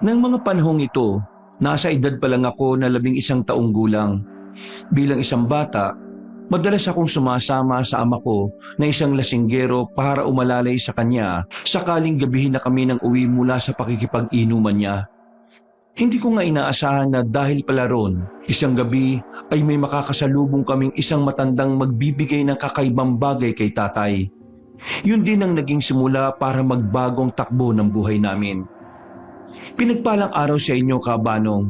Nang mga panahong ito, nasa edad pa lang ako na 11 taong gulang. Bilang isang bata, madalas akong sumasama sa ama ko na isang lasinggero para umalalay sa kanya sakaling gabihin na kami nang uwi mula sa pakikipag-inuman niya. Hindi ko nga inaasahan na dahil pala ron, isang gabi ay may makakasalubong kaming isang matandang magbibigay ng kakaibang bagay kay tatay. Yun din ang naging simula para magbagong takbo ng buhay namin. Pinagpalang araw sa inyo, Kabanong.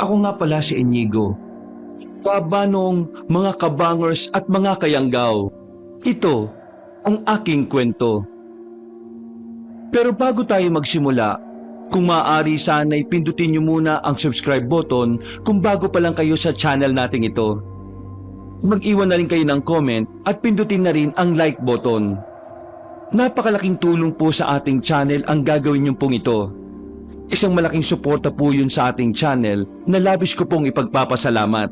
Ako nga pala si Inigo. Kabanong, mga kabangers at mga kayanggaw. Ito ang aking kwento. Pero bago tayo magsimula, kung maaari sana'y pindutin niyo muna ang subscribe button kung bago pa lang kayo sa channel nating ito. Mag-iwan na rin kayo ng comment at pindutin na rin ang like button. Napakalaking tulong po sa ating channel ang gagawin niyo pong ito. Isang malaking suporta po yun sa ating channel na labis ko pong ipagpapasalamat.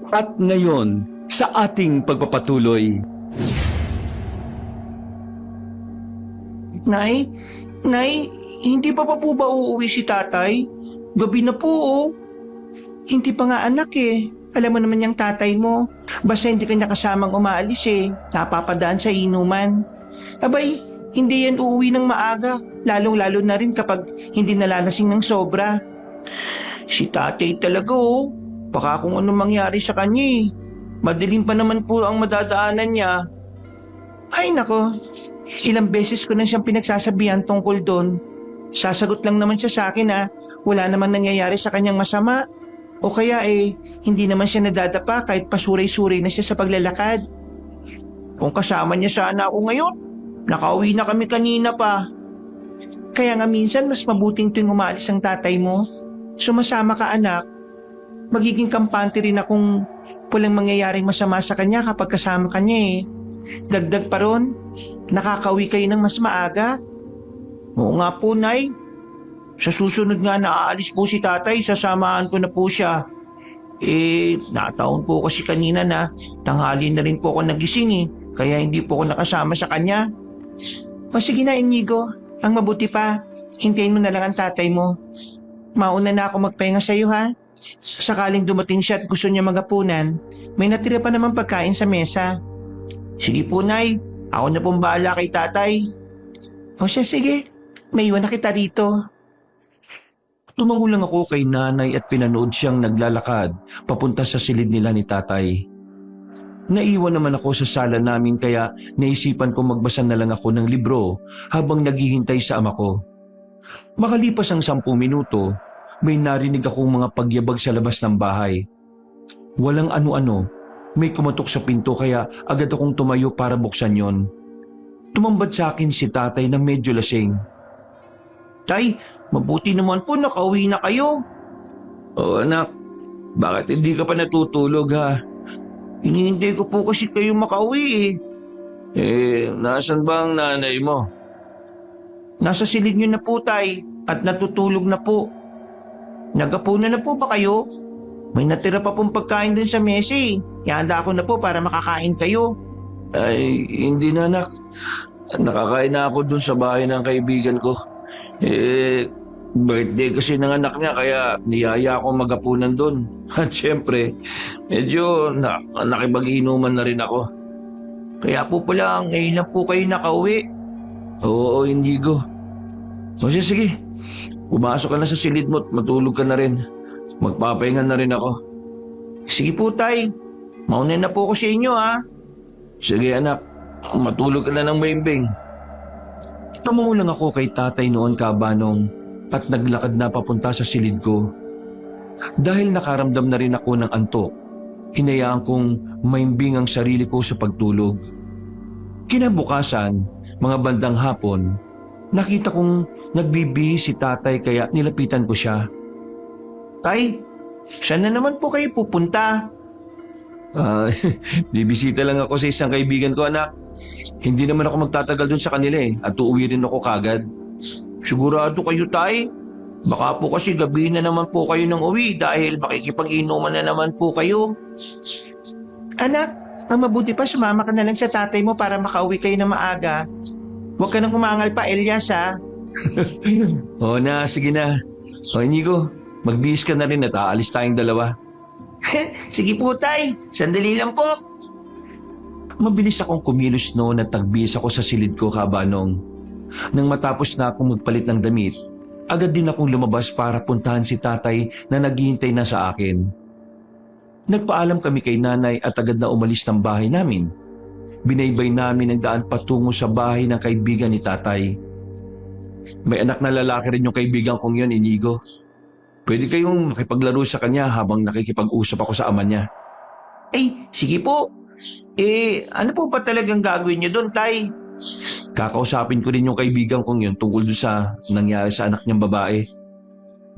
At ngayon, sa ating pagpapatuloy. Nay, hindi pa po ba uuwi si tatay? Gabi na po oh. Hindi pa nga anak eh. Alam mo naman yung tatay mo. Basta hindi kanya kasamang umaalis eh. Napapadaan sa inuman. Abay, hindi yan uuwi ng maaga. Lalong-lalo na rin kapag hindi nalalasing ng sobra. Si tatay talaga oh. Baka kung ano mangyari sa kanya eh. Madilim pa naman po ang madadaanan niya. Ay nako, ilang beses ko na siyang pinagsasabihan tungkol doon. Sasagot lang naman siya sa akin wala naman nangyayari sa kanyang masama. O kaya hindi naman siya nadadapa kahit pasuray-suray na siya sa paglalakad. Kung kasama niya sana ako ngayon, nakauwi na kami kanina pa. Kaya nga minsan mas mabuting tuwing umaalis ang tatay mo. Sumasama ka anak. Magiging kampante rin akong walang mangyayaring masama sa kanya kapag kasama kanya eh. Dagdag pa ron, nakakauwi kayo ng mas maaga. Oo nga po, Nay. Sa susunod nga na aalis po si tatay, sasamahan ko na po siya. Nataon po kasi kanina na tanghali na rin po ako nagising eh. Kaya hindi po ako nakasama sa kanya. O sige na, Inigo. Ang mabuti pa, hintayin mo na lang ang tatay mo. Mauna na ako magpahinga sa'yo ha. Sakaling dumating siya at gusto niya magapunan, may natira pa naman pagkain sa mesa. Sige po, Nay. Ako na pong bahala kay tatay. O siya, sige. May iwan na kita rito. Tumango lang ako kay nanay at pinanood siyang naglalakad papunta sa silid nila ni tatay. Naiwan naman ako sa sala namin kaya naisipan ko magbasa na lang ako ng libro habang naghihintay sa ama ko. Makalipas ang 10 minuto, may narinig akong mga pagyabag sa labas ng bahay. Walang ano-ano, may kumatok sa pinto kaya agad akong tumayo para buksan yon. Tumambad sa akin si tatay na medyo lasing. Tay, mabuti naman po nakauwi na kayo. Oh anak, bakit hindi ka pa natutulog ha? Hinihintay ko po kasi kayo makauwi eh. Nasan ba ang nanay mo? Nasa silid niyo na po tay at natutulog na po. Nagapunan na po ba kayo? May natira pa pong pagkain dun sa mesa eh. Ihanda ko na po para makakain kayo. Ay, hindi na anak. Nakakain na ako dun sa bahay ng kaibigan ko. Birthday kasi ng anak niya kaya niyaya ako magapunan dun. At syempre, medyo nakipag-inuman na rin ako. Kaya po pala ngayon lang po kayo nakauwi. Oo, Indigo. O sige, pumasok ka na sa silid mo at matulog ka na rin. Magpapahinga na rin ako. Sige po tay, mauna na po ako sa inyo ha. Sige anak, matulog ka na ng maimbing. Tumungo lang ako kay tatay noon, Kabanong, at naglakad na papunta sa silid ko. Dahil nakaramdam na rin ako ng antok, hinayaan kong maimbing ang sarili ko sa pagtulog. Kinabukasan, mga bandang hapon, nakita kong nagbibihis si tatay kaya nilapitan ko siya. Tay, saan na naman po kayo pupunta? Bibisita lang ako sa isang kaibigan ko, anak. Hindi naman ako magtatagal dun sa kanila at uuwi rin ako kagad. Sigurado kayo tay? Baka po kasi gabi na naman po kayo nang uwi dahil makikipag-inuman na naman po kayo. Anak, ang mabuti pa sumama ka na lang sa tatay mo para makauwi kayo na maaga. Huwag ka nang umangal pa, Elias ha. Oo na, sige na. O Inigo, magbihis ka na rin at aalis tayong dalawa. Sige po, Tay. Sandali lang po. Mabilis akong kumilos noon at nagbihis ako sa silid ko, Kabanong. Nang matapos na akong magpalit ng damit, agad din akong lumabas para puntahan si tatay na naghihintay na sa akin. Nagpaalam kami kay nanay at agad na umalis ng bahay namin. Binaybay namin ang daan patungo sa bahay ng kaibigan ni tatay. May anak na lalaki rin yung kaibigan kong yun, Inigo. Pwede kayong makipaglaro sa kanya habang nakikipag-usap ako sa ama niya. Ay, sige po. Ano po ba talagang gagawin niyo doon, Tay? Kakausapin ko rin yung kaibigan kong yun tungkol doon sa nangyari sa anak niyang babae.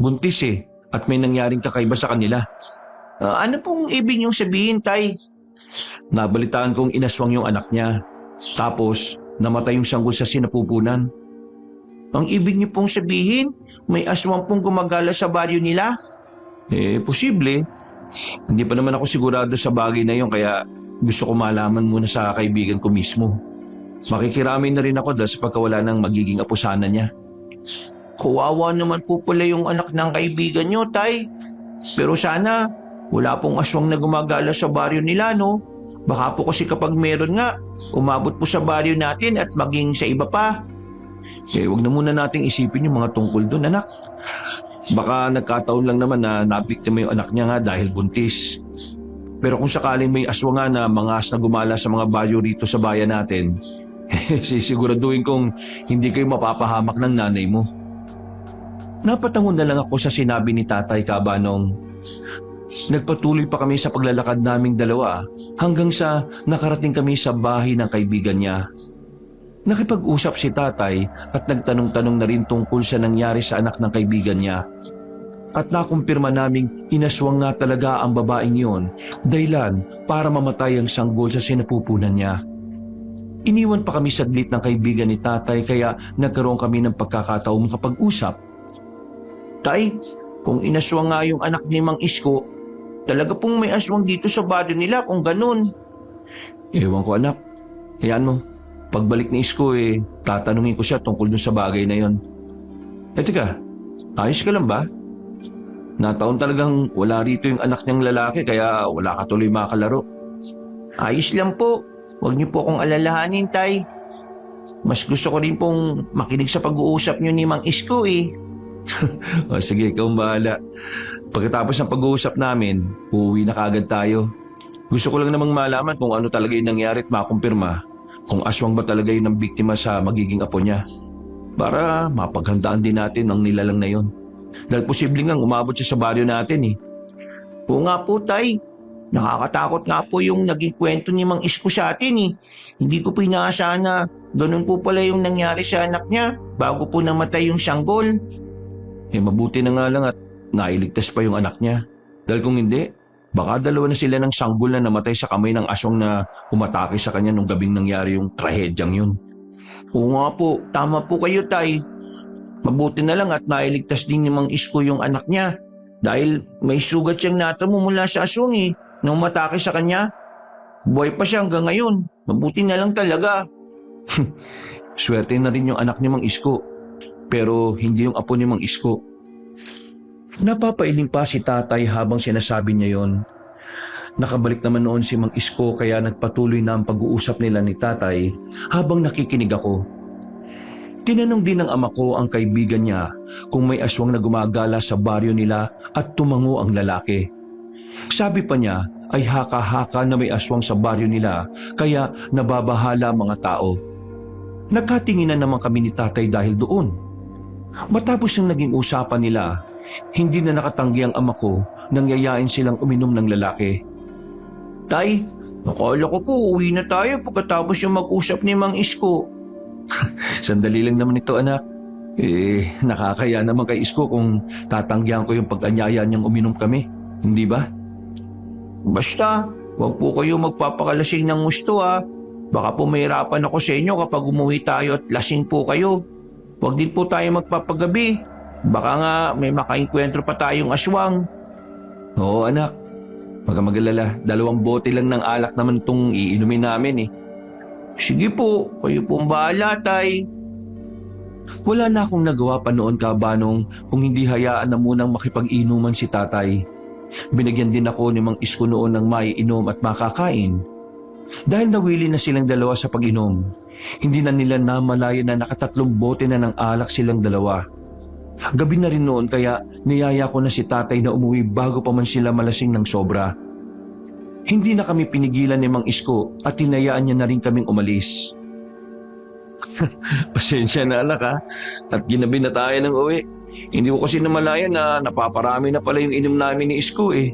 Buntis at may nangyaring kakaiba sa kanila. Ano pong ibig niyong sabihin, Tay? Nabalitaan kong inaswang yung anak niya. Tapos, namatay yung sanggol sa sinapupunan. Ang ibig niyo pong sabihin, may aswang pong gumagala sa baryo nila? Posible. Hindi pa naman ako sigurado sa bagay na yun kaya gusto ko malaman muna sa kaibigan ko mismo. Makikiramin na rin ako dahil sa pagkawala ng magiging apusana niya. Kawawa naman po pala yung anak ng kaibigan niyo, Tay. Pero sana, wala pong aswang na gumagala sa baryo nila, no? Baka po kasi kapag meron nga, umabot po sa baryo natin at maging sa iba pa. Wag na muna nating isipin yung mga tungkol doon, anak. Baka nagkataon lang naman na nabiktima yung anak niya nga dahil buntis. Pero kung sakaling may aswang nga na mangas na gumala sa mga baryo rito sa bayan natin, sisiguraduhin kong hindi kayo mapapahamak ng nanay mo. Napatangon na lang ako sa sinabi ni Tatay, Kabanong. Nagpatuloy pa kami sa paglalakad naming dalawa hanggang sa nakarating kami sa bahay ng kaibigan niya. Nakipag-usap si tatay at nagtanong-tanong na rin tungkol sa nangyari sa anak ng kaibigan niya. At nakumpirma naming inaswang nga talaga ang babaeng yon dahilan para mamatay ang sanggol sa sinapupunan niya. Iniwan pa kami saglit ng kaibigan ni tatay kaya nagkaroon kami ng pagkakataong makapag-usap. Tay, kung inaswang nga yung anak ni Mang Isko, talaga pong may aswang dito sa baryo nila kung ganun. Ewan ko, anak. Hayaan mo. Pagbalik ni Isko tatanungin ko siya tungkol dun sa bagay na yon. Teka, ayos ka lang ba? Nataon talagang wala rito yung anak niyang lalaki kaya wala ka tuloy makalaro. Ayos lang po. Huwag niyo po akong alalahanin, Tay. Mas gusto ko rin pong makinig sa pag-uusap niyo ni Mang Isko O sige, ikaw ang bahala. Pagkatapos ng pag-uusap namin, uuwi na kaagad tayo. Gusto ko lang namang malaman kung ano talaga yung nangyari at makumpirma kung aswang ba talaga yun ang biktima sa magiging apo niya. Para mapaghandaan din natin ang nilalang na yon. Dahil posibleng nga umabot siya sa baryo natin Oo nga po, Tay. Nakakatakot nga po yung naging kwento ni Mang Isko sa atin Hindi ko po inaasahan na ganun po pala yung nangyari sa anak niya bago po namatay yung sanggol. Mabuti na nga lang at nailigtas pa yung anak niya. Dahil kung hindi, baka dalawa na sila ng sanggol na namatay sa kamay ng aswang na umatake sa kanya nung gabing nangyari yung trahedyang yun. Oo nga po, tama po kayo, Tay. Mabuti na lang at nailigtas din ni Mang Isko yung anak niya dahil may sugat siyang natamo mula sa aswang nung umatake sa kanya. Buhay pa siya hanggang ngayon. Mabuti na lang talaga. Swerte na rin yung anak ni Mang Isko, pero hindi yung apo ni Mang Isko. Napapailing pa si tatay habang sinasabi niya yon. Nakabalik naman noon si Mang Isko kaya nagpatuloy na ang pag-uusap nila ni tatay habang nakikinig ako. Tinanong din ng ama ko ang kaibigan niya kung may aswang na gumagala sa baryo nila at tumango ang lalaki. Sabi pa niya ay haka-haka na may aswang sa baryo nila kaya nababahala mga tao. Nagkatinginan naman kami ni tatay dahil doon. Matapos ang naging usapan nila, hindi na nakatanggi ang ama ko nang yayain silang uminom ng lalaki. Tay, akala ko po uwi na tayo pagkatapos yung mag-usap ni Mang Isko. Sandali lang naman ito, anak. Nakakaya naman kay Isko kung tatanggihan ko yung pag-anyaya niyang uminom kami. Hindi ba? Basta, huwag po kayo magpapakalasing ng gusto Baka po mahirapan ako sa inyo kapag umuwi tayo at lasing po kayo. Huwag din po tayo magpapagabi. Baka nga may makainkwentro pa tayong aswang. Oo, anak. Huwag kang mag-alala. 2 bote lang ng alak naman itong iinumin namin Sige po, kayo pong bahala, Tay. Wala na akong nagawa pa noon, Kabanong, kung hindi hayaan na munang makipag-inuman si tatay. Binigyan din ako ni Mang Isko noon ng maiinom at makakain. Dahil nawili na silang dalawa sa pag-inom, hindi na nila namalayan na nakatatlong bote na ng alak silang dalawa. Gabi na rin noon kaya niyaya ko na si tatay na umuwi bago pa man sila malasing ng sobra. Hindi na kami pinigilan ni Mang Isko at tinayaan niya na rin kaming umalis. Pasensya na anak ha, at ginabi na tayo ng uwi. Hindi ko kasi namalayan na napaparami na pala yung inom namin ni Isko eh.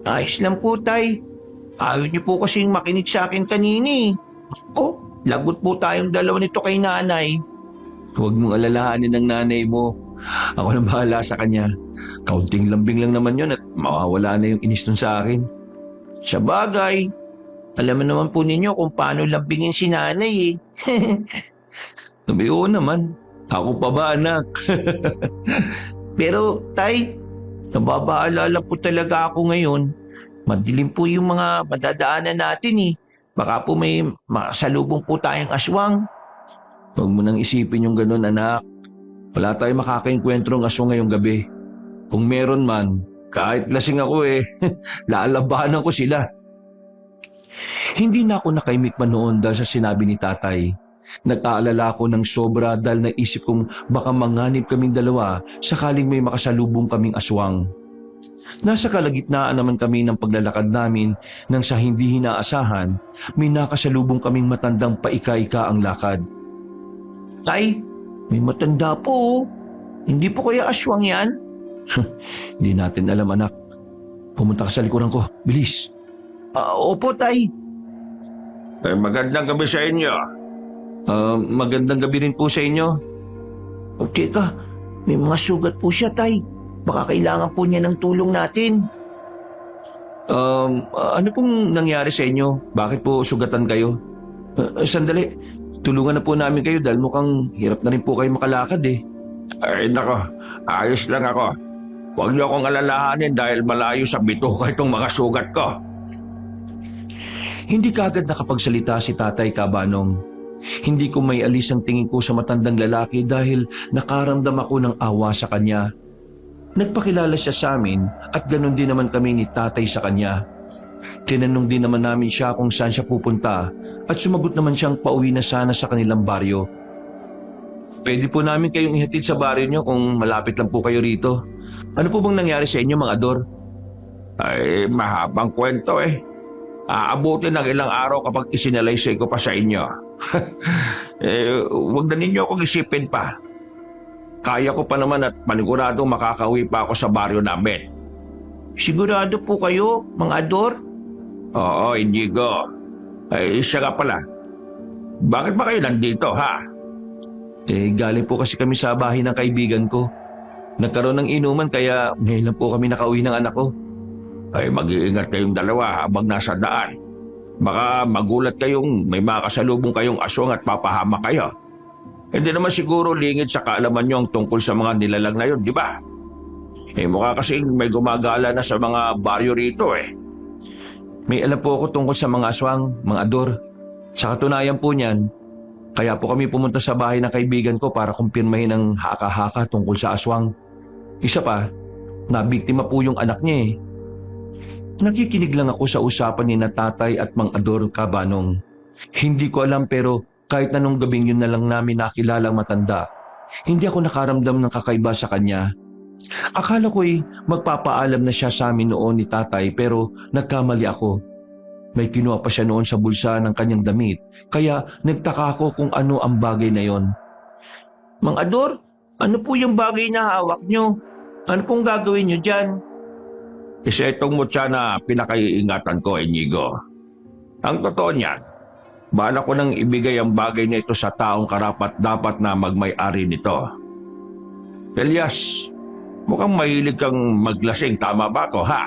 Ayos lang po, tay. Ayaw niyo po kasing makinig sa akin kanini. Ako, lagot po tayong dalawa nito kay nanay. Huwag mong alalahanin ng nanay mo. Ako nang bahala sa kanya. Kaunting lambing lang naman yun at mawawala na yung inis nun sa akin. Sa bagay, alam mo naman po ninyo kung paano lambingin si nanay eh. Sabi, oo naman. Ako pa ba anak? Pero tay, nababaalala po talaga ako ngayon. Madilim po yung mga madadaanan natin eh. Baka po may makasalubong po tayong aswang. Huwag mo nang isipin yung ganun anak. Wala tayong makakaengkwentrong aswang ngayong gabi. Kung meron man, kahit lasing ako eh, lalabanan ko sila. Hindi na ako nakaimik pa noon dahil sa sinabi ni tatay. Nag-aalala ako ng sobra dahil naisip kong baka manganib kaming dalawa sakaling may makasalubong kaming aswang. Nasa kalagitnaan naman kami ng paglalakad namin nang sa hindi hinaasahan, may nakasalubong kaming matandang paika-ika ang lakad. Tay, may matanda po. Hindi po kaya aswang yan? Hindi natin alam anak. Pumunta ka sa likuran ko, bilis. Opo tay. Magandang gabi sa inyo. Magandang gabi rin po sa inyo. O teka, may mga sugat po siya tay. Baka kailangan po niya ng tulong natin. Ano pong nangyari sa inyo? Bakit po sugatan kayo? Sandali, tulungan na po namin kayo dahil mukhang hirap na rin po kayo makalakad eh. Ay nako, ayos lang ako. Huwag niyo akong alalahanin dahil malayo sa bituka itong mga sugat ko. Hindi kaagad nakapagsalita si Tatay Kabanong. Hindi ko may alis ang tingin ko sa matandang lalaki dahil nakaramdam ako ng awa sa kanya. Nagpakilala siya sa amin at ganun din naman kami ni tatay sa kanya. Tinanong din naman namin siya kung saan siya pupunta at sumagot naman siyang pauwi na sana sa kanilang baryo. Pwede po namin kayong ihatid sa baryo niyo kung malapit lang po kayo rito. Ano po bang nangyari sa inyo mga Ador? Ay, mahabang kwento eh. Aabutin ng ilang araw kapag isinalaysay ko pa sa inyo. Huwag na ninyo akong isipin pa. Kaya ko pa naman at paniguradong makakauwi pa ako sa baryo namin. Sigurado po kayo, mga Ador? Oo, Inigo. Ay, siya nga pala. Bakit ba kayo nandito, ha? Galing po kasi kami sa bahay ng kaibigan ko. Nagkaroon ng inuman kaya ngayon lang po kami nakauwi ng anak ko. Ay, mag-iingat kayong dalawa habang nasa daan. Baka magulat kayong may makasalubong kayong aswang at papahama kayo. Hindi naman siguro lingid sa kaalaman nyo ang tungkol sa mga nilalang na yun, di ba? Mukha kasing may gumagala na sa mga baryo rito eh. May alam po ako tungkol sa mga aswang, mga Ador. Sa katunayan po niyan, kaya po kami pumunta sa bahay ng kaibigan ko para kumpirmahin ang haka-haka tungkol sa aswang. Isa pa, nabiktima po yung anak niya eh. Nakikinig lang ako sa usapan ni na tatay at Mang Ador Kabanong. Hindi ko alam pero kahit na nung gabing yun na lang namin nakilalang matanda, hindi ako nakaramdam ng kakaiba sa kanya. Akala ko'y magpapaalam na siya sa amin noon ni tatay pero nagkamali ako. May kinuha pa siya noon sa bulsa ng kanyang damit kaya nagtaka ako kung ano ang bagay na yon. Mang Ador, ano po yung bagay na hawak nyo? Ano pong gagawin nyo dyan? Isa itong mutya na pinakaiingatan ko, Inigo. Ang totoo niyan, balak ko nang ibigay ang bagay na ito sa taong karapat-dapat na magmay-ari nito. Elias, mukhang mahilig kang maglasing, tama ba ako, ha?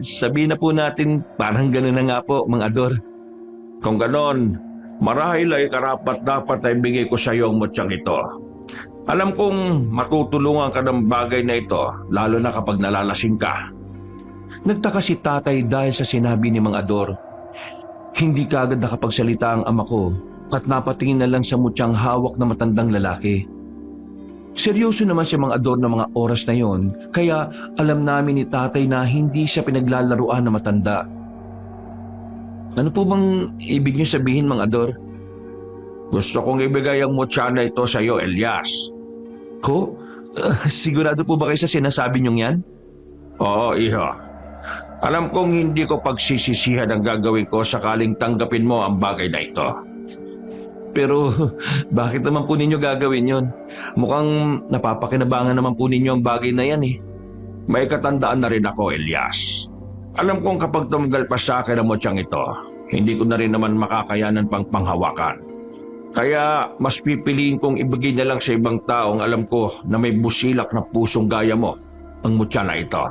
Sabihin na po natin parang gano'n na nga po, Mang Ador. Kung ganon, marahil ay karapat-dapat na ibigay ko sa iyo ang mutyang ito. Alam kong matutulungan ka ng bagay na ito, lalo na kapag nalalasing ka. Nagtaka si tatay dahil sa sinabi ni Mang Ador. Hindi kaagad nakapagsalita ang ama ko at napatingin na lang sa mutyang hawak na matandang lalaki. Seryoso naman si Mang Ador ng mga oras na yon, kaya alam namin ni tatay na hindi siya pinaglalaruan na matanda. Ano po bang ibig niyo sabihin, Mang Ador? Gusto kong ibigay ang mutya na ito sa iyo, Elias. Ko? Sigurado po ba kayo sa sinasabi niyong yan? Oo, iho. Alam kong hindi ko pagsisisihan ang gagawin ko sakaling tanggapin mo ang bagay na ito. Pero bakit naman po ninyo gagawin yon? Mukhang napapakinabangan naman po ninyo ang bagay na yan eh. May katandaan na rin ako, Elias. Alam kong kapag tumagal pa sa akin ang mutyang ito, hindi ko na rin naman makakayanan pang panghawakan. Kaya mas pipiliin kong ibigay na lang sa ibang taong alam ko na may busilak na pusong gaya mo ang mutya na ito.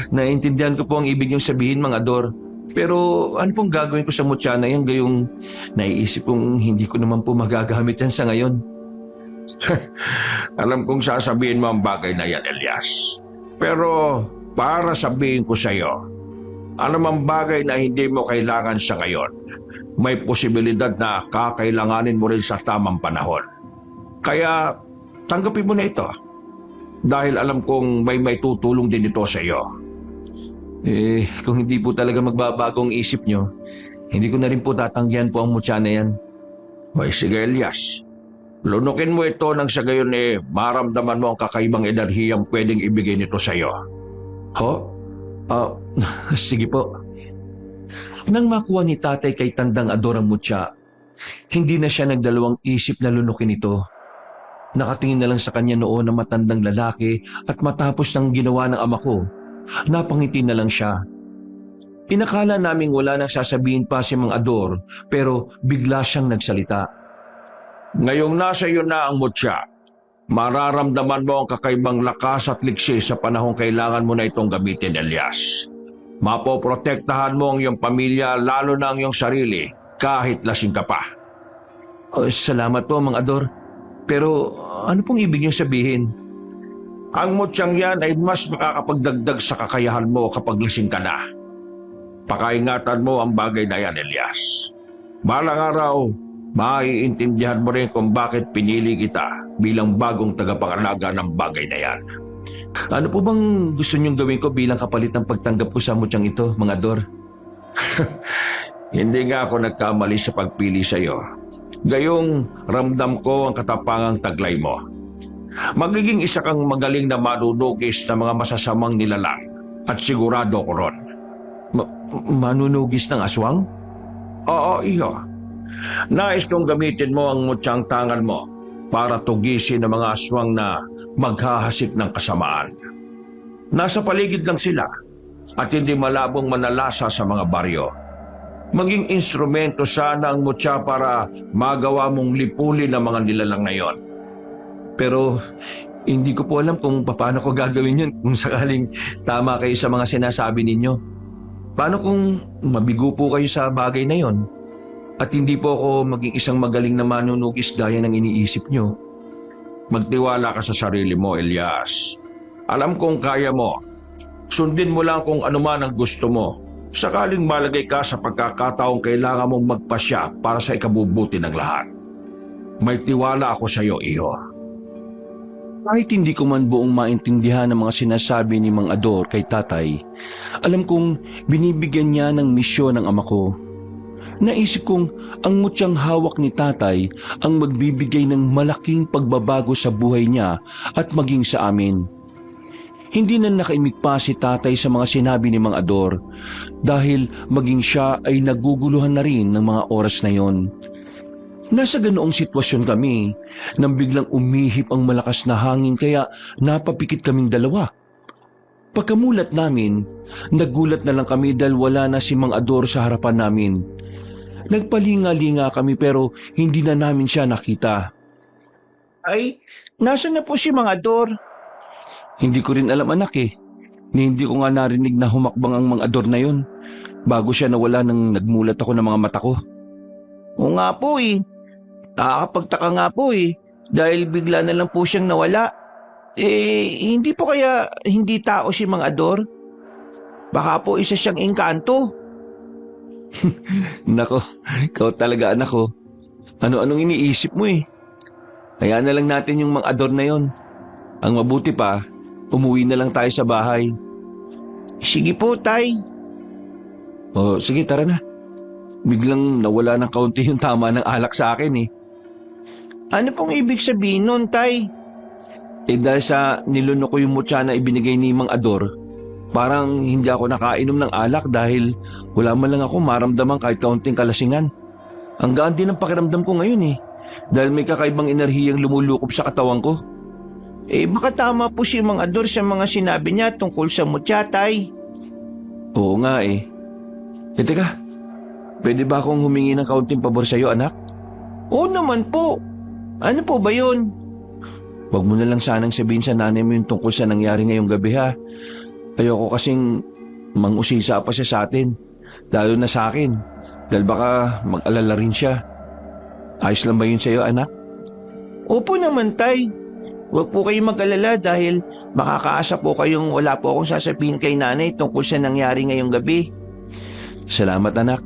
Naiintindihan ko po ang ibig niyong sabihin, Mang Ador. Pero ano pong gagawin ko sa mutya na yan gayong naiisip kong hindi ko naman po magagamit yan sa ngayon? Alam kong sasabihin mo ang bagay na yan, Elias. Pero para sabihin ko sa iyo, anumang bagay na hindi mo kailangan sa ngayon, may posibilidad na kakailanganin mo rin sa tamang panahon. Kaya tanggapin mo na ito. Dahil alam kong may tutulong din ito sa iyo. Kung hindi po talaga magbabago ang isip nyo, hindi ko na rin po tatanggihan po ang mutya na yan. Ay sige, Elias. Lunukin mo ito nang sa gayon maramdaman mo ang kakaibang enerhiyang pwedeng ibigay nito sa iyo. Ho? Sige po. Nang makuha ni tatay kay Tandang Ador ang mutya, hindi na siya nagdalawang isip na lunukin ito. Nakatingin na lang sa kanya noon ang matandang lalaki at matapos ng ginawa ng ama ko, napangiti na lang siya. Inakala naming wala nang sasabihin pa si Mang Ador pero bigla siyang nagsalita. Ngayong nasa iyo na ang mutya, mararamdaman mo ang kakaibang lakas at liksi sa panahong kailangan mo na itong gamitin, Elias. Mapoprotektahan mo ang iyong pamilya lalo na ang iyong sarili kahit lasing ka pa. Salamat po, Mang Ador. Pero ano pong ibig niyo sabihin? Ang mutyang yan ay mas makakapagdagdag sa kakayahan mo kapag lasing ka na. Pakaingatan mo ang bagay na yan, Elias. Balang araw, maiintindihan mo rin kung bakit pinili kita bilang bagong tagapangalaga ng bagay na yan. Ano po bang gusto niyong gawin ko bilang kapalit ng pagtanggap ko sa mutyang ito, Mang Ador? Hindi nga ako nagkamali sa pagpili sa iyo. Gayong ramdam ko ang katapangang taglay mo. Magiging isa kang magaling na manunugis ng mga masasamang nilalang at sigurado ko ron. Manunugis ng aswang? Oo, iyo. Nais kong gamitin mo ang mutyang tangan mo para tugisin ang mga aswang na maghahasik ng kasamaan. Nasa paligid lang sila at hindi malabong manalasa sa mga baryo. Maging instrumento sana ang mutya para magawa mong lipulin ang mga nilalang na yon. Pero hindi ko po alam kung paano ko gagawin yun kung sakaling tama kayo sa mga sinasabi ninyo. Paano kung mabigo po kayo sa bagay na yon? At hindi po ako maging isang magaling na manunugis gaya ng iniisip nyo. Magtiwala ka sa sarili mo, Elias. Alam kong kaya mo. Sundin mo lang kung ano man ang gusto mo. Sakaling malagay ka sa pagkakataong kailangan mong magpasya para sa ikabubuti ng lahat. May tiwala ako sa iyo, iho. Kahit hindi ko man buong maintindihan ang mga sinasabi ni Mang Ador kay tatay, alam kong binibigyan niya ng misyon ng ama ko. Naisip kong ang mutyang hawak ni tatay ang magbibigay ng malaking pagbabago sa buhay niya at maging sa amin. Hindi na nakaimik pa si tatay sa mga sinabi ni Mang Ador dahil maging siya ay naguguluhan na rin ng mga oras na yon. Nasa ganoong sitwasyon kami nang biglang umihip ang malakas na hangin kaya napapikit kaming dalawa. Pagkamulat namin, nagulat na lang kami dahil wala na si Mang Ador sa harapan namin. Nagpalinga-linga kami pero hindi na namin siya nakita. Ay, nasa na po si Mang Ador? Hindi ko rin alam anak ni hindi ko nga narinig na humakbang ang Mang Ador na yun. Bago siya nawala nang nagmulat ako ng mga mata ko. Oo nga po nakakapagtaka nga po dahil bigla na lang po siyang nawala. Hindi po kaya hindi tao si Mang Ador? Baka po isa siyang engkanto. Nako, ikaw talaga anak ko. Ano-anong iniisip mo eh. Kaya na lang natin yung mga ador na yon. Ang mabuti pa, umuwi na lang tayo sa bahay. Sige po, Tay. O sige, tara na. Biglang nawala ng kaunti yung tama ng alak sa akin eh. Ano pong ibig sabihin nun, Tay? Dahil sa niluno ko yung mutya na ibinigay ni Mang Ador, parang hindi ako nakainom ng alak dahil wala man lang ako maramdaman kahit kaunting kalasingan. Ang gaan din ang pakiramdam ko ngayon eh, dahil may kakaibang enerhiyang lumulukop sa katawan ko. Baka tama po si Mang Ador sa mga sinabi niya tungkol sa mutya, Tay. Oo nga eh. Teka, pwede ba akong humingi ng kaunting pabor sa'yo anak? Oo naman po. Ano po ba yun? Huwag mo na lang sanang sabihin sa nanay mo yung tungkol sa nangyari ngayong gabi ha. Ayoko kasing mangusisa pa siya sa atin, lalo na sa akin, dahil baka mag-alala rin siya. Ayos lang ba yun sa'yo anak? Opo naman, Tay. Huwag po kayong mag-alala dahil makakaasa po kayong wala po akong sasabihin kay nanay tungkol sa nangyari ngayong gabi. Salamat anak.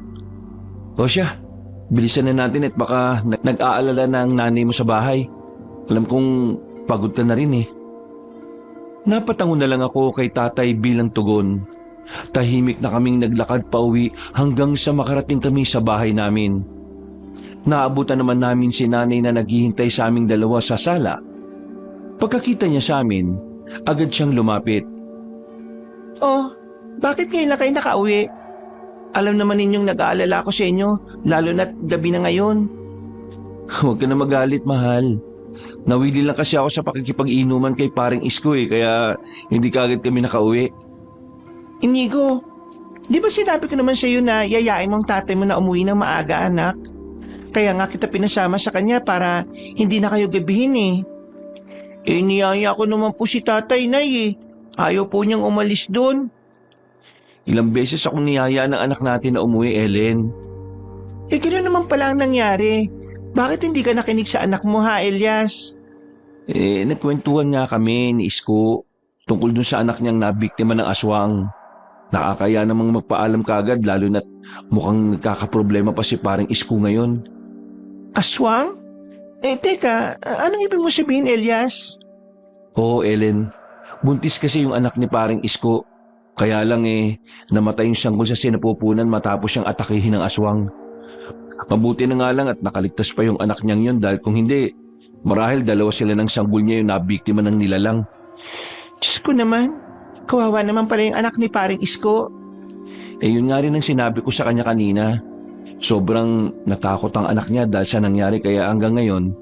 O siya, bilisan na natin at baka nag-aalala na ang nanay mo sa bahay. Alam kong pagod ka na rin eh. Napatango na lang ako kay tatay bilang tugon. Tahimik na kaming naglakad pa uwi hanggang sa makarating kami sa bahay namin. Naabutan naman namin si nanay na naghihintay sa aming dalawa sa sala. Pagkakita niya sa amin, agad siyang lumapit. Oh, bakit ngayon lang kayo nakauwi? Alam naman ninyong nag-aalala ko sa inyo, lalo na't gabi na ngayon. Huwag ka na magalit, mahal. Nawili lang kasi ako sa pakikipag-inuman kay paring Isko eh, kaya hindi kaagad kami nakauwi. Inigo, di ba sinabi ko naman sa iyo na yayain mong tatay mo na umuwi ng maaga, anak? Kaya nga kita pinasama sa kanya para hindi na kayo gabihin eh. Niyaya ko naman po si tatay, Nay eh. Ayaw po niyang umalis doon. Ilang beses akong niyaya ng anak natin na umuwi, Ellen. Gano'n naman pala ang nangyari. Bakit hindi ka nakinig sa anak mo ha, Elias? Nagkwentuhan nga kami ni Isko tungkol dun sa anak niyang nabiktima ng aswang. Nakakaya namang magpaalam kagad lalo na't mukhang nagkakaproblema pa si paring Isko ngayon. Aswang? Teka, anong ibig mo sabihin, Elias? Oo, Ellen. Buntis kasi yung anak ni paring Isko. Kaya lang namatay yung sanggol sa sinapupunan matapos siyang atakihin ng aswang. Mabuti na nga lang at nakaligtas pa yung anak niyang yun dahil kung hindi, marahil dalawa sila ng sanggol niya yung nabiktima ng nilalang. Diyos ko naman, kawawa naman pala yung anak ni paring Isko. Yun nga rin ang sinabi ko sa kanya kanina. Sobrang natakot ang anak niya dahil sa nangyari kaya hanggang ngayon,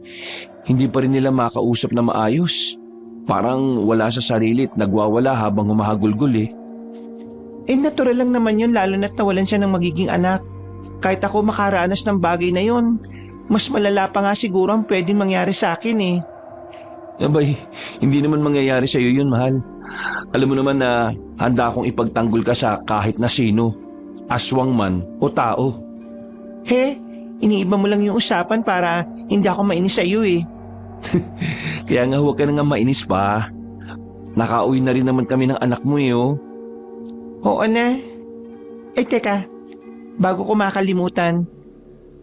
hindi pa rin nila makausap na maayos. Parang wala sa sarili at nagwawala habang humahagulgul eh. Natural lang naman yun lalo na't nawalan siya ng magiging anak. Kahit ako makaranas ng bagay na yon, mas malala pa nga siguro ang pwedeng mangyari sa akin eh. Abay, hindi naman mangyayari sa iyo yun, mahal. Alam mo naman na handa akong ipagtanggol ka sa kahit na sino, aswang man o tao. Iniiba mo lang yung usapan para hindi ako mainis sa iyo eh. Kaya nga huwag ka na nga mainis pa. Nakauwi na rin naman kami ng anak mo eh oh. Oo na. Teka, bago ko makalimutan,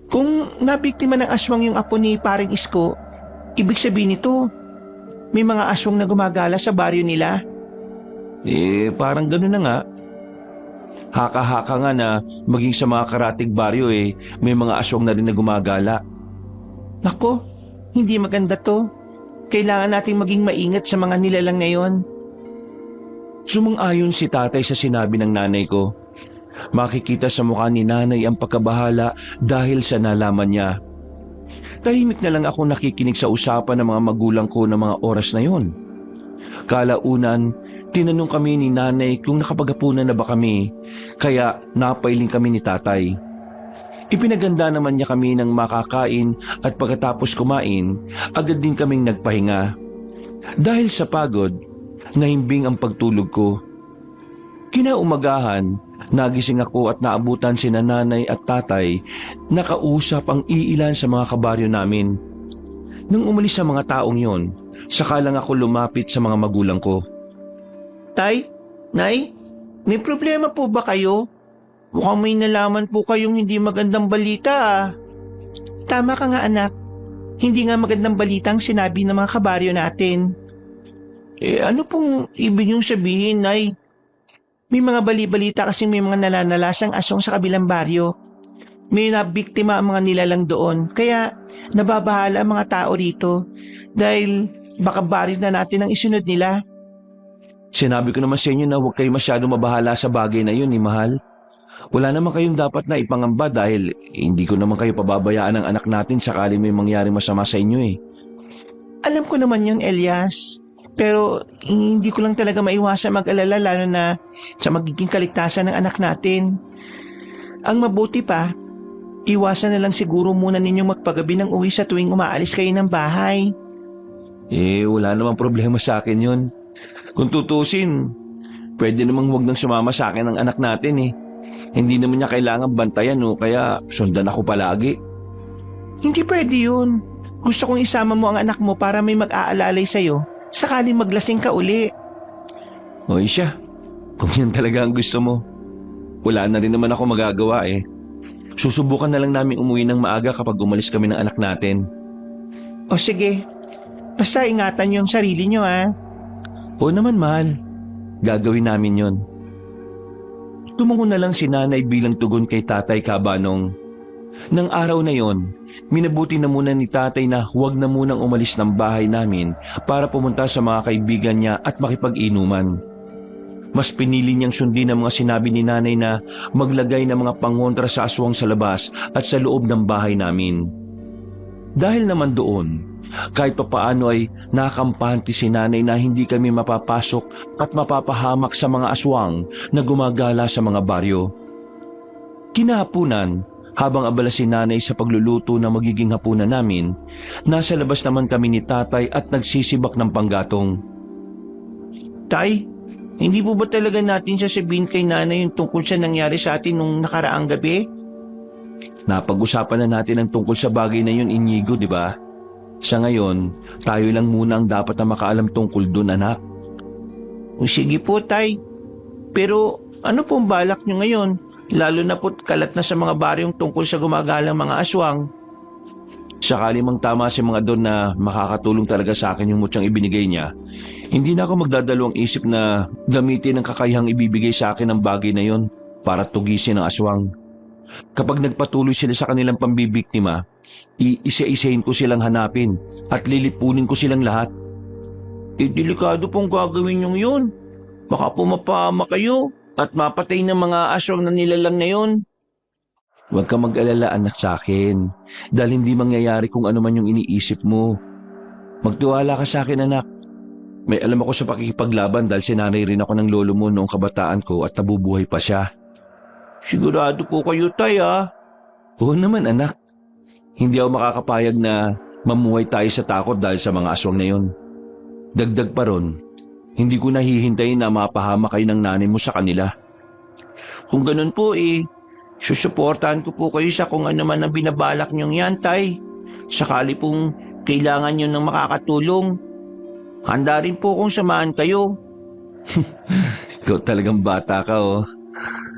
kung nabiktima ng aswang yung apo ni paring Isko, ibig sabihin nito, may mga aswang na gumagala sa baryo nila? Parang gano'n na nga. Haka-haka nga na maging sa mga karatig baryo may mga aswang na rin na gumagala. Nako, hindi maganda to. Kailangan nating maging maingat sa mga nilalang na yon. Sumang-ayon si tatay sa sinabi ng nanay ko. Makikita sa mukha ni nanay ang pagkabahala dahil sa nalaman niya. Tahimik na lang ako nakikinig sa usapan ng mga magulang ko ng mga oras na yon. Kalaunan, tinanong kami ni nanay kung nakapaghapunan na ba kami, kaya napailing kami ni tatay. Ipinaganda naman niya kami ng makakain at pagkatapos kumain, agad din kaming nagpahinga. Dahil sa pagod, nahimbing ang pagtulog ko. Kinaumagahan, nagising ako at naabutan sina nanay at tatay na kausap ang iilan sa mga kabaryo namin. Nang umalis sa mga taong yon, saka lang ako lumapit sa mga magulang ko. Tay, Nay, may problema po ba kayo? mukhang may nalaman po kayong hindi magandang balita ah. Tama ka nga anak. Hindi nga magandang balita ang sinabi ng mga kabaryo natin. Ano pong ibig niyong sabihin, Nay? May mga bali-balita kasing may mga nalanalasang aswang sa kabilang baryo. May nabiktima ang mga nilalang doon, kaya nababahala ang mga tao rito dahil baka baryo na natin ang isunod nila. Sinabi ko naman sa inyo na huwag kayo masyado mabahala sa bagay na yun, mahal. Wala naman kayong dapat na ipangamba dahil hindi ko naman kayo pababayaan ng anak natin sakali may mangyari masama sa inyo eh. Alam ko naman yun, Elias. Pero hindi ko lang talaga maiwasan mag-alala lalo na sa magiging kaligtasan ng anak natin. Ang mabuti pa, iwasan na lang siguro muna ninyong magpagabi ng uwi sa tuwing umaalis kayo ng bahay. Wala namang problema sa akin yun. Kung tutusin, pwede namang huwag nang sumama sa akin ang anak natin eh. Hindi naman niya kailangan bantayan kaya sundan ako palagi. Hindi pwede yun. Gusto kong isama mo ang anak mo para may mag-aalalay sa'yo sakaling maglasing ka uli. O siya, kung yan talaga ang gusto mo. Wala na rin naman ako magagawa eh. Susubukan na lang namin umuwi ng maaga kapag umalis kami ng anak natin. O sige, basta ingatan niyo ang sarili niyo ha. Oo naman mahal, gagawin namin yon. Tumungo na lang si nanay bilang tugon kay tatay Kabanong. Nang araw na yon, minabuti na muna ni tatay na huwag na munang umalis ng bahay namin para pumunta sa mga kaibigan niya at makipag-inuman. Mas pinili niyang sundin ang mga sinabi ni nanay na maglagay ng mga pangontra sa aswang sa labas at sa loob ng bahay namin. Dahil naman doon, kahit papaano ay nakampante si nanay na hindi kami mapapasok at mapapahamak sa mga aswang na gumagala sa mga baryo. Kinahapunan, habang abala si nanay sa pagluluto na magiging hapunan namin, nasa labas naman kami ni tatay at nagsisibak ng panggatong. Tay, hindi po ba talaga natin sasabihin kay nanay yung tungkol sa nangyari sa atin nung nakaraang gabi? Napag-usapan na natin ang tungkol sa bagay na yun, Inigo, di ba? Sa ngayon, tayo lang muna ang dapat na makaalam tungkol dun, anak. O sige po, tay. Pero ano pong balak nyo ngayon? Lalo na po't kalat na sa mga baryong tungkol sa gumagalang mga aswang. Sakali mang tama si mga doon na makakatulong talaga sa akin yung mutyang ibinigay niya, hindi na ako magdadalawang isip na gamitin ang kakayahang ibibigay sa akin ng bagay na yon para tugisin ang aswang. Kapag nagpatuloy sila sa kanilang pambibiktima, iisa-isahin ko silang hanapin at lilipunin ko silang lahat. Delikado pong gagawin yung yun. Baka pumapama kayo at mapatay ng mga aswang na nilalang na yun. Huwag ka mag-alala anak sa akin dahil hindi mangyayari kung ano man yung iniisip mo. Magtiwala ka sa akin anak. May alam ako sa pakikipaglaban dahil sinanay rin ako ng lolo mo noong kabataan ko at nabubuhay pa siya. Sigurado po kayo tay ha? Oo naman anak. Hindi ako makakapayag na mamuhay tayo sa takot dahil sa mga aswang na yon. Dagdag pa ron, hindi ko nahihintayin na mapahama kayo ng nanay mo sa kanila. Kung ganun po susuportahan ko po kayo sa kung ano man ang binabalak niyong yan, tay. Sakali pong kailangan niyo ng makakatulong, handa rin po kong samahan kayo. Ikaw talagang bata ka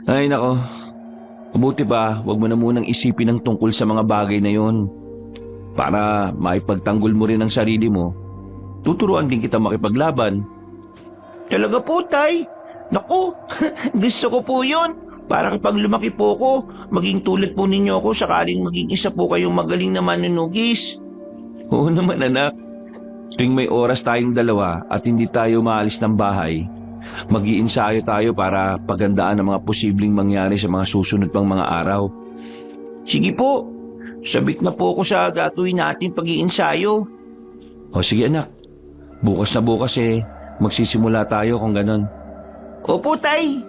Ay nako, mabuti pa wag mo na munang isipin ang tungkol sa mga bagay na yon. Para maipagtanggol mo rin ang sarili mo, tuturuan din kita makipaglaban. Talaga po, tay? Naku, gusto ko po yun. Para kapag lumaki po ko, maging tulad po ninyo ako sakaling maging isa po kayong magaling na manunugis. Oo naman anak. Tuwing may oras tayong dalawa at hindi tayo maalis ng bahay, mag-iinsayo tayo para pagandaan ang mga posibleng mangyari sa mga susunod pang mga araw. Sige po, sabik na po ako sa gagawin natin pag-iinsayo. O sige anak, bukas na bukas magsisimula tayo kung ganon. Opo tay.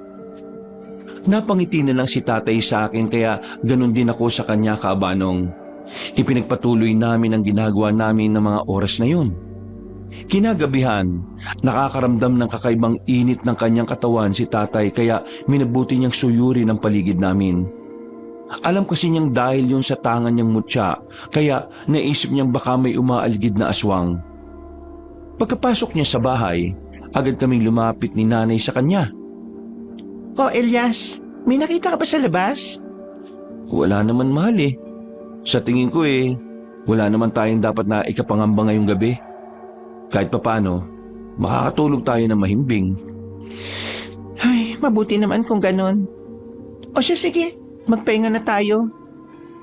Napangiti na lang si tatay sa akin kaya ganun din ako sa kanya Kabanong. Ipinagpatuloy namin ang ginagawa namin ng mga oras na yun. Kinagabihan, nakakaramdam ng kakaibang init ng kanyang katawan si tatay kaya minabuti niyang suyurin ang paligid namin. Alam kasi niyang dahil yun sa tangan niyang mutya kaya naisip niyang baka may umaalgid na aswang. Pagkapasok niya sa bahay, agad kaming lumapit ni nanay sa kanya. O Elias, May nakita ka ba sa labas? Wala naman, mahal eh. Sa tingin ko wala naman tayong dapat na ikapangamba ngayong gabi. Kahit papano, makakatulog tayo ng mahimbing. Ay, mabuti naman kung ganon. O siya, sige, magpahinga na tayo.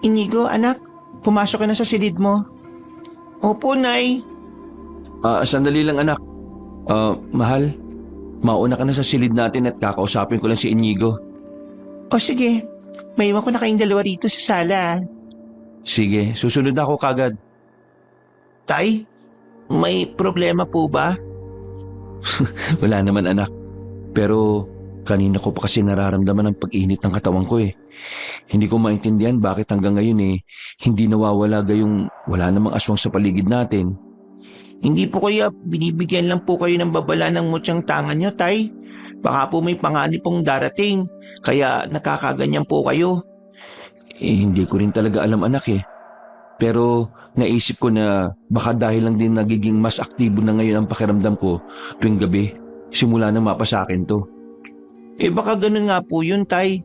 Inigo, anak, pumasok ka na sa silid mo. Opo, Nay. Sandali lang anak. Mahal, mauna ka na sa silid natin at kakausapin ko lang si Inigo. O sige, may iwan ko na kayong dalawa rito sa sala. Sige, susunod ako kagad. Tay, may problema po ba? Wala naman anak. Pero kanina ko pa kasi nararamdaman ang pag-init ng katawan ko eh. Hindi ko maintindihan bakit hanggang ngayon hindi nawawala gayong wala namang aswang sa paligid natin. Hindi po kaya binibigyan lang po kayo ng babala ng mutyang tangan nyo, Tay. Baka po may panganib pong darating, kaya nakakaganyan po kayo. Hindi ko rin talaga alam anak eh. Pero naisip ko na baka dahil lang din nagiging mas aktibo na ngayon ang pakiramdam ko tuwing gabi. Simula nang mapasakin to. Baka ganun nga po yun, Tay.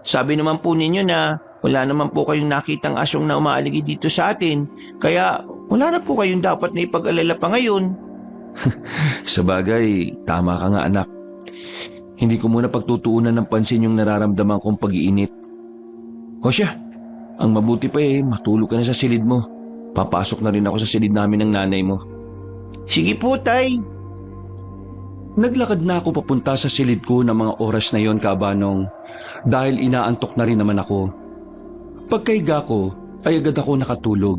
Sabi naman po ninyo na wala naman po kayong nakitang aswang na umaaligi dito sa atin, kaya wala na po kayong dapat na ipag-alala pa ngayon. Sabagay, tama ka nga anak. Hindi ko muna pagtutuunan ng pansin yung nararamdaman kong pag-iinit. O siya, ang mabuti pa matulog ka na sa silid mo. Papasok na rin ako sa silid namin ng nanay mo. Sige po, Tay. Naglakad na ako papunta sa silid ko ng mga oras na yon, Kabanong, dahil inaantok na rin naman ako. Pagkaiga ko ay agad ako nakatulog.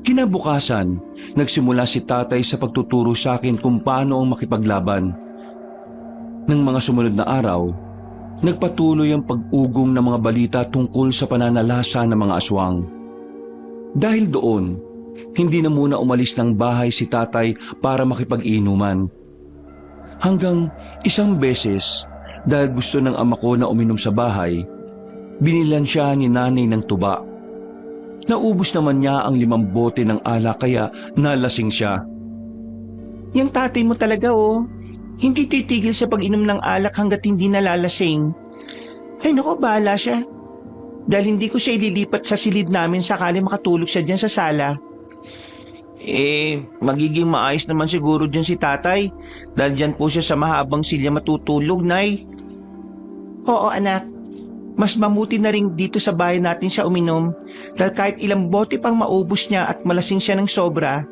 Kinabukasan, nagsimula si tatay sa pagtuturo sa akin kung paano ang makipaglaban. Nang mga sumunod na araw, nagpatuloy ang pag-ugong ng mga balita tungkol sa pananalasa ng mga aswang. Dahil doon, hindi na muna umalis ng bahay si tatay para makipag-inuman. Hanggang isang beses, dahil gusto ng ama ko na uminom sa bahay, binilan siya ni nanay ng tuba. Naubos naman niya ang 5 bote ng alak kaya nalasing siya. Yang tatay mo talaga hindi titigil sa pag-inom ng alak hanggat hindi nalalasing. Ay naku, bahala siya. Dahil hindi ko siya ililipat sa silid namin sakali makatulog siya dyan sa sala. Magiging maayos naman siguro dyan si tatay dahil dyan po siya sa mahabang silya matutulog, Nay. Oo, anak. Mas mamuti na rin dito sa bahay natin siya uminom dahil kahit ilang bote pang maubos niya at malasing siya ng sobra,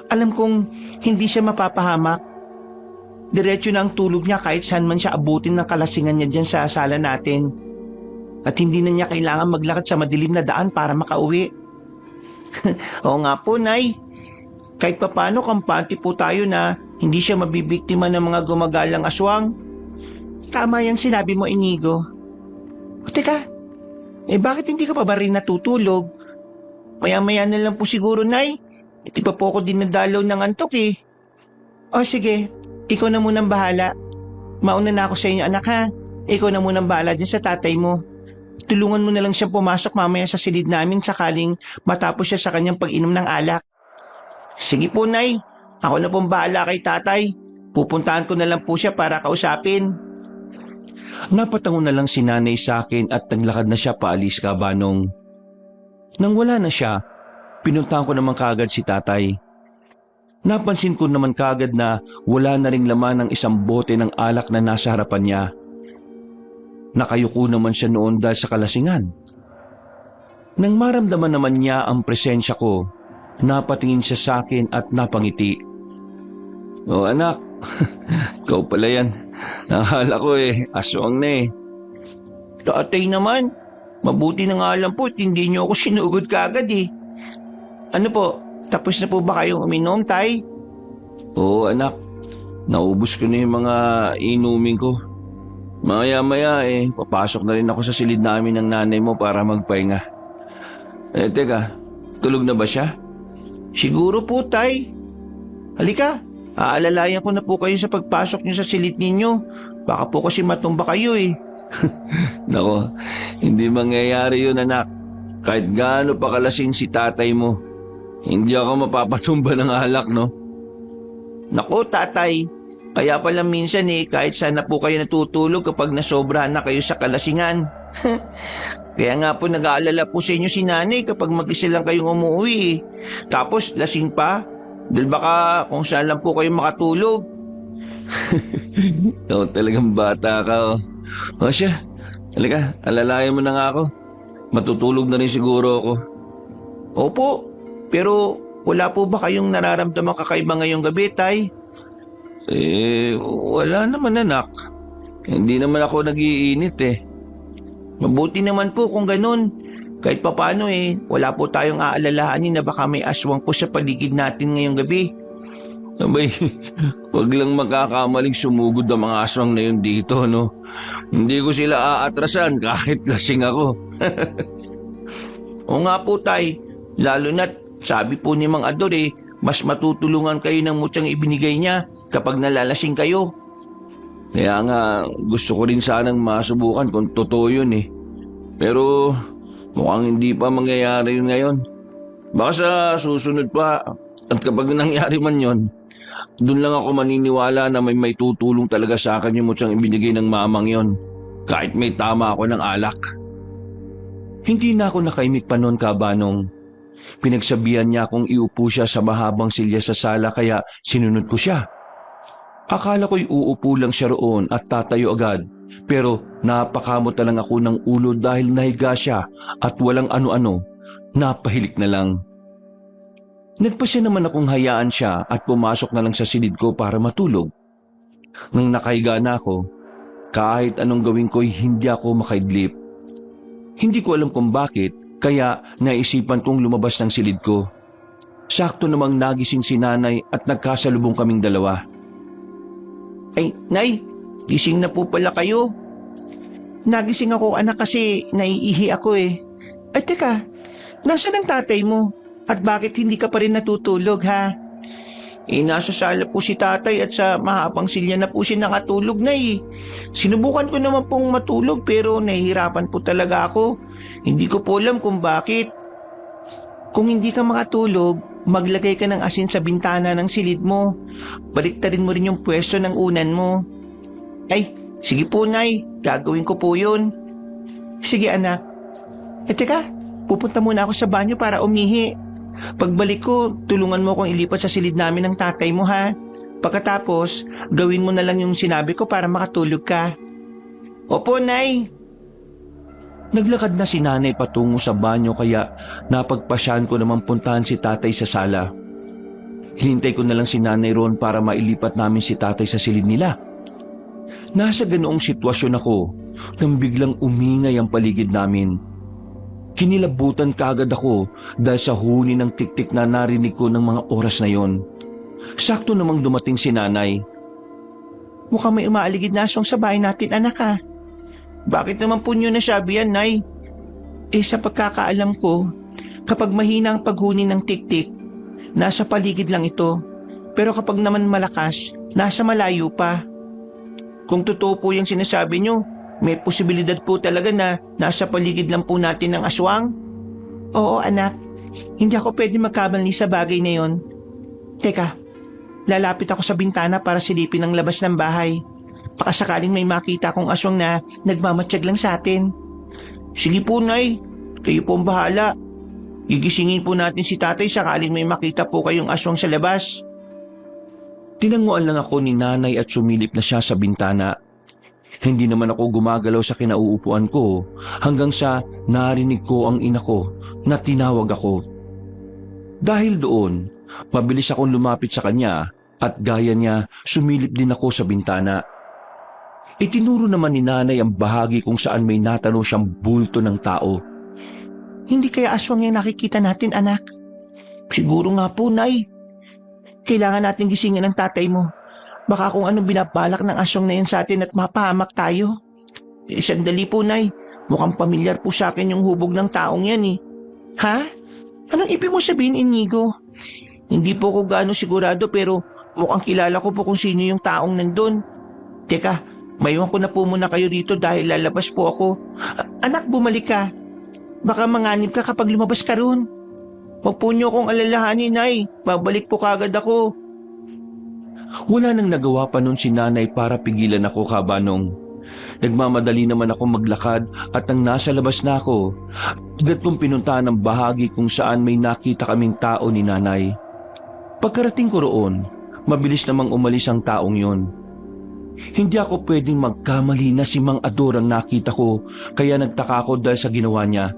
alam kong hindi siya mapapahamak. Diretso na ang tulog niya kahit saan man siya abutin ng kalasingan niya dyan sa sala natin. At hindi na niya kailangan maglakad sa madilim na daan para makauwi. Oo nga po, Nay. Kahit papano kampante po tayo na hindi siya mabibiktima ng mga gumagalang aswang. Tama yung sinabi mo, Inigo. O teka, bakit hindi ka pa ba rin natutulog? Maya-maya na lang po siguro, Nay. Hindi pa po ako dinadalaw ng antok eh. O sige, ikaw na munang bahala. Mauna na ako sa inyo, anak ha. Ikaw na munang bahala dyan sa tatay mo. Tulungan mo na lang siyang pumasok mamaya sa silid namin sakaling matapos siya sa kanyang pag-inom ng alak. Sige po, Nay. Ako na pong bahala kay tatay. Pupuntahan ko na lang po siya para kausapin. Napatango na lang si nanay sa akin at naglakad na siya paalis, Kabanong. Nang wala na siya, pinuntahan ko naman kaagad si tatay. Napansin ko naman kaagad na wala na ring laman ng 1 bote ng alak na nasa harapan niya. Nakayuko naman siya noon dahil sa kalasingan. Nang maramdaman naman niya ang presensya ko, napatingin siya sa akin at napangiti. O anak, ikaw pala yan. Nakala ko aswang na Tatay naman, mabuti na nga lang po at hindi niyo ako sinugod kaagad Ano po, tapos na po ba kayong uminom, Tay? Oo anak, naubos ko na yung mga inumin ko. Maya-maya papasok na rin ako sa silid namin ng nanay mo para magpahinga. Teka, tulog na ba siya? Siguro po, Tay. Halika, aalalayan ko na po kayo sa pagpasok niyo sa silid ninyo. Baka po kasi matumba kayo Nako, hindi mangyayari yun anak. Kahit gaano pa kalasing si tatay mo, hindi ako mapapatumba ng alak, no? Naku, tatay, Kaya pala minsan kahit saan na po kayo natutulog kapag nasobrahan na kayo sa kalasingan. Kaya nga po nag-aalala po sa inyo si nanay kapag mag-isa lang kayong umuwi. Tapos lasing pa, dahil baka kung saan lang po kayo makatulog. Ikaw talagang bata ka, oh. O siya, halika, alalayan mo na nga ako. Matutulog na rin siguro ako. Opo, pero wala po ba kayong nararamdamang kakaiba ngayong gabi, Tay? Wala naman anak. Hindi naman ako nag-iinit eh. Mabuti naman po kung ganun. Kahit papano wala po tayong aalalahanin na baka may aswang po sa paligid natin ngayong gabi. Abay, wag lang magkakamaling sumugod ang mga aswang na yun dito, no? Hindi ko sila aatrasan kahit lasing ako. O nga po, Tay, lalo na't sabi po ni Mang Ador mas matutulungan kayo ng mutsang ibinigay niya kapag nalalasing kayo. Kaya nga, gusto ko rin sanang masubukan kung totoo yun eh. Pero mukhang hindi pa mangyayari yun ngayon. Baka sa susunod pa, at kapag nangyari man yun, doon lang ako maniniwala na may tutulong talaga sa akin yung mutsang ibinigay ng mamang yon, kahit may tama ako ng alak. Hindi na ako nakaimik pa noon, Kabanong. Pinagsabihan niya akong iupo siya sa mahabang silya sa sala kaya sinunod ko siya. Akala ko'y uupo lang siya roon at tatayo agad, pero napakamot na lang ako ng ulo dahil nahiga siya at walang ano-ano, napahilik na lang. Nagpasya naman akong hayaan siya at pumasok na lang sa silid ko para matulog. Nang nakahiga na ako, kahit anong gawin ko'y hindi ako makaidlip. Hindi ko alam kung bakit, kaya naisipan kong lumabas ng silid ko. Sakto namang nagising si nanay at nagkasalubong kaming dalawa. Ay, Nay, gising na po pala kayo. Nagising ako anak kasi naiihi ako Ay teka, nasaan ang tatay mo? At bakit hindi ka pa rin natutulog ha? Nasa sala po si tatay at sa mahabang silya na po siya nakatulog na Sinubukan ko naman pong matulog pero nahihirapan po talaga ako. Hindi ko po alam kung bakit. Kung hindi ka makatulog, maglagay ka ng asin sa bintana ng silid mo. Baliktarin mo rin yung pwesto ng unan mo. Ay, sige po Nay, gagawin ko po yun. Sige anak. Teka, pupunta muna ako sa banyo para umihi. Pagbalik ko, tulungan mo akong ilipat sa silid namin ng tatay mo ha. Pagkatapos, gawin mo na lang yung sinabi ko para makatulog ka. Opo, Nay. Naglakad na si nanay patungo sa banyo kaya napagpasyahan ko naman puntahan si tatay sa sala. Hinintay ko na lang si nanay roon para mailipat namin si tatay sa silid nila. Nasa ganoong sitwasyon ako nang biglang umingay ang paligid namin. Kinilabutan kaagad ako dahil sa huni ng tiktik na narinig ko ng mga oras na yon. Sakto namang dumating si nanay. Mukhang may umaaligid na aswang sa bahay natin anak ha. Bakit naman po niyo nasabi yan, Nay? Sa pagkakaalam ko, kapag mahina ang paghuni ng tiktik, nasa paligid lang ito. Pero kapag naman malakas, nasa malayo pa. Kung totoo po yung sinasabi niyo, may posibilidad po talaga na nasa paligid lang po natin ng aswang? Oo, anak. Hindi ako pwede magkamali sa bagay na yon. Teka, lalapit ako sa bintana para silipin ang labas ng bahay. Baka sakaling may makita akong aswang na nagmamatsyag lang sa atin. Sige po, Nay. Kayo po ang bahala. Gigisingin po natin si tatay sakaling may makita po kayong aswang sa labas. Tinanguan lang ako ni nanay at sumilip na siya sa bintana. Hindi naman ako gumagalaw sa kinauupuan ko hanggang sa narinig ko ang ina ko na tinawag ako. Dahil doon, mabilis akong lumapit sa kanya at gaya niya sumilip din ako sa bintana. Itinuro naman ni nanay ang bahagi kung saan may natanaw siyang bulto ng tao. Hindi kaya aswang yung nakikita natin, anak? Siguro nga po, Nay. Kailangan natin gisingin ang tatay mo. Baka kung anong binabalak ng aswang na yun sa atin at mapahamak tayo. Sandali po, Nay. Mukhang pamilyar po sa akin yung hubog ng taong yan Ha? Anong ibig mo sabihin, Inigo? Hindi po ko gaano sigurado pero mukhang kilala ko po kung sino yung taong nandun. Teka, maiwan ko na po muna kayo dito dahil lalabas po ako. Anak, bumalik ka. Baka manganib ka kapag lumabas ka roon. Huwag po niyo akong alalahanin, Nay. Babalik po kagad ako. Wala nang nagawa pa nun si nanay para pigilan ako, Kabanong. Nagmamadali naman ako maglakad at nang nasa labas na ako, agad kong pinuntahan ang bahagi kung saan may nakita kaming tao ni nanay. Pagkarating ko roon, mabilis namang umalis ang taong yon. Hindi ako pwedeng magkamali na si Mang Ador ang nakita ko, kaya nagtaka ako dahil sa ginawa niya.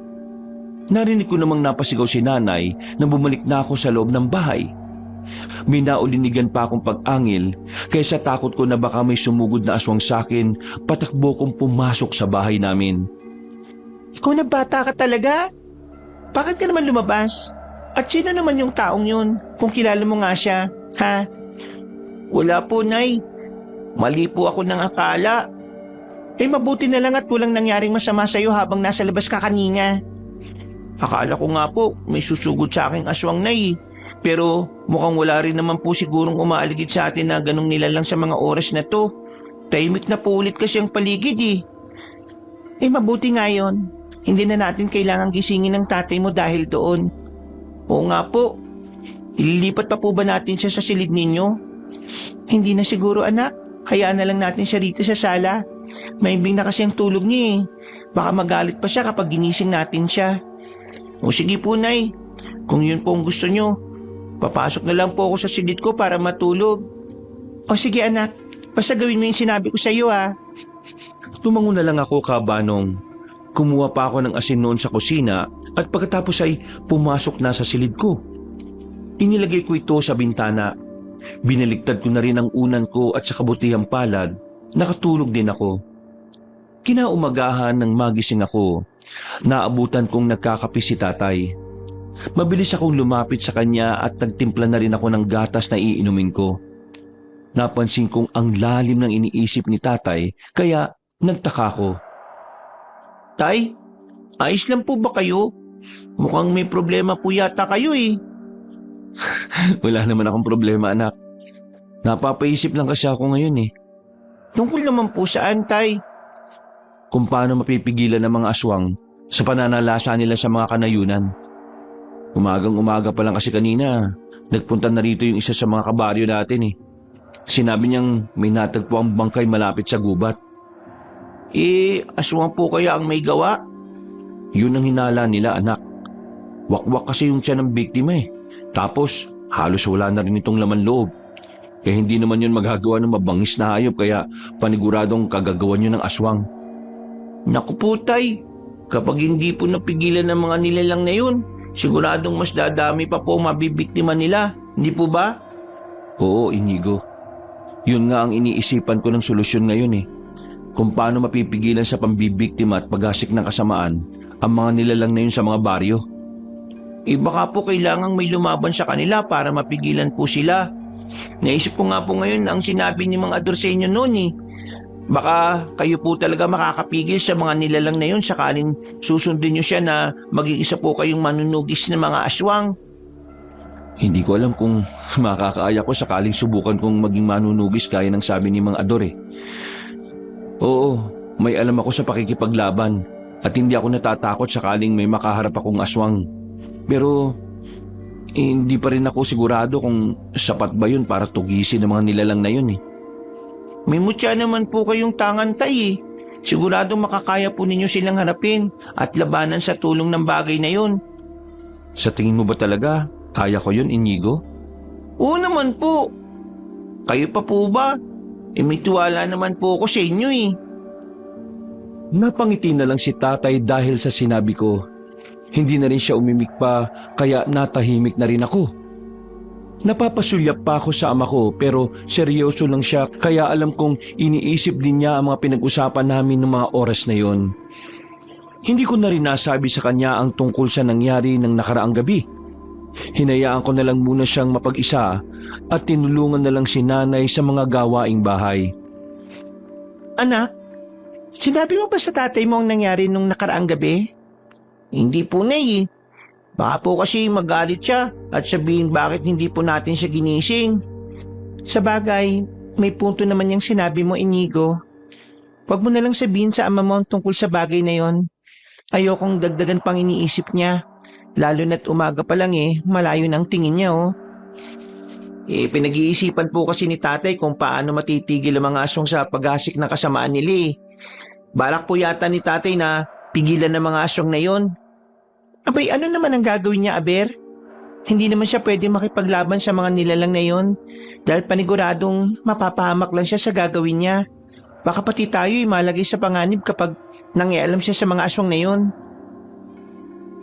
Narinig ko namang napasigaw si nanay na bumalik na ako sa loob ng bahay. May naulinigan pa akong pag-angil, kaya sa takot ko na baka may sumugod na aswang sa akin, patakbo kong pumasok sa bahay namin. Ikaw na bata ka talaga? Bakit ka naman lumabas? At sino naman yung taong yun, kung kilala mo nga siya, ha? Wala po, Nay. Mali po ako ng akala. Mabuti na lang at walang nangyaring masama sa'yo habang nasa labas ka kanina. Akala ko nga po, may susugod sa aking aswang, Nay. Pero mukhang wala rin naman po sigurong umaaligid sa atin na ganong nilalang sa mga oras na to. Tahimik na po ulit kasi ang paligid mabuti nga yun. Hindi na natin kailangang gisingin ng tatay mo dahil doon. Oo nga po. Ililipat pa po ba natin siya sa silid ninyo? Hindi na siguro, anak. Hayaan na lang natin siya rito sa sala. Maimbing na kasi ang tulog niya Baka magalit pa siya kapag ginising natin siya. O sige po, Nay. Kung yun po ang gusto nyo, papasok na lang po ako sa silid ko para matulog. O sige, anak. Basta gawin mo yung sinabi ko sa iyo, ha. Tumango na lang ako, Kabanong. Kumuha pa ako ng asin noon sa kusina at pagkatapos ay pumasok na sa silid ko. Inilagay ko ito sa bintana. Binaligtad ko na rin ang unan ko at sa kabutihang palad, nakatulog din ako. Kinaumagahan nang magising ako, naabutan kong nagkakape si tatay. Mabilis akong lumapit sa kanya at nagtimpla na rin ako ng gatas na iinumin ko. Napansin kong ang lalim ng iniisip ni tatay, kaya nagtaka ko. Tay, ayos lang po ba kayo? Mukhang may problema po yata kayo Wala naman akong problema, anak. Napapaisip lang kasi ako ngayon Tungkol naman po saan, Tay? Kung paano mapipigilan ng mga aswang sa pananalasa nila sa mga kanayunan. Umagang-umaga pa lang kasi kanina, nagpunta na rito yung isa sa mga kabaryo natin Sinabi niyang may natagpo ang bangkay malapit sa gubat. Aswang po kaya ang may gawa? Yun ang hinala nila, anak. Wakwak kasi yung tiyan ng biktima Tapos, halos wala na rin itong laman loob. Kaya hindi naman yun magagawa ng mabangis na hayop, kaya paniguradong kagagawan yun ng aswang. Naku po, Tay. Kapag hindi po napigilan ng mga nilalang na yun, siguradong mas dadami pa po mabibiktima nila. Hindi po ba? Oo, Inigo. Yun nga ang iniisipan ko ng solusyon ngayon Kung paano mapipigilan sa pambibiktima at paghasik ng kasamaan ang mga nilalang na yun sa mga baryo. Baka po kailangang may lumaban sa kanila para mapigilan po sila. Naisip ko nga po ngayon ang sinabi ni Mang Ador sa inyo noon Baka kayo po talaga makakapigil sa mga nilalang na yun sakaling susundin nyo siya na maging isa po kayong manunugis ng mga aswang. Hindi ko alam kung makakaaya ko sakaling subukan kong maging manunugis gaya ng sabi ni Mang Ador Oo, may alam ako sa pakikipaglaban at hindi ako natatakot sakaling may makaharap akong aswang. Pero hindi pa rin ako sigurado kung sapat ba yun para tugisin ng mga nilalang na yun May mutya naman po kayong tangan, Tay Siguradong makakaya po ninyo silang harapin at labanan sa tulong ng bagay na yun. Sa tingin mo ba talaga, kaya ko yun, Inigo? Oo naman po. Kayo pa po ba? May tiwala naman po ako sa inyo Napangiti na lang si tatay dahil sa sinabi ko. Hindi na rin siya umimik pa, kaya natahimik na rin ako. Napapasulyap pa ako sa ama ko pero seryoso lang siya, kaya alam kong iniisip din niya ang mga pinag-usapan namin ng mga oras na yon. Hindi ko na rin nasabi sa kanya ang tungkol sa nangyari ng nakaraang gabi. Hinayaan ko na lang muna siyang mapag-isa at tinulungan na lang si nanay sa mga gawaing bahay. Anak, sinabi mo ba sa tatay mo ang nangyari nung nakaraang gabi? Hindi po, Nay Baka po kasi magalit siya at sabihin bakit hindi po natin siya ginising. Sa bagay, may punto naman yung sinabi mo, Inigo. Huwag mo na lang sabihin sa ama mo ang tungkol sa bagay na yon. Ayokong dagdagan pang iniisip niya. Lalo na't umaga pa lang malayo na ang tingin niya Pinag-iisipan po kasi ni tatay kung paano matitigil ang mga aswang sa paghasik ng kasamaan nila. Balak po yata ni tatay na pigilan ng mga aswang na yon. Abay, ano naman ang gagawin niya, Aber? Hindi naman siya pwede makipaglaban sa mga nilalang na yon dahil paniguradong mapapahamak lang siya sa gagawin niya. Baka pati tayo malagay sa panganib kapag nangialam siya sa mga aswang na yon.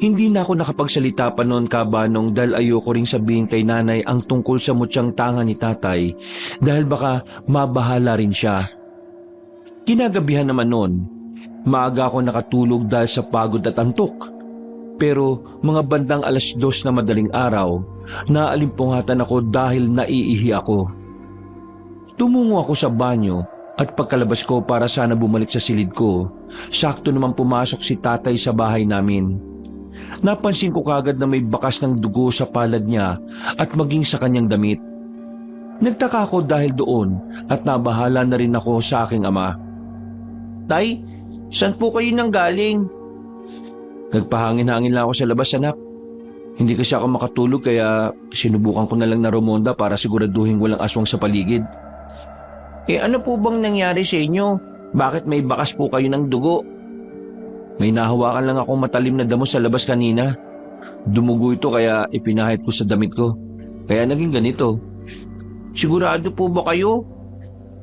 Hindi na ako nakapagsalita pa noon, Kabanong, dahil ayoko ring sabihin kay nanay ang tungkol sa mutyang tanga ni tatay dahil baka mabahala rin siya. Kinagabihan naman noon, maaga ako nakatulog dahil sa pagod at antok. Pero mga bandang 2:00 na madaling araw, naalimpungatan ako dahil naiihi ako. Tumungo ako sa banyo at pagkalabas ko para sana bumalik sa silid ko, sakto naman pumasok si tatay sa bahay namin. Napansin ko kagad na may bakas ng dugo sa palad niya at maging sa kanyang damit. Nagtaka ako dahil doon at nabahala na rin ako sa aking ama. Tay, saan po kayo nang galing? Nagpahangin-hangin lang ako sa labas, anak. Hindi kasi ako makatulog kaya sinubukan ko na lang na rumonda para siguraduhin walang aswang sa paligid. Ano po bang nangyari sa inyo? Bakit may bakas po kayo ng dugo? May nahawakan lang akong matalim na damo sa labas kanina. Dumugo ito kaya ipinahid ko sa damit ko. Kaya naging ganito. Sigurado po ba kayo?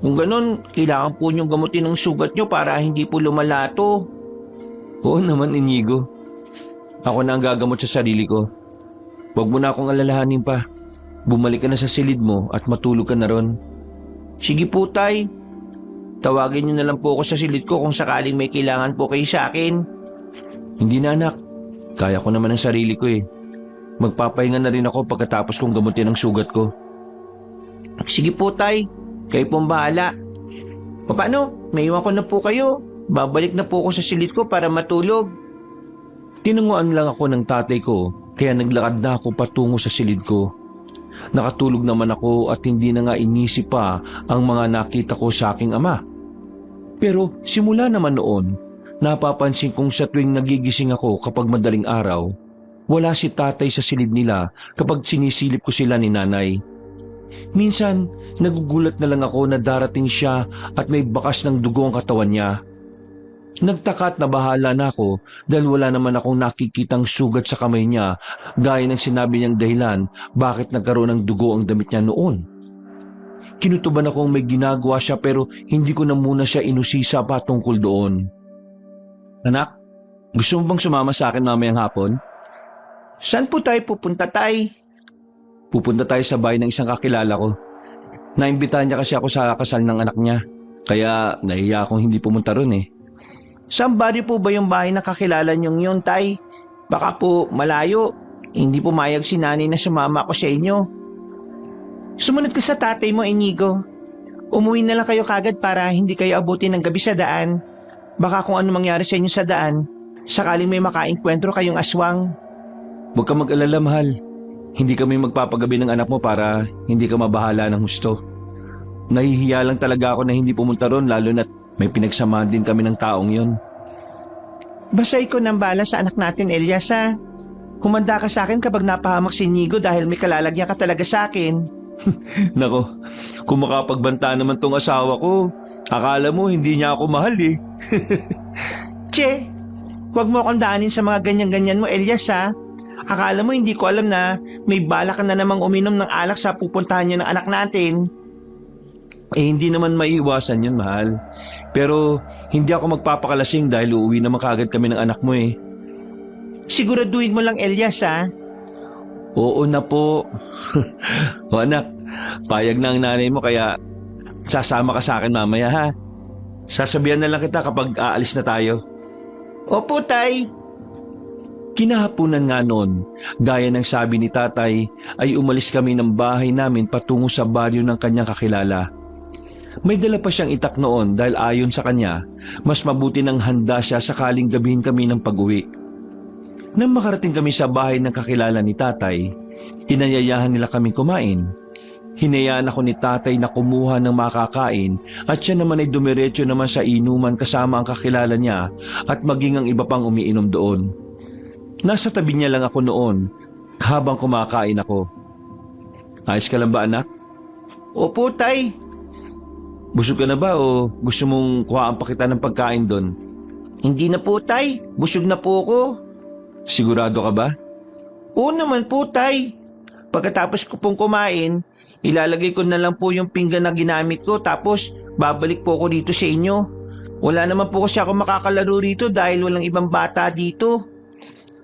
Kung ganun, kailangan po niyong gamutin ang sugat niyo para hindi po lumalato. Oo naman, Inigo. Ako na ang gagamot sa sarili ko. Huwag mo na akong alalahanin pa. Bumalik ka na sa silid mo at matulog ka na ron. Sige po, tay. Tawagin niyo na lang po ako sa silid ko kung sakaling may kailangan po kayo sa akin. Hindi na, anak. Kaya ko naman ang sarili ko eh. Magpapahinga na rin ako pagkatapos kong gamutin ang sugat ko. Sige po, tay. Kayo pong bahala. O paano? Naiwan ko na po kayo. Babalik na po ako sa silid ko para matulog. Tinanguan lang ako ng tatay ko kaya naglakad na ako patungo sa silid ko. Nakatulog naman ako at hindi na nga inisip pa ang mga nakita ko sa aking ama. Pero simula naman noon, napapansin kong sa tuwing nagigising ako kapag madaling araw, wala si tatay sa silid nila kapag sinisilip ko sila ni nanay. Minsan, nagugulat na lang ako na darating siya at may bakas ng dugo ang katawan niya. Nagtaka at nabahala na ako dahil wala naman akong nakikitang sugat sa kamay niya gaya ng sinabi niyang dahilan bakit nagkaroon ng dugo ang damit niya noon. Kinutuban akong may ginagawa siya pero hindi ko na muna siya inusisa pa tungkol doon. Anak, gusto mo bang sumama sa akin mamayang hapon? Saan po tayo pupunta, tay? Pupunta tayo sa bahay ng isang kakilala ko. Naimbitahan niya kasi ako sa kasal ng anak niya, kaya nahiya akong hindi pumunta ron eh. Saan baryo po ba yung bahay na kakilala niyong yun, tay? Baka po malayo. Hindi pumayag si nanay na sumama ako sa inyo. Sumunod ka sa tatay mo, Inigo. Umuwi na lang kayo kagad para hindi kayo abutin ng gabi sa daan. Baka kung ano mangyari sa inyo sa daan, sakaling may makaengkwentro kayong aswang. Huwag ka mag-alala, mahal. Hindi kami magpapagabi ng anak mo para hindi ka mabahala ng husto. Nahihiya lang talaga ako na hindi pumunta ron lalo na't may pinagsamahan din kami ng taong yon. Basta ikaw nang bala sa anak natin, Elias, ha? Humanda ka sa akin kapag napahamak si Inigo dahil may kalalagyan ka talaga sa akin. Nako, kung makapagbanta naman tong asawa ko, akala mo hindi niya ako mahal eh. Che, huwag mo akong daanin sa mga ganyan-ganyan mo, Elias, ha? Akala mo hindi ko alam na may balak ka na namang uminom ng alak sa pupuntahan niyo ng anak natin. Hindi naman maiiwasan yun, mahal. Pero hindi ako magpapakalasing dahil uuwi naman kagad kami ng anak mo eh. Siguraduhin mo lang, Elias, ha? Oo na po. O anak, payag na ang nanay mo kaya sasama ka sa akin mamaya ha. Sasabihan na lang kita kapag aalis na tayo. Opo, tay. Kinahapunan nga noon, gaya ng sabi ni tatay, ay umalis kami ng bahay namin patungo sa baryo ng kanyang kakilala. May dala pa siyang itak noon dahil ayon sa kanya, mas mabuti nang handa siya sakaling gabihin kami ng pag-uwi. Nang makarating kami sa bahay ng kakilala ni tatay, inayayahan nila kaming kumain. Hinayaan ako ni tatay na kumuha ng makakain at siya naman ay dumiretso naman sa inuman kasama ang kakilala niya at maging ang iba pang umiinom doon. Nasa tabi niya lang ako noon habang kumakain ako. Ayos ka lang ba, anak? Opo, Tay. Busog ka na ba o gusto mong kuhaan pa kita ng pagkain doon? Hindi na po, Tay. Busog na po ako. Sigurado ka ba? Oo naman po, Tay. Pagkatapos ko pong kumain, ilalagay ko na lang po yung pinggan na ginamit ko tapos babalik po ako dito sa inyo. Wala naman po kasi ako makakalaro rito dahil walang ibang bata dito.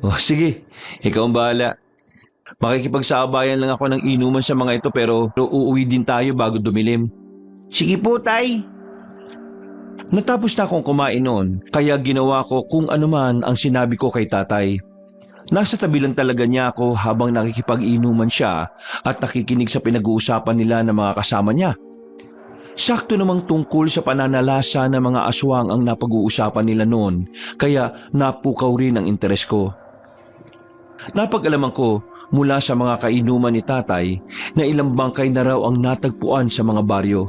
Oh, sige, ikaw ang bahala. Makikipagsabayan lang ako ng inuman sa mga ito pero uuwi din tayo bago dumilim. Sige po, Tay. Natapos na akong kumain noon, kaya ginawa ko kung ano man ang sinabi ko kay tatay. Nasa tabi lang talaga niya ako habang nakikipag-inuman siya at nakikinig sa pinag-uusapan nila ng mga kasama niya. Sakto namang tungkol sa pananalasa ng mga aswang ang napag-uusapan nila noon, kaya napukaw rin ang interes ko. Napag-alaman ko mula sa mga kainuman ni tatay na ilang bangkay na raw ang natagpuan sa mga baryo.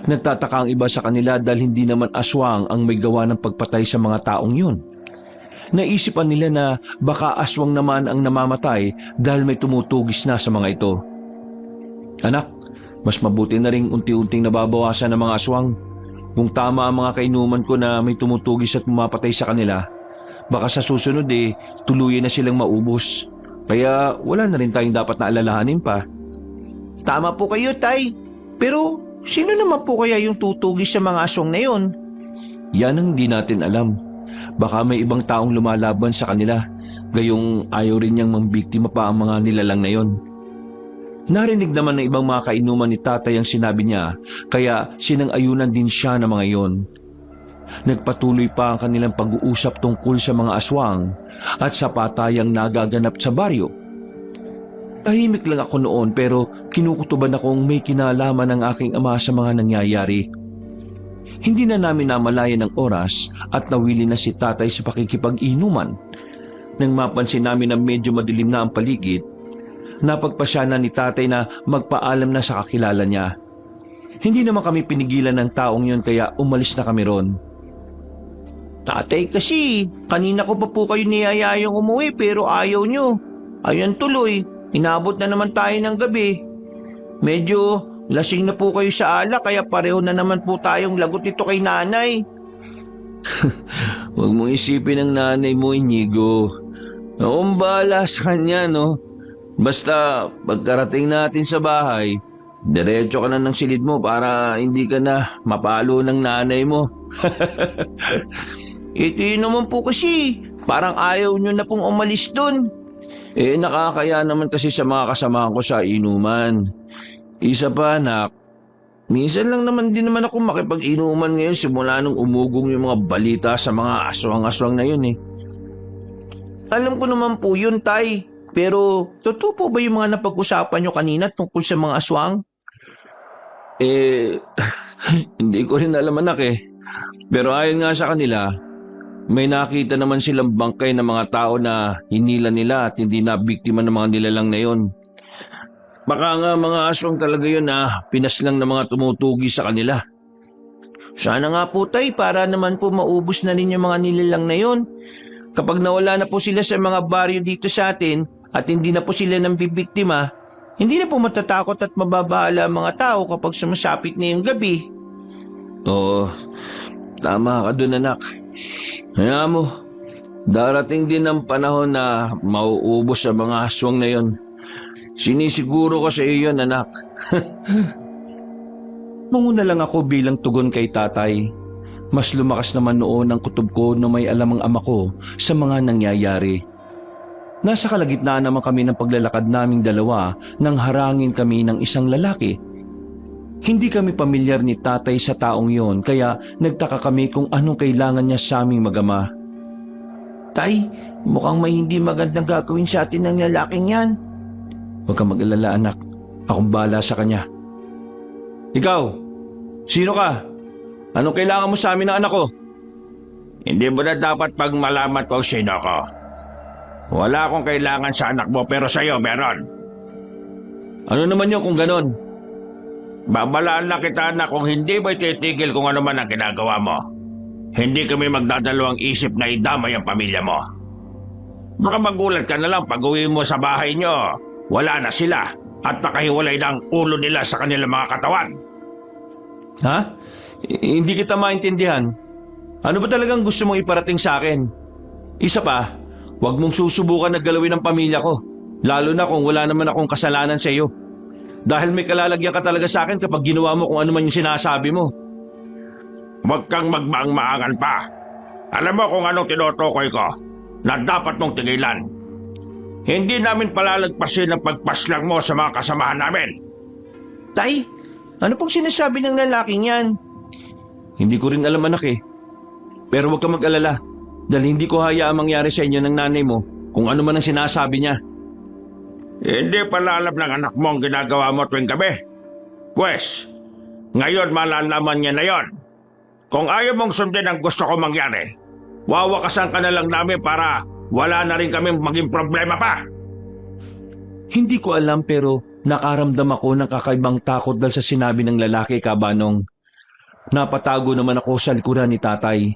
Nagtataka ang iba sa kanila dahil hindi naman aswang ang may gawa ng pagpatay sa mga taong yun. Naisipan nila na baka aswang naman ang namamatay dahil may tumutugis na sa mga ito. Anak, mas mabuti na ring unti-unting nababawasan ng mga aswang. Kung tama ang mga kainuman ko na may tumutugis at mapatay sa kanila, baka sa susunod tuluyan na silang maubos. Kaya wala na rin tayong dapat na alalahanin pa. Tama po kayo, Tay. Pero sino naman po kaya yung tutugis sa mga aswang na yun? Yan ang hindi natin alam. Baka may ibang taong lumalaban sa kanila, gayong ayaw rin niyang mambiktima pa ang mga nilalang na yon. Narinig naman ng ibang mga kainuman ni tatay ang sinabi niya, kaya sinang-ayunan din siya ng mga yon. Nagpatuloy pa ang kanilang pag-uusap tungkol sa mga aswang at sa patayang nagaganap sa baryo. Tahimik lang ako noon pero kinukutuban akong may kinalaman ng aking ama sa mga nangyayari. Hindi na namin namalayan ng oras at nawili na si tatay sa pakikipag-inuman. Nang mapansin namin na medyo madilim na ang paligid, napagpasya na ni tatay na magpaalam na sa kakilala niya. Hindi naman kami pinigilan ng taong yun kaya umalis na kami ron. Tatay kasi, kanina ko pa po kayo niyayayang umuwi pero ayaw nyo. Ayan tuloy, inabot na naman tayo ng gabi. Medyo lasing na po kayo sa alak kaya pareho na naman po tayong lagot nito kay nanay. Huwag mong isipin ang nanay mo, Inigo. Akong bahala sa kanya, no? Basta pagkarating natin sa bahay, diretso ka na ng silid mo para hindi ka na mapalo ng nanay mo. Ito yun naman po kasi, parang ayaw nyo na pong umalis dun. Nakakaya naman kasi sa mga kasamahan ko sa inuman. Isa pa, anak, minsan lang naman din naman ako makipag-inuman ngayon simula nung umugong yung mga balita sa mga aswang-aswang na yun Alam ko naman po yun, Tay. Pero totoo po ba yung mga napag-usapan nyo kanina tungkol sa mga aswang? Hindi ko rin alam, anak Pero ayon nga sa kanila, may nakita naman silang bangkay ng mga tao na hinila nila at hindi na biktima ng mga nilalang na yun. Baka nga mga aswang talaga yun na pinaslang ng mga tumutugi sa kanila. Sana nga po, Tay, para naman po maubos na rin yung mga nilalang na yun. Kapag nawala na po sila sa mga baryo dito sa atin at hindi na po sila nang bibiktima, hindi na po matatakot at mababahala ang mga tao kapag sumasapit na yung gabi. Oo, tama ka dun, anak. Kaya mo, darating din ang panahon na mauubos ang mga aswang na yon. Sinisiguro ko sa iyo, anak. Manguna lang ako bilang tugon kay tatay. Mas lumakas naman noon ang kutob ko na may alam ang ama ko sa mga nangyayari. Nasa kalagitnaan naman kami ng paglalakad naming dalawa nang harangin kami ng isang lalaki. Hindi kami pamilyar ni tatay sa taong yon kaya nagtaka kami kung anong kailangan niya sa aming magama. Tay, mukhang may hindi magandang gagawin sa atin ng lalaking yan. Huwag kang mag-alala, anak. Akong bahala sa kanya. Ikaw, sino ka? Anong kailangan mo sa amin ng anak ko? Hindi mo na dapat pagmalamat kung sino ko. Wala akong kailangan sa anak mo pero sa'yo meron. Ano naman yun kung ganon? Babalaan na kita na kung hindi mo ititigil kung ano man ang ginagawa mo. Hindi kami magdadalawang isip na idamay ang pamilya mo. Baka magulat ka na lang pag uwi mo sa bahay nyo. Wala na sila. at nakahiwalay na ang ulo nila sa kanilang mga katawan. Ha? Hindi kita maintindihan. Ano ba talagang gusto mong iparating sa akin? Isa pa, huwag mong susubukan na galawin ang pamilya ko. Lalo na kung wala naman akong kasalanan sa iyo. Dahil may kalalagyan ka talaga sa akin kapag ginawa mo kung ano man yung sinasabi mo. Huwag kang magmaang-maangan pa. Alam mo kung anong tinutukoy ko na dapat mong tigilan. Hindi namin palalagpasin ang pagpaslang mo sa mga kasamahan namin. Tay, ano pong sinasabi ng lalaking yan? Hindi ko rin alam anak eh. Pero huwag ka mag-alala. Dahil hindi ko hayaang mangyari sa inyo ng nanay mo kung ano man ang sinasabi niya. Hindi pala alam ng anak mo ang ginagawa mo tuwing gabi. Pwes, ngayon malalaman niya na yon. Kung ayaw mong sundin ang gusto ko mangyari, wawakasan ka na lang namin para wala na rin kami maging problema pa. Hindi ko alam pero nakaramdam ako ng kakaibang takot dahil sa sinabi ng lalaki, Kabanong. Napatago naman ako sa likuran ni tatay.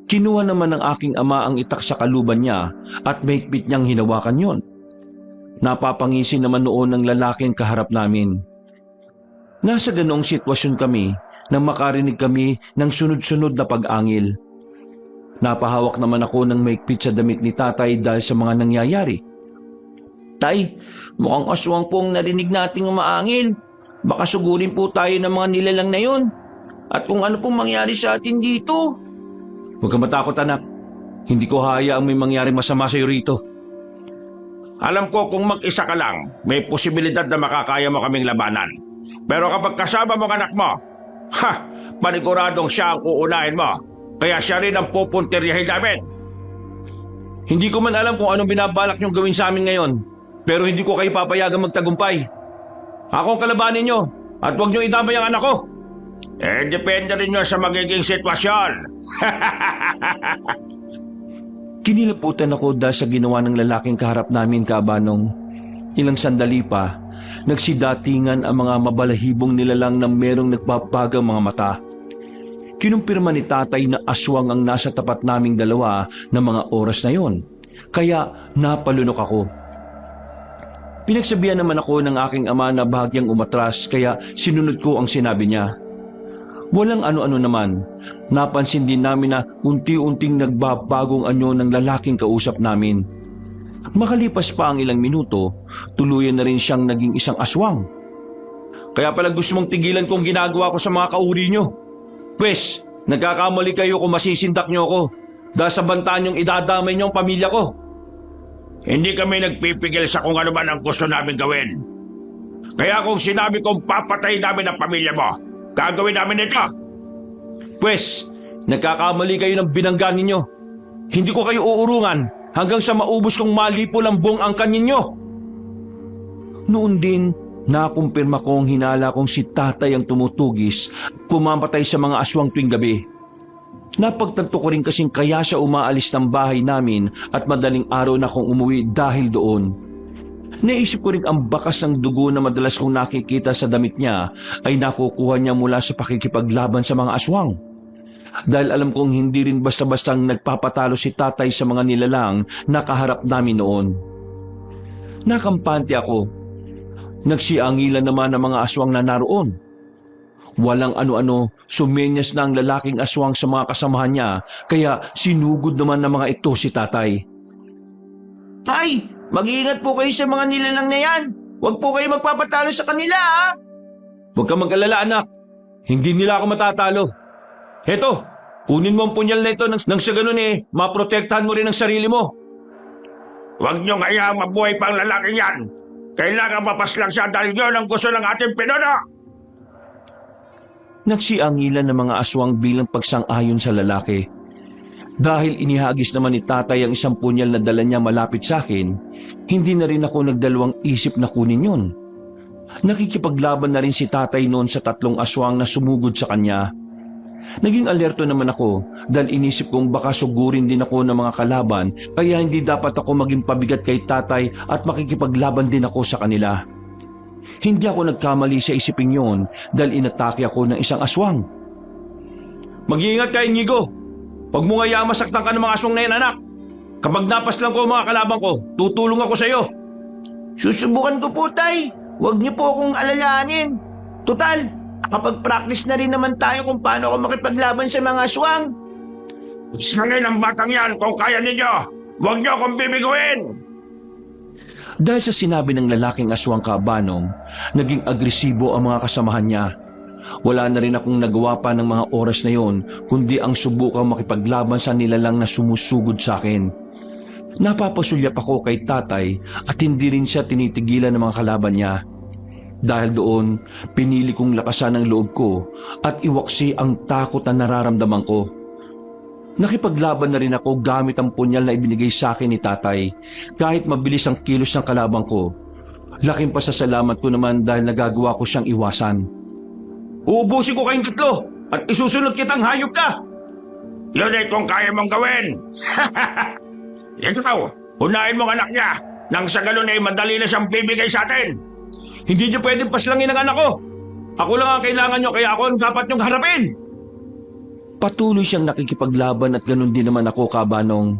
Kinuha naman ng aking ama ang itak sa kaluban niya at mahigpit niyang hinawakan yon. Napapangisi naman noon ng lalaking kaharap namin. Nasa ganoong sitwasyon kami nang makarinig kami ng sunod-sunod na pag-angil. Napahawak naman ako ng mahigpit sa damit ni tatay dahil sa mga nangyayari. Tay, mukhang aswang po ang narinig nating umaangil. Baka sugurin po tayo ng mga nilalang na yon. At kung ano pong mangyari sa atin dito. Huwag kang matakot anak. Hindi ko hayaang may mangyari masama sa iyo rito. Alam ko kung mag-isa ka lang, may posibilidad na makakaya mo kaming labanan. Pero kapag kasama mo ang anak mo, paniguradong siya ang uunahin mo. Kaya siya rin ang pupuntiryahin namin. Hindi ko man alam kung anong binabalak niyong gawin sa amin ngayon. Pero hindi ko kayo papayagang magtagumpay. Ako ang kalabanin niyo at huwag niyong idamay ang anak ko. Depende rin yun sa magiging sitwasyon. Kinilaputan ako dahil sa ginawa ng lalaking kaharap namin, Kabanong. Ilang sandali pa, nagsidatingan ang mga mabalahibong nilalang na merong nagbabagang mga mata. Kinumpirma ni tatay na aswang ang nasa tapat naming dalawa ng mga oras na yon. Kaya napalunok ako. Pinagsabihan naman ako ng aking ama na bahagyang umatras kaya sinunod ko ang sinabi niya. Walang ano-ano naman. Napansin din namin na unti-unting nagbabagong anyo ng lalaking kausap namin. Makalipas pa ang ilang minuto, tuluyan na rin siyang naging isang aswang. Kaya pala gusto mong tigilan kung ginagawa ko sa mga kauri niyo. Pwes, nagkakamali kayo kung masisindak niyo ako dahil sa banta niyong idadamay niyo ang pamilya ko. Hindi kami nagpipigil sa kung ano man ang gusto namin gawin. Kaya kung sinabi kong papatay namin ang pamilya mo, gagawin namin ito. Pwes, nagkakamali kayo ng binangga ninyo. Hindi ko kayo uurungan hanggang sa maubos kong malipol ang buong angkan ninyo. Noon din, nakumpirma kong hinala kong si tatay ang tumutugis at pumamatay sa mga aswang tuwing gabi. Napagtanto ko rin kasing kaya siya umaalis ng bahay namin at madaling araw na akong umuwi dahil doon. Naisip ko rin ang bakas ng dugo na madalas kong nakikita sa damit niya ay nakukuha niya mula sa pakikipaglaban sa mga aswang. Dahil alam kong hindi rin basta-bastang nagpapatalo si tatay sa mga nilalang na kaharap namin noon. Nakampante ako. Nagsiangilan naman ang mga aswang na naroon. Walang ano-ano, sumenyas na ang lalaking aswang sa mga kasamahan niya kaya sinugod naman ng mga ito si tatay. Tay, mag-iingat po kayo sa mga nilalang na yan. Huwag po kayo magpapatalo sa kanila, ha? Huwag kang mag-alala anak. Hindi nila ako matatalo. Heto, kunin mo ang punyal na ito nang sa ganun maprotektahan mo rin ang sarili mo. Huwag niyong hayaang mabuhay pa ang lalaking yan. Kailangan mapaslang siya dahil yun ang gusto ng ating pinuno. Nagsiangilan ng mga aswang bilang pagsang-ayon sa lalaki. Dahil inihagis naman ni tatay ang isang punyal na dala niya malapit sa akin, hindi na rin ako nagdalawang isip na kunin yun. Nakikipaglaban na rin si tatay noon sa 3 aswang na sumugod sa kanya. Naging alerto naman ako dahil inisip kong baka sugurin din ako ng mga kalaban kaya hindi dapat ako maging pabigat kay tatay at makikipaglaban din ako sa kanila. Hindi ako nagkamali sa isipin yon dahil inatake ako ng isang aswang. Mag-iingat ka, Inigo! Huwag mo nga masaktan ka ng mga aswang na yan, anak! Kapag napas lang ko ang mga kalaban ko, tutulong ako sa iyo! Susubukan ko po, tay. Huwag niyo po akong alalahanin. Total, kapag practice na rin naman tayo kung paano ako makipaglaban sa mga aswang. Sanay ng batang yan kung kaya ninyo. Huwag niyo akong bibiguin. Dahil sa sinabi ng lalaking aswang Kabanong, naging agresibo ang mga kasamahan niya. Wala na rin akong nagawa pa ng mga oras na yon, kundi ang subukang makipaglaban sa nilalang na sumusugod sa akin. Napapasulyap ako kay tatay at hindi rin siya tinitigilan ng mga kalaban niya. Dahil doon, pinili kong lakasan ang loob ko at iwaksi ang takot na nararamdaman ko. Nakipaglaban na rin ako gamit ang punyal na ibinigay sa akin ni tatay, kahit mabilis ang kilos ng kalabang ko. Laking pasasalamat ko naman dahil nagagawa ko siyang iwasan. Uubusin ko kayong tatlo at isusunod kitang hayop ka. Yun ay kung kaya mong gawin. Ikaw, unahin mong anak niya nang sa ganun ay madali na siyang bibigay sa atin. Hindi niyo pwedeng paslangin ang anak ko. Ako lang ang kailangan niyo kaya ako ang dapat niyong harapin. Patuloy siyang nakikipaglaban at ganun din naman ako, Kabanong.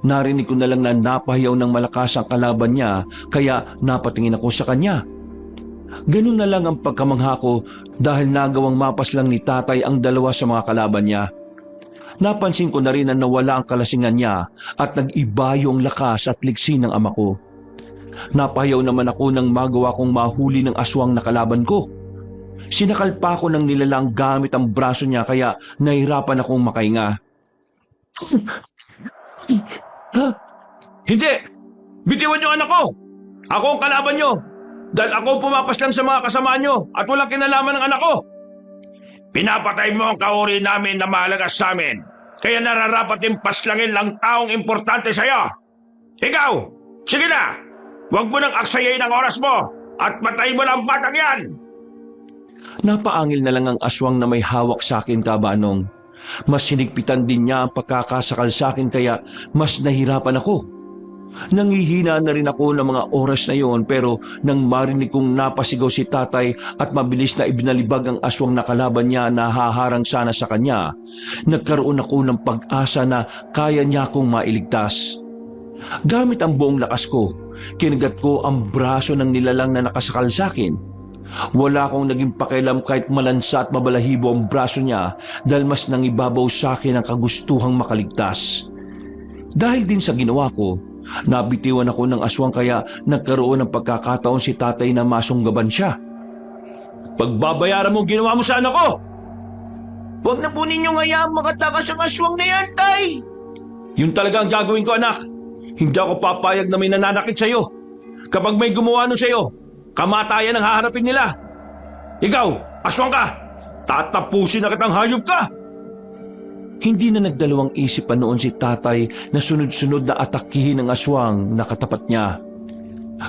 Narinig ko na lang na napahiyaw ng malakas ang kalaban niya kaya napatingin ako sa kanya. Ganun na lang ang pagkamangha ko dahil nagawang mapaslang ni tatay ang dalawa sa mga kalaban niya. Napansin ko na rin na nawala ang kalasingan niya at nag-iba yung lakas at ligsi ng ama ko. Napahiyaw naman ako nang magawa kong mahuli ng aswang na kalaban ko. Sinakal pa ako ng nilalang gamit ang braso niya kaya nahirapan akong makahinga. Hindi! Bitiwan niyo anak ko! Ako ang kalaban niyo! Dahil ako pumapaslang sa mga kasama niyo at walang kinalaman ng anak ko! Pinapatay mo ang kauri namin na mahalaga sa amin. Kaya nararapat din paslangin lang taong importante sa'yo. Ikaw, sige na! Huwag mo nang aksayain ang oras mo at patay mo lang ang batang yan! Napaangil na lang ang aswang na may hawak sa akin, Kabanong. Mas hinigpitan din niya ang pagkakasakal sa akin kaya mas nahirapan ako. Nangihina na rin ako ng mga oras na yon pero nang marinig kong napasigaw si tatay at mabilis na ibinalibag ang aswang na kalaban niya na haharang sana sa kanya, nagkaroon ako ng pag-asa na kaya niya akong mailigtas. Gamit ang buong lakas ko, kinagat ko ang braso ng nilalang na nakasakal sa akin. Wala akong naging pakialam kahit malansa at mabalahibo ang braso niya dahil mas nangibabaw sa akin ang kagustuhang makaligtas. Dahil din sa ginawa ko, nabitiwan ako ng aswang kaya nagkaroon ng pagkakataon si tatay na masunggaban siya. Pagbabayaran mo ang ginawa mo sa anak ko! Huwag na po ninyong hayaan makatakas ang aswang na yan, tay! Yun talaga ang gagawin ko, anak. Hindi ako papayag na may nananakit sa'yo. Kapag may gumawa nun sa'yo, kamatayan ang haharapin nila. Ikaw, aswang ka! Tatapusin na kitang hayop ka! Hindi na nagdalawang isip pa noon si tatay na sunod-sunod na atakihin ang aswang na katapat niya.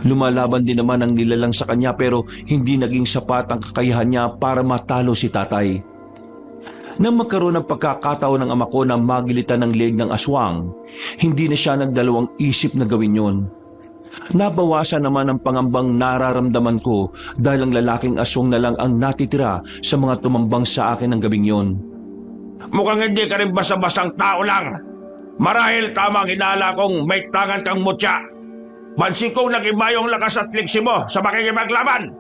Lumalaban din naman ang nilalang sa kanya pero hindi naging sapat ang kakayahan niya para matalo si tatay. Nang magkaroon ng pagkakataon ng ama ko na magilitan ng leeg ng aswang, hindi na siya nagdalawang isip na gawin yon. Nabawasan naman ang pangambang nararamdaman ko dahil ang lalaking aswang na lang ang natitira sa mga tumambang sa akin ng gabing yon. Mukhang hindi ka rin basta-bastang tao lang. Marahil tama ang hinala kong may tangan kang mutya. Pansin kong nag-iba yung lakas at liksi mo sa makikipaglaban.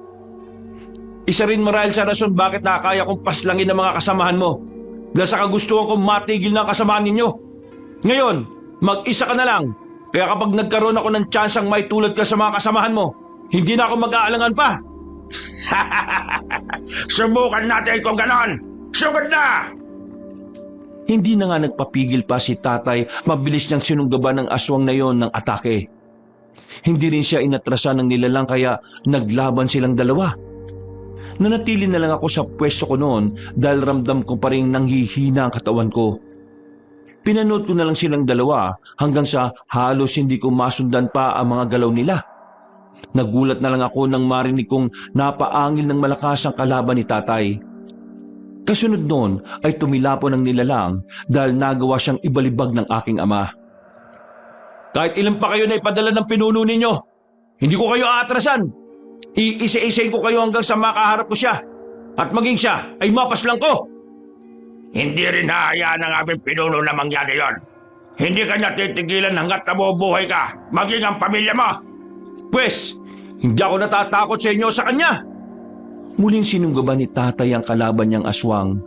Isa rin marahil sa rason bakit nakakaya kong paslangin ang mga kasamahan mo. Dahil sa kagustuhan kong matigil na ang kasamahan ninyo. Ngayon, mag-isa ka na lang. Kaya kapag nagkaroon ako ng tsansang may tulad ka sa mga kasamahan mo, hindi na ako mag-aalangan pa. Subukan natin kung ganon. Sugod na! Hindi na nga nagpapigil pa si tatay, mabilis niyang sinunggaban ng aswang na yon ng atake. Hindi rin siya inatrasan ng nilalang kaya naglaban silang dalawa. Nanatili na lang ako sa pwesto ko noon dahil ramdam ko pa rin nanghihina ang katawan ko. Pinanood ko na lang silang dalawa hanggang sa halos hindi ko masundan pa ang mga galaw nila. Nagulat na lang ako nang marinig kong napaangil ng malakas ang kalaban ni tatay. Kasunod noon ay tumilapon ang nilalang dahil nagawa siyang ibalibag ng aking ama. Kahit ilan pa kayo na ipadala ng pinuno ninyo, hindi ko kayo aatrasan. Iisa-isayin ko kayo hanggang sa makaharap ko siya at maging siya ay mapaslang ko. Hindi rin hahayaan ng aming pinuno na mangyari yon. Hindi ka niya titigilan hanggat nabubuhay ka, maging ang pamilya mo. Pwes, Hindi ako natatakot sa inyo sa kanya. Muling sinunggaban ni tatay ang kalaban niyang aswang.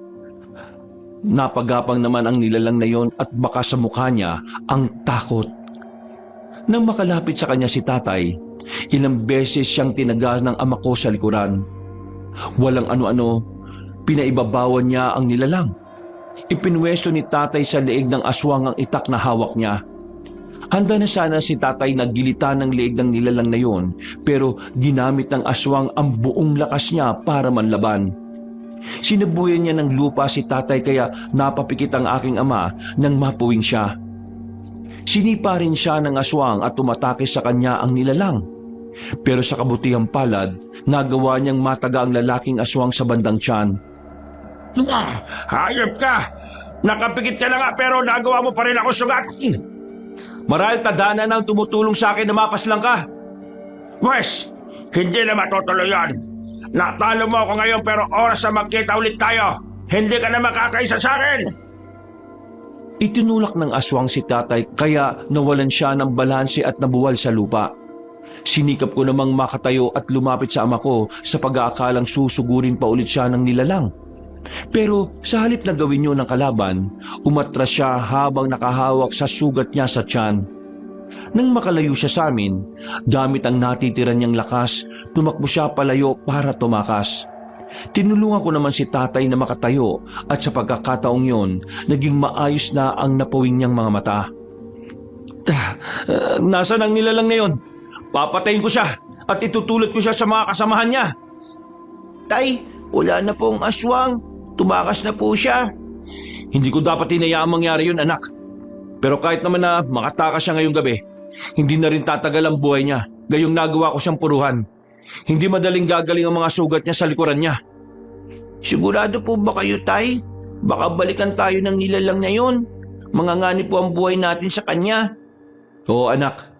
Napagapang naman ang nilalang na yon at baka sa mukha niya ang takot. Nang makalapit sa kanya si tatay, ilang beses siyang tinagas ng ama ko sa likuran. Walang ano-ano, pinaibabawan niya ang nilalang. Ipinwesto ni tatay sa leeg ng aswang ang itak na hawak niya. Handa na sana si tatay na gilitan ng leeg ng nilalang na yon, pero ginamit ng aswang ang buong lakas niya para manlaban. Sinabuyan niya ng lupa si tatay kaya napapikit ang aking ama nang mapuwing siya. Sinipa rin siya ng aswang at tumatake sa kanya ang nilalang. Pero sa kabutihang palad, nagawa niyang mataga ang lalaking aswang sa bandang tiyan. Hayop ka! Nakapikit ka na nga pero nagawa mo pa rin ako sugat. Marahil tadhana na ang tumutulong sa akin na mapaslang ka. Wes, hindi na matutuloy yan. Natalo mo ako ngayon pero oras na magkita ulit tayo. Hindi ka na makakaisa sa akin. Itinulak ng aswang si tatay kaya nawalan siya ng balanse at nabuwal sa lupa. Sinikap ko namang makatayo at lumapit sa ama ko sa pag-aakalang susugurin pa ulit siya ng nilalang. Pero sa halip na gawin yun ng kalaban, umatras siya habang nakahawak sa sugat niya sa tiyan. Nang makalayo siya sa amin, gamit ang natitira niyang lakas, tumakbo siya palayo para tumakas. Tinulungan ko naman si tatay na makatayo at sa pagkakataong yon, naging maayos na ang napawing niyang mga mata. Nasaan ang nilalang na yon? Papatayin ko siya at itutulot ko siya sa mga kasamahan niya. Tay, wala na pong aswang. Tumakas na po siya. Hindi ko dapat hinayaang mangyari yun, anak. Pero kahit naman na makatakas siya ngayong gabi, hindi na rin tatagal ang buhay niya. Gayong nagawa ko siyang puruhan. Hindi madaling gagaling ang mga sugat niya sa likuran niya. Sigurado po ba kayo, Tay? Baka balikan tayo ng nilalang na yon. Manganganib po ang buhay natin sa kanya. Oo, anak.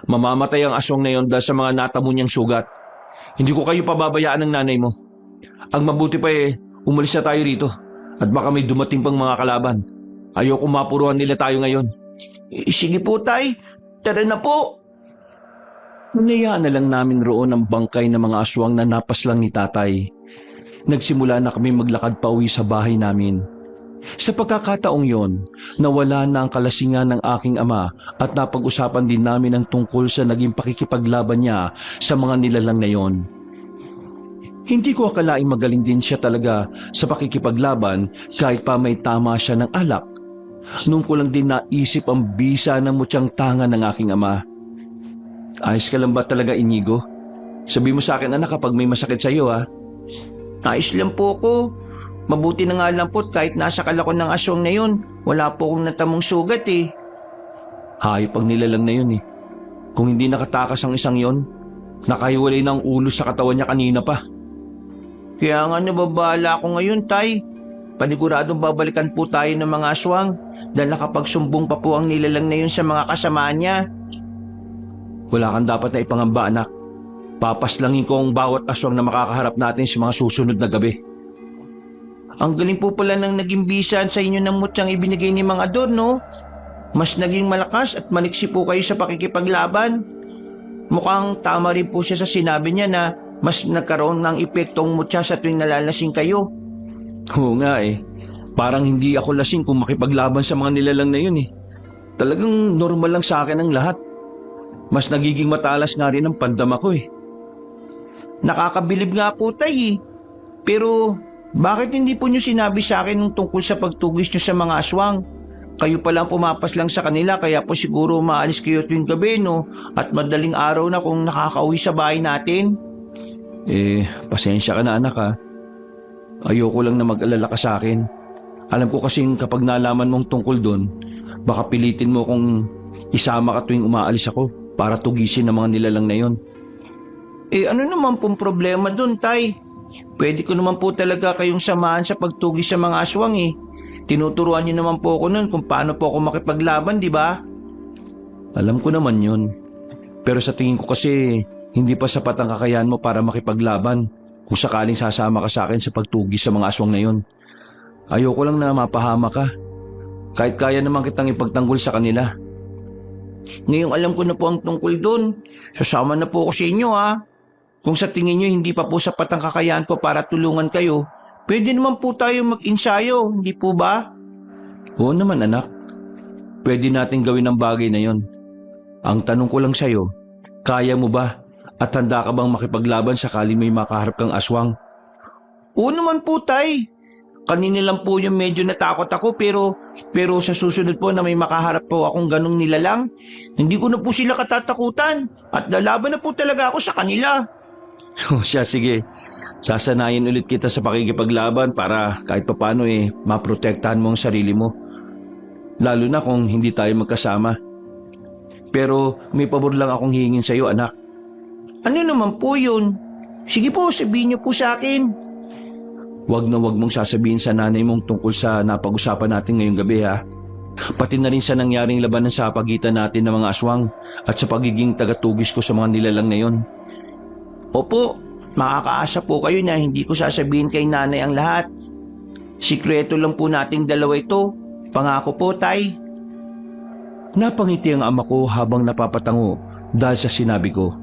Mamamatay ang aswang na yon dahil sa mga natamo niyang sugat. Hindi ko kayo pababayaan ng nanay mo. Ang mabuti pa umalis na tayo rito at baka may dumating pang mga kalaban. Ayoko mapuruhan nila tayo ngayon. Sige po, Tay. Tara na po. Hinayaan na lang namin roon ang bangkay ng mga aswang na napaslang ni tatay. Nagsimula na kami maglakad pa uwi sa bahay namin. Sa pagkakataong yon, nawala na ang kalasingan ng aking ama at napag-usapan din namin ang tungkol sa naging pakikipaglaban niya sa mga nilalang na yon. Hindi ko akalaing magaling din siya talaga sa pakikipaglaban kahit pa may tama siya ng alak. Noon ko lang din naisip ang bisa ng mutyang tanga ng aking ama. Ayos ka lang ba talaga, Inigo? Sabi mo sa akin, anak, kapag may masakit sa iyo, ha? Ayos lang po ko. Mabuti na nga lang po kahit nasa kalako ng aswang na yun, wala po akong natamong sugat eh. Hayop ang nilalang na yun eh. Kung hindi nakatakas ang isang yon, nakahiwalay na ang ulo sa katawan niya kanina pa. Kaya nga nababala ako ngayon, Tay. Paniguradong babalikan po tayo ng mga aswang dahil nakapagsumbong pa po ang nilalang na yun sa mga kasama niya. Wala kang dapat na ipangamba, anak. Papaslangin ko ang bawat aswang na makakaharap natin sa mga susunod na gabi. Ang galing po pala ng naging bisan sa inyo ng mutyang ibinigay ni Mang Ador, no? Mas naging malakas at maliksi po kayo sa pakikipaglaban. Mukhang tama rin po siya sa sinabi niya na mas nagkaroon ng epekto ang mutya sa tuwing nalalasing kayo. Oo nga eh. Parang hindi ako lasing kung makipaglaban sa mga nilalang na yun eh. Talagang normal lang sa akin ang lahat. Mas nagiging matalas nga rin ang pandama ko eh. Nakakabilib nga po, Tay eh. Pero bakit hindi po niyo sinabi sa akin nung tungkol sa pagtugis niyo sa mga aswang? Kayo pa lang pumapas lang sa kanila kaya po siguro maalis kayo tuwing gabi, no? At madaling araw na kung nakakauwi sa bahay natin. Pasensya ka na, anak, ha. Ayoko lang na mag-alala ka sa akin. Alam ko kasing kapag nalaman mong tungkol doon, baka pilitin mo kung isama ka tuwing umaalis ako para tugisin ang mga nilalang na yon. Ano naman pong problema doon, Tay? Pwede ko naman po talaga kayong samahan sa pagtugis sa mga aswang eh. Tinuturuan niyo naman po ako noon kung paano po ako makipaglaban, di ba? Alam ko naman yun. Pero sa tingin ko kasi hindi pa sapat ang kakayahan mo para makipaglaban kung sakaling sasama ka sa akin sa pagtugis sa mga aswang na yon. Ayoko lang na mapahama ka. Kahit kaya naman kitang ipagtanggol sa kanila. Ngayong alam ko na po ang tungkol doon. Sasama na po ako sa inyo, ha? Kung sa tingin nyo hindi pa po sapat ang kakayahan ko para tulungan kayo, pwede naman po tayo mag-ensayo, hindi po ba? Oo naman anak, pwede natin gawin ang bagay na yon. Ang tanong ko lang sa'yo, kaya mo ba at handa ka bang makipaglaban sakaling may makaharap kang aswang? Oo naman po, Tay. Kanina lang po yung medyo natakot ako pero sa susunod po na may makaharap po akong ganong nilalang, hindi ko na po sila katatakutan at lalaban na po talaga ako sa kanila. O siya, sige. Sasanayin ulit kita sa pakikipaglaban para kahit papano maprotektahan mo ang sarili mo. Lalo na kung hindi tayo magkasama. Pero may pabor lang akong hihingin sa iyo, anak. Ano naman po yun? Sige po, sabihin niyo po sa akin. Huwag na huwag mong sasabihin sa nanay mong tungkol sa napag-usapan natin ngayong gabi, ha? Pati na rin sa nangyaring labanan sa pagitan natin ng mga aswang at sa pagiging tagatugis ko sa mga nilalang na yon. Opo, makakaasa po kayo na hindi ko sasabihin kay nanay ang lahat. Sikreto lang po nating dalawa ito. Pangako po, Tay. Napangiti ang ama ko habang napapatango dahil sa sinabi ko.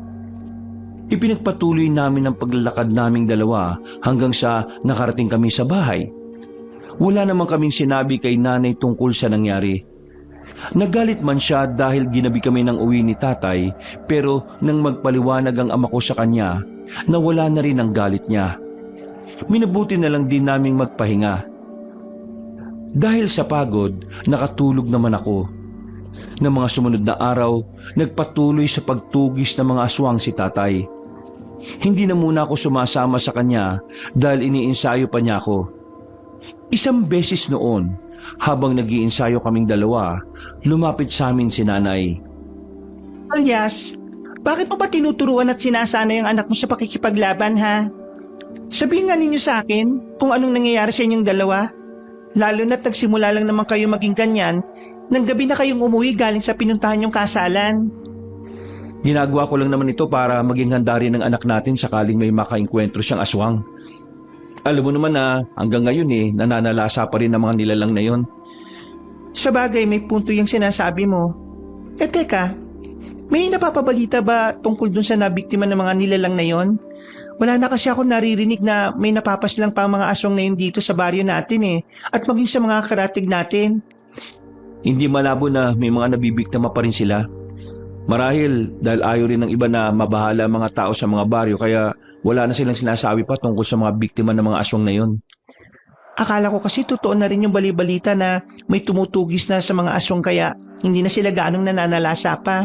Ipinagpatuloy namin ang paglalakad naming dalawa hanggang sa nakarating kami sa bahay. Wala naman kaming sinabi kay nanay tungkol sa nangyari. Nagalit man siya dahil ginabi kami ng uwi ni tatay, pero nang magpaliwanag ang ama ko sa kanya, nawala na rin ang galit niya. Minabuti na lang din naming magpahinga. Dahil sa pagod, nakatulog naman ako. Ng mga sumunod na araw, nagpatuloy sa pagtugis ng mga aswang si tatay. Hindi na muna ako sumasama sa kanya dahil iniinsayo pa niya ako. Isang beses noon, habang nag-iinsayo kaming dalawa, lumapit sa amin si nanay. Alyas, bakit mo ba tinuturuan at sinasanay ang anak mo sa pakikipaglaban, ha? Sabihin nga ninyo sa akin kung anong nangyayari sa inyong dalawa. Lalo na't nagsimula lang naman kayo maging ganyan, nang gabi na kayong umuwi galing sa pinuntahan yung kasalan. Ginagawa ko lang naman ito para maging handa rin ng anak natin sakaling may makaengkwentro siyang aswang. Alam mo naman na hanggang ngayon nananalasa pa rin ang mga nilalang na yon. Sa bagay, may punto yung sinasabi mo. Teka, may napapabalita ba tungkol dun sa nabiktima ng mga nilalang na yon? Wala na kasi ako naririnig na may napapaslang pa ang mga aswang na yun dito sa baryo natin at maging sa mga karatig natin. Hindi malabo na may mga nabibiktima pa rin sila. Marahil dahil ayaw rin ng iba na mabahala ang mga tao sa mga baryo kaya wala na silang sinasabi pa tungkol sa mga biktima ng mga aswang na yon. Akala ko kasi totoo na rin yung balibalita na may tumutugis na sa mga aswang kaya hindi na sila gaanong nananalasa pa.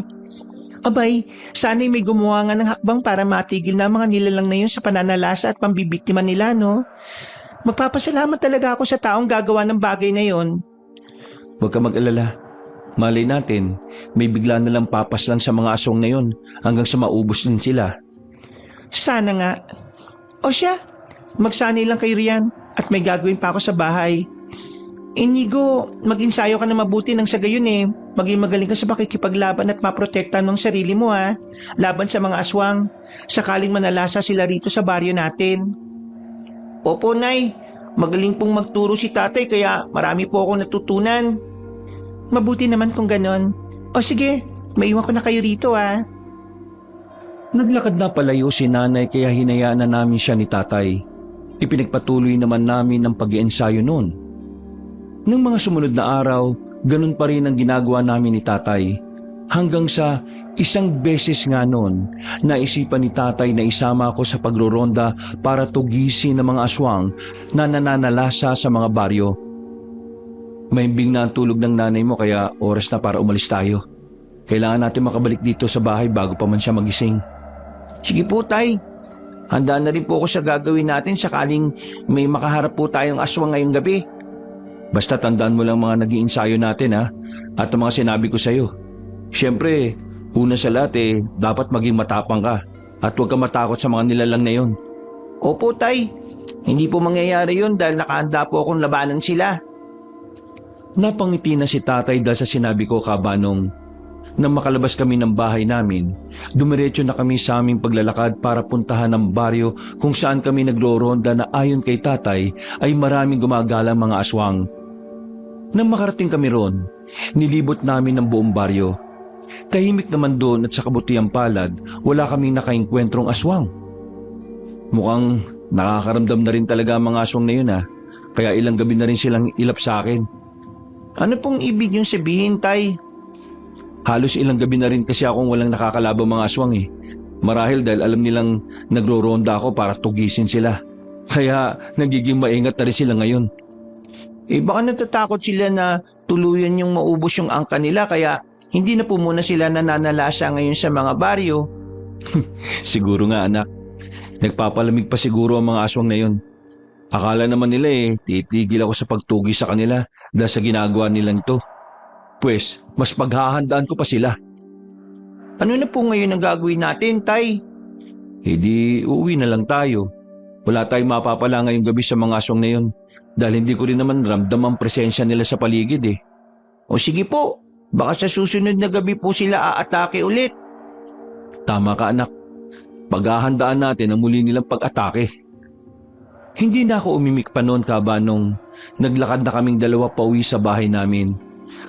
Abay, sana'y may gumawa nga ng hakbang para matigil na mga nilalang na yun sa pananalasa at pambibiktima nila, no? Magpapasalamat talaga ako sa taong gagawa ng bagay na yon. Huwag ka mag-alala. Malay natin, may bigla na lang papas lang sa mga aswang na yon hanggang sa maubos din sila. Sana nga. O siya, magsanay lang kay Rian at may gagawin pa ako sa bahay. Inigo, mag-ensayo ka na mabuti nang sa gayon maging magaling ka sa pakikipaglaban at maprotektahan ng sarili mo laban sa mga aswang, sakaling manalasa sila rito sa baryo natin. Opo, Nay. Magaling pong magturo si tatay kaya marami po akong natutunan. Mabuti naman kung ganon. O sige, maiwan ko na kayo rito Naglakad na palayo si nanay kaya hinayaan na namin siya ni tatay. Ipinagpatuloy naman namin ang pag-iensayo noon. Nang mga sumunod na araw, ganun pa rin ang ginagawa namin ni tatay. Hanggang sa isang beses nga noon, naisipan ni tatay na isama ako sa pagroronda para tugisin ng mga aswang na nananalasa sa mga baryo. Mahimbing na ang tulog ng nanay mo kaya oras na para umalis tayo. Kailangan natin makabalik dito sa bahay bago pa man siya magising. Sige po, Tay. Handa na rin po ako sa gagawin natin sakaling may makaharap po tayong aswang ngayong gabi. Basta tandaan mo lang mga nag-iinsayo natin at ang mga sinabi ko sa'yo. Siyempre, una sa lahat dapat maging matapang ka at huwag ka matakot sa mga nilalang na yon. Opo, Tay. Hindi po mangyayari yun dahil nakahanda po akong labanan sila. Napangiti na si tatay dahil sa sinabi ko kabanong. Nang makalabas kami ng bahay namin, dumiretso na kami sa aming paglalakad para puntahan ang baryo kung saan kami nagro-ronda na ayon kay tatay ay maraming gumagalang mga aswang. Nang makarating kami ron, nilibot namin ang buong baryo. Tahimik naman doon at sa kabutiang palad, wala kaming nakaengkwentrong aswang. Mukhang nakakaramdam na rin talaga ang mga aswang na yun Kaya ilang gabi na rin silang ilap sa akin. Ano pong ibig niyong sabihin, Tay? Halos ilang gabi na rin kasi akong walang nakakalabang mga aswang Marahil dahil alam nilang nagro-ronda ako para tugisin sila. Kaya nagiging maingat na rin sila ngayon. Baka natatakot sila na tuluyan yung maubos yung angka nila kaya hindi na po muna sila nananalasa ngayon sa mga baryo. Siguro nga anak. Nagpapalamig pa siguro ang mga aswang na yun. Akala naman nila titigil ako sa pagtugi sa kanila dahil sa ginagawa nilang to. Pues, mas paghahandaan ko pa sila. Ano na po ngayon ang gagawin natin, Tay? Di uuwi na lang tayo. Wala tayong mapapala ngayong gabi sa mga aswang na yun dahil hindi ko rin naman ramdam ang presensya nila sa paligid O sige po, baka sa susunod na gabi po sila aatake ulit. Tama ka anak. Paghahandaan natin ang muli nilang pag-atake. Hindi na ako umimik pa noon nung naglakad na kaming dalawa pauwi sa bahay namin.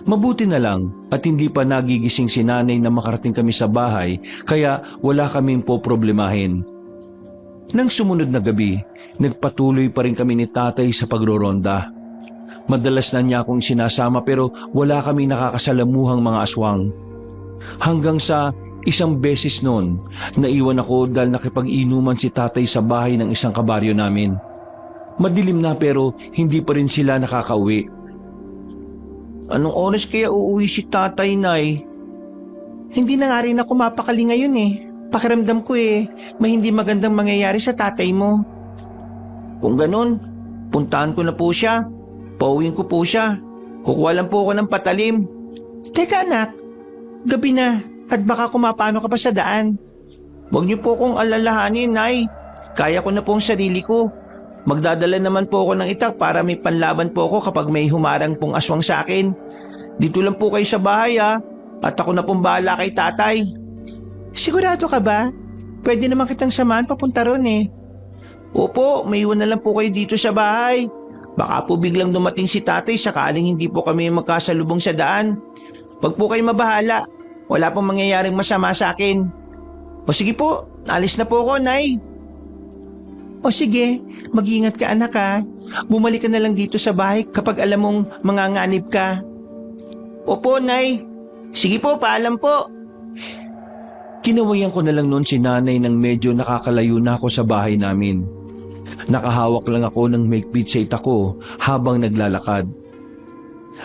Mabuti na lang at hindi pa nagigising si nanay na makarating kami sa bahay kaya wala kaming poproblemahin. Nang sumunod na gabi, nagpatuloy pa rin kami ni tatay sa pagroronda. Madalas na niya akong sinasama pero wala kaming nakakasalamuhang mga aswang. Hanggang sa isang beses noon, naiwan ako dahil nakipag-inuman si tatay sa bahay ng isang kabaryo namin. Madilim na pero hindi pa rin sila nakakauwi. Anong oras kaya uuwi si tatay, Nay? Hindi na nga rin ako mapakali ngayon Pakiramdam ko may hindi magandang mangyayari sa tatay mo. Kung ganun, puntahan ko na po siya. Pauwiin ko po siya. Kukuha lang po ako ng patalim. Teka anak, gabi na at baka kumapano ka pa sa daan. Huwag niyo po akong alalahanin, Nay. Kaya ko na po ang sarili ko. Magdadala naman po ako ng itak para may panlaban po ako kapag may humarang pong aswang sa akin. Dito lang po kayo sa bahay at ako na pong bahala kay tatay. Sigurado ka ba? Pwede naman kitang samahan papunta ron Opo, may iwan na lang po kayo dito sa bahay. Baka po biglang dumating si tatay sakaling hindi po kami magkasalubong sa daan. Wag po kayo mabahala. Wala pong mangyayaring masama sa akin. O sige po, alis na po ako, Nay. O sige, mag-iingat ka anak Bumalik ka na lang dito sa bahay kapag alam mong manganganib ka. Opo, Nay. Sige po, paalam po. Kinawayan ko na lang noon si nanay nang medyo nakakalayo na ako sa bahay namin. Nakahawak lang ako ng maigpit sa ita ko habang naglalakad.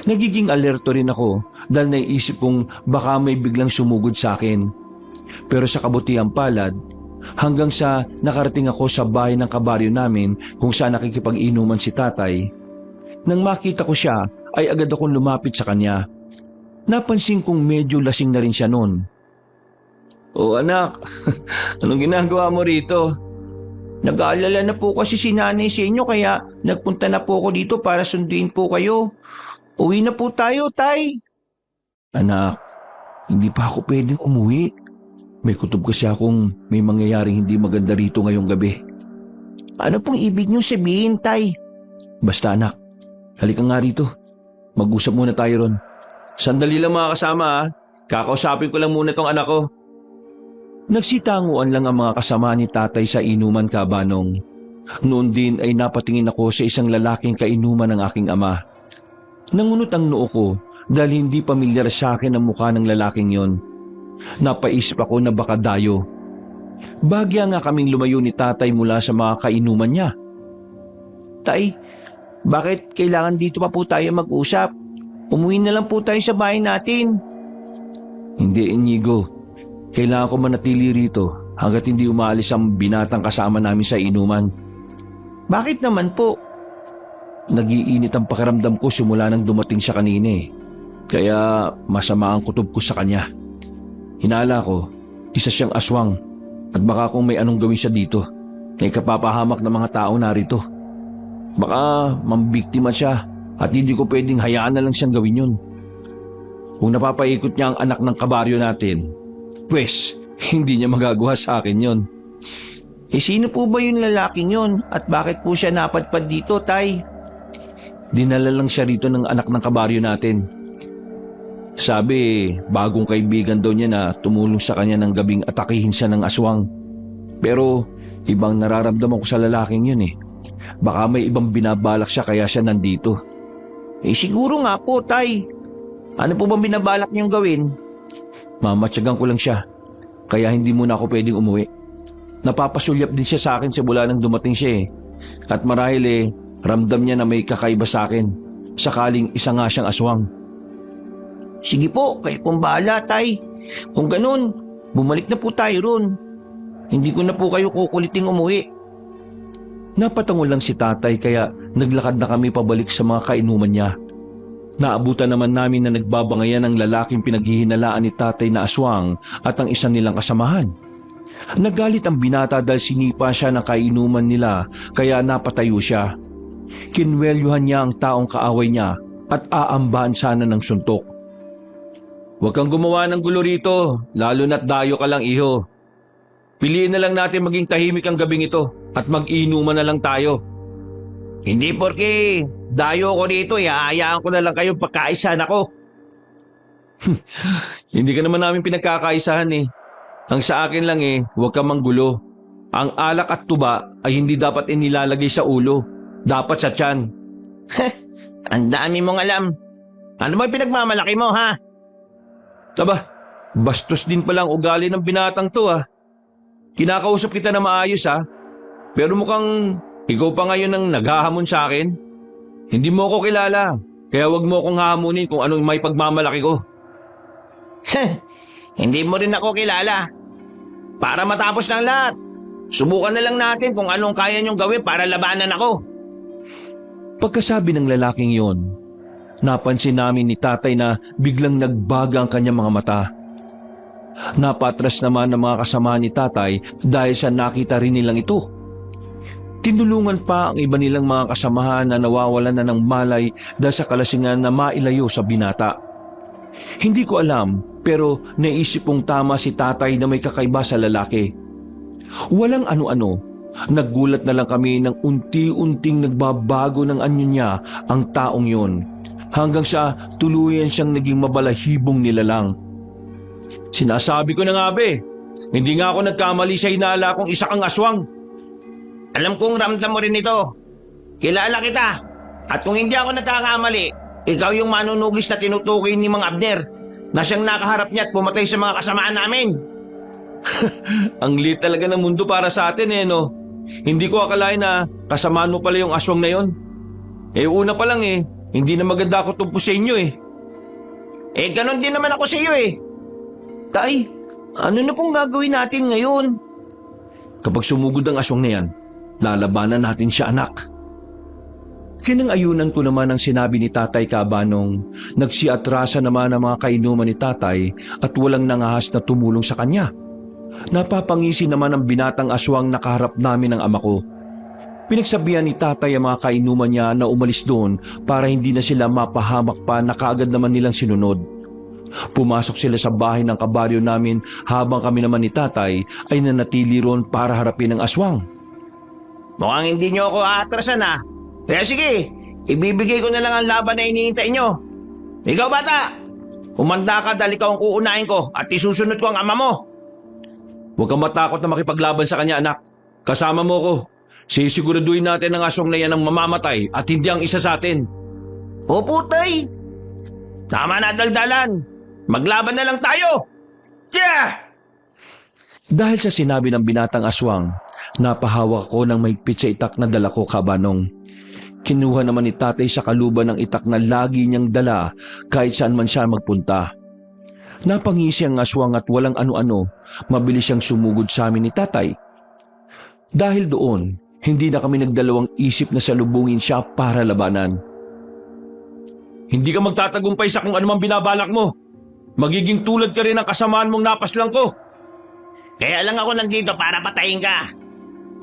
Nagiging alerto rin ako dahil naisip kong baka may biglang sumugod sa akin. Pero sa kabutihang palad, hanggang sa nakarating ako sa bahay ng kabaryo namin kung saan nakikipag-inuman si tatay. Nang makita ko siya ay agad akong lumapit sa kanya. Napansin kong medyo lasing na rin siya noon. O anak, anong ginagawa mo rito? Nag-aalala na po kasi si nanay sa inyo kaya nagpunta na po ako dito para sunduin po kayo. Uwi na po tayo, Tay. Anak, hindi pa ako pwedeng umuwi. May kutob kasi akong may mangyayaring hindi maganda rito ngayong gabi. Ano pong ibig niyong sabihin, Tay? Basta anak, halika nga rito. Mag-usap muna tayo ron. Sandali lang mga kasama Kakausapin ko lang muna tong anak ko. Nagsitanguan lang ang mga kasama ni tatay sa inuman kabanong. Noon din ay napatingin ako sa isang lalaking kainuman ng aking ama. Nangunot ang noo ko dahil hindi pamilyar sa akin ang mukha ng lalaking yon. Napaisip ako na baka dayo. Bagya nga kaming lumayo ni tatay mula sa mga kainuman niya. Tay, bakit kailangan dito pa po tayo mag-usap? Umuwi na lang po tayo sa bahay natin. Hindi, Inigo. Kailangan ko manatili rito hanggat hindi umaalis ang binatang kasama namin sa inuman. Bakit naman po? Nagiinit ang pakiramdam ko simula nang dumating siya kanina Kaya masama ang kutob ko sa kanya. Hinala ko, isa siyang aswang at baka kung may anong gawin siya dito, ay kapapahamak ng mga tao narito. Baka mambiktima siya at hindi ko pwedeng hayaan na lang siyang gawin yun. Kung napapaikot niya ang anak ng kabaryo natin, pues hindi niya magagawa sa akin yon. Sino po ba yung lalaking yon at bakit po siya napadpad dito, Tay? Dinala lang siya rito ng anak ng kabaryo natin. Sabi, bagong kaibigan daw niya na tumulong sa kanya ng gabing atakihin siya ng aswang. Pero Ibang nararamdaman ko sa lalaking yun eh. Baka may ibang binabalak siya kaya siya nandito. Siguro nga po, Tay. Ano po bang binabalak niyong gawin? Mamatyagan ko lang siya. Kaya hindi muna ako pwedeng umuwi. Napapasulyap din siya sa akin simula nang dumating siya eh. At marahil ramdam niya na may kakaiba sa akin. Sakaling isa nga siyang aswang. Sige po, kayo pong bahala, Tay. Kung ganun, bumalik na po tayo ron. Hindi ko na po kayo kukuliting umuwi. Napatangol lang si tatay kaya naglakad na kami pabalik sa mga kainuman niya. Naabutan naman namin na nagbabangayan ang lalaking pinaghihinalaan ni tatay na aswang at ang isang nilang kasamahan. Nagalit ang binata dahil sinipa siya ng kainuman nila kaya napatayo siya. Kinwelyuhan niya ang taong kaaway niya at aambahan sana ng suntok. Huwag kang gumawa ng gulo rito, lalo na't dayo ka lang iho. Piliin na lang natin maging tahimik ang gabing ito at mag-inuman na lang tayo. Hindi porke dayo ko dito, hayaan ko na lang kayong pagkaisahan ako. Hindi ka naman namin pinagkakaisahan eh. Ang sa akin lang huwag kang manggulo. Ang alak at tuba ay hindi dapat inilalagay sa ulo. Dapat sa tiyan. Ang dami mong alam. Ano ba pinagmamalaki mo, ha? Taba, bastos din palang ugali ng binatang to ah. Kinakausap kita na maayos ah. Pero mukhang ikaw pa ngayon ang naghahamon sa akin. Hindi mo ako kilala. Kaya wag mo akong hamunin kung anong may pagmamalaki ko. Hindi mo rin ako kilala. Para matapos ng lahat, subukan na lang natin kung anong kaya niyong gawin para labanan ako. Pagkasabi ng lalaking yon, napansin namin ni tatay na biglang nagbaga ang kanyang mga mata. Napatras naman ng mga kasama ni tatay dahil sa nakita rin nilang ito. Tinulungan pa ang iba nilang mga kasamahan na nawawalan na ng malay dahil sa kalasingan na mailayo sa binata. Hindi ko alam pero naisip kong tama si tatay na may kakaiba sa lalaki. Walang ano-ano, naggulat na lang kami nang unti-unting nagbabago ng anyo niya ang taong yon hanggang sa tuluyan siyang naging mabalahibong nilalang. Sinasabi ko na nga hindi nga ako nagkamali sa hinala kong isa kang aswang. Alam kong ramdam mo rin ito. Kilala kita. At kung hindi ako nagkakamali, ikaw yung manunugis na tinutukoy ni Mang Abner na siyang nakaharap niya at pumatay sa mga kasamaan namin. Ang liit talaga ng mundo para sa atin no? Hindi ko akalain na kasamaan mo pala yung aswang na yon. Una pa lang hindi na maganda ako tungkol sa inyo Ganon din naman ako sa iyo Tay, ano na pong gagawin natin ngayon? Kapag sumugod ang aswang na yan, lalabanan natin siya anak. Kinang-ayunan ko naman ang sinabi ni Tatay Kabanong. Nagsiatrasa naman ang mga kainuman ni Tatay at walang nangahas na tumulong sa kanya. Napapangisi naman ang binatang aswang na kaharap namin ng ama ko. Pinagsabihan ni Tatay ang mga kainuman niya na umalis doon para hindi na sila mapahamak pa na kaagad naman nilang sinunod. Pumasok sila sa bahay ng kabaryo namin habang kami naman ni Tatay ay nanatili ron para harapin ang aswang. Mukhang hindi niyo ako aatrasan Kaya sige, ibibigay ko na lang ang laban na iniintay niyo. Ikaw bata, umanda ka dahil ikaw ang uunahin ko at isusunod ko ang ama mo. Huwag kang matakot na makipaglaban sa kanya anak. Kasama mo ko. Sisiguraduhin natin ang aswang na yan ang mamamatay at hindi ang isa sa atin. Opo, Tay. Tama na daldalan. Maglaban na lang tayo! Yeah! Dahil sa sinabi ng binatang aswang, napahawak ko ng mahigpit sa itak na dala ko Kabanong. Kinuha naman ni Tatay sa kaluban ng itak na lagi niyang dala kahit saan man siya magpunta. Napangisi ang aswang at walang ano-ano, mabilis siyang sumugod sa amin ni Tatay. Dahil doon, hindi na kami nagdalawang isip na salubungin siya para labanan. Hindi ka magtatagumpay sa kung anumang binabalak mo. Magiging tulad ka rin ng kasamaan mong napaslang ko. Kaya lang ako nandito para patayin ka.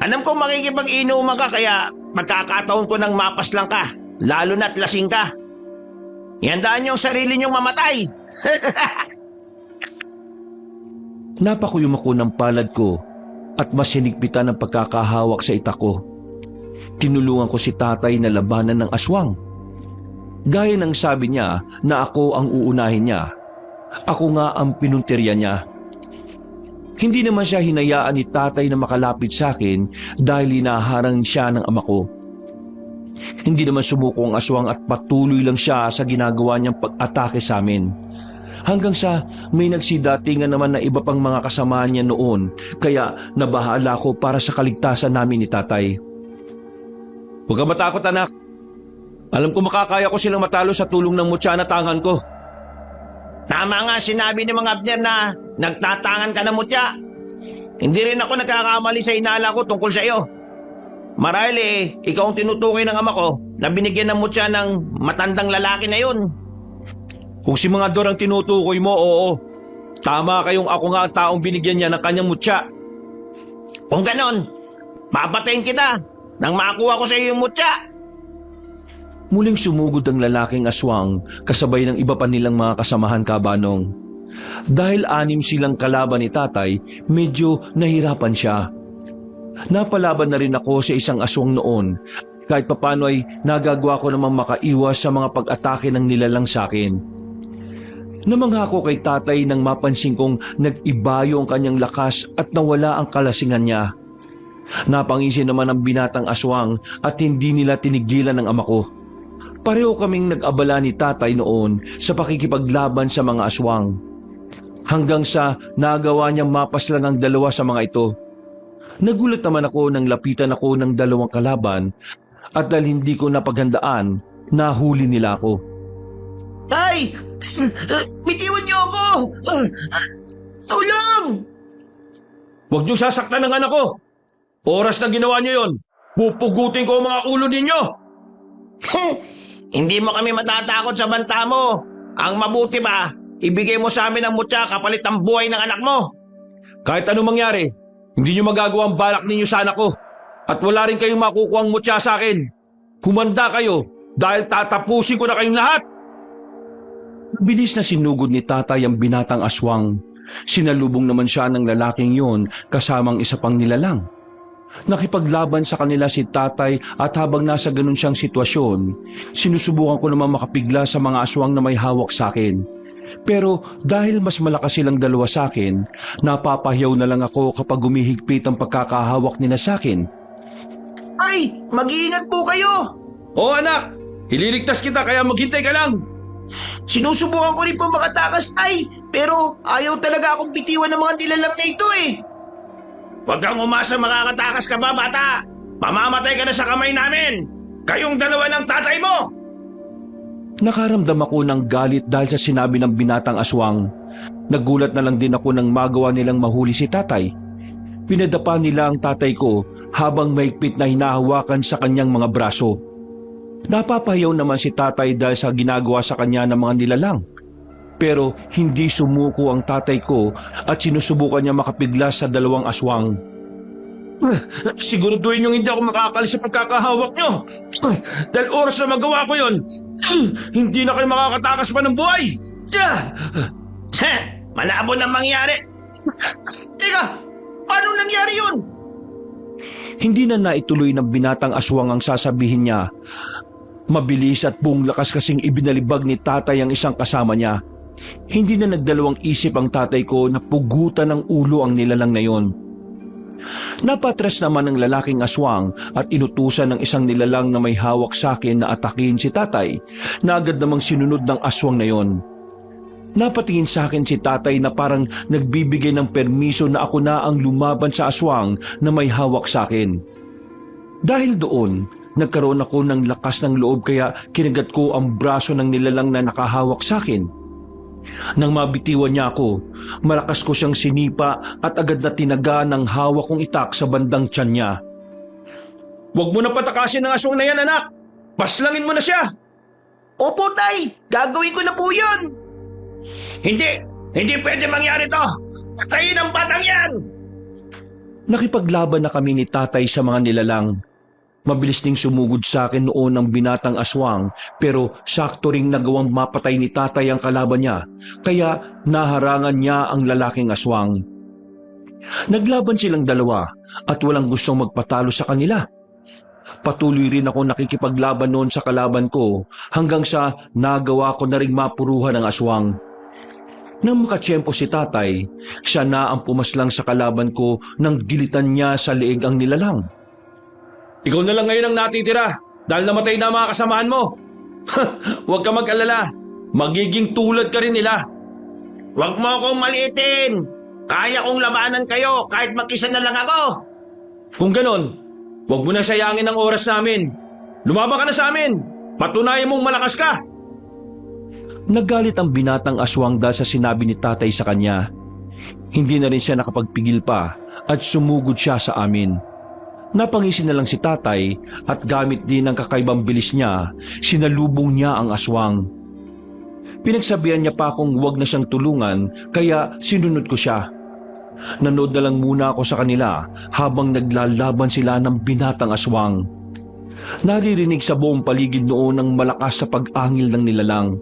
Alam kong makikipag-inuman ka kaya magkakataon ko ng mapaslang ka, lalo na't lasing ka. Ihandaan niyo ang sarili niyong mamatay. Napakuyom ako ng palad ko at mas hinigpitan ang pagkakahawak sa itak ko. Tinulungan ko si Tatay na labanan ng aswang. Gaya ng sabi niya na ako ang uunahin niya. Ako nga ang pinuntirya niya. Hindi naman siya hinayaan ni tatay na makalapit sa akin dahil hinaharang siya ng ama ko. Hindi naman sumuko ang aswang at patuloy lang siya sa ginagawa niyang pag-atake sa amin. Hanggang sa may nagsidatingan naman na iba pang mga kasama niya noon, kaya nabahala ko para sa kaligtasan namin ni tatay. Huwag kang matakot, anak. Alam ko makakaya ko silang matalo sa tulong ng mutya na tangan ko. Tama nga sinabi ni mga Abner na nagtatangan ka ng mutya. Hindi rin ako nagkakamali sa inala ko tungkol sa iyo. Marahil ikaw ang tinutukoy ng ama ko na binigyan ng mutya ng matandang lalaki na yun. Kung si mga Dor ang tinutukoy mo, oo. Tama kayong ako nga ang taong binigyan niya ng kanyang mutya. Kung ganon, papatayin kita nang makakuha ko sa iyo yung mutya. Muling sumugod ang lalaking aswang kasabay ng iba pa nilang mga kasamahan, Kabanong. Dahil 6 silang kalaban ni tatay, medyo nahirapan siya. Napalaban na rin ako sa isang aswang noon. Kahit papano ay nagagawa ko namang makaiwas sa mga pag-atake ng nilalang sa akin. Namangha ko kay tatay nang mapansin kong nag-ibayo ang kanyang lakas at nawala ang kalasingan niya. Napangisi naman ang binatang aswang at hindi nila tinigilan ng ama ko. Pareho kaming nag-abala ni tatay noon sa pakikipaglaban sa mga aswang. Hanggang sa nagawa niyang mapaslang ang 2 sa mga ito. Nagulat naman ako nang lapitan ako ng 2 kalaban at dahil hindi ko napaghandaan, nahuli nila ako. Tay! Bitiwan niyo ako! Tulong! Huwag niyong sasaktan ng anak ko! Oras na ginawa niyo yon, pupugutin ko ang mga ulo ninyo! Hindi mo kami matatakot sa banta mo. Ang mabuti ba, ibigay mo sa amin ang mutya kapalit ang buhay ng anak mo. Kahit anong mangyari, hindi niyo magagawa ang balak ninyo sa anak ko at wala rin kayong makukuha ang mutya sa akin. Humanda kayo dahil tatapusin ko na kayong lahat. Bilis na sinugod ni tatay ang binatang aswang. Sinalubong naman siya ng lalaking yon kasamang isa pang nilalang. Nakipaglaban sa kanila si tatay at habang nasa ganun siyang sitwasyon, sinusubukan ko naman makapigla sa mga aswang na may hawak sa akin. Pero dahil mas malakas silang 2 sa akin, napapahiyaw na lang ako kapag humihigpit ang pagkakahawak nila sa akin. Ay, mag-iingat po kayo! Oo anak, ililigtas kita kaya maghintay ka lang. Sinusubukan ko rin po makatakas, tay, pero ayaw talaga akong bitiwan ng mga nilalang na ito eh. Huwag kang umasa makakatakas ka ba, bata? Mamamatay ka na sa kamay namin! Kayong 2 ng tatay mo! Nakaramdam ako ng galit dahil sa sinabi ng binatang aswang. Nagulat na lang din ako nang magawa nilang mahuli si tatay. Pinadapa nila ang tatay ko habang mahigpit na hinahawakan sa kanyang mga braso. Napapahiyaw naman si tatay dahil sa ginagawa sa kanya ng mga nilalang. Pero hindi sumuko ang tatay ko at sinusubukan niya makapigla sa 2 aswang. Siguraduhin niyong hindi ako makakalis sa pagkakahawak niyo. Dahil oras na magawa ko yon, hindi na kayo makakatakas pa ng buhay. Malabo na mangyari. Teka, paano nangyari yun? Hindi na naituloy ng binatang aswang ang sasabihin niya. Mabilis at buong lakas kasing ibinalibag ni tatay ang isang kasama niya. Hindi na nagdalawang isip ang tatay ko na pugutan ng ulo ang nilalang na yon. Napatras naman ng lalaking aswang at inutusan ng isang nilalang na may hawak sa akin na atakin si tatay na agad namang sinunod ng aswang na yon. Napatingin sa akin si tatay na parang nagbibigay ng permiso na ako na ang lumaban sa aswang na may hawak sa akin. Dahil doon, nagkaroon ako ng lakas ng loob kaya kinagat ko ang braso ng nilalang na nakahawak sa akin. Nang mabitiwan niya ako, malakas ko siyang sinipa at agad na tinaga ng hawak kong itak sa bandang tiyan niya. Huwag mo na patakasin ang aswang na yan, anak! Paslangin mo na siya! Opo, tay! Gagawin ko na po yun! Hindi pwede mangyari to! Patayin ang batang yan! Nakipaglaban na kami ni tatay sa mga nilalang. Mabilis ding sumugod sa akin noon ang binatang aswang pero sakto ring nagawang mapatay ni tatay ang kalaban niya kaya naharangan niya ang lalaking aswang. Naglaban silang 2 at walang gustong magpatalo sa kanila. Patuloy rin ako nakikipaglaban noon sa kalaban ko hanggang sa nagawa ko na ring mapuruhan ang aswang. Nang makatsyempo si tatay, siya na ang pumaslang sa kalaban ko nang gilitan niya sa leeg ang nilalang. Ikaw na lang ngayon ang natitira dahil namatay na ang mga kasamahan mo. Huwag ka mag-alala, magiging tulad ka rin nila. Huwag mo akong maliitin. Kaya kong labanan kayo kahit mag-isa na lang ako. Kung ganon, huwag mo na sayangin ang oras namin. Lumaban ka na sa amin. Patunayan mong malakas ka. Nagalit ang binatang aswang dahil sa sinabi ni tatay sa kanya. Hindi na rin siya nakapagpigil pa at sumugod siya sa amin. Napangisi na lang si tatay at gamit din ng kakaibang bilis niya, sinalubong niya ang aswang. Pinagsabihan niya pa akong huwag na siyang tulungan kaya sinunod ko siya. Nanood na lang muna ako sa kanila habang naglalaban sila ng binatang aswang. Naririnig sa buong paligid noon ang malakas na pag-angil ng nilalang.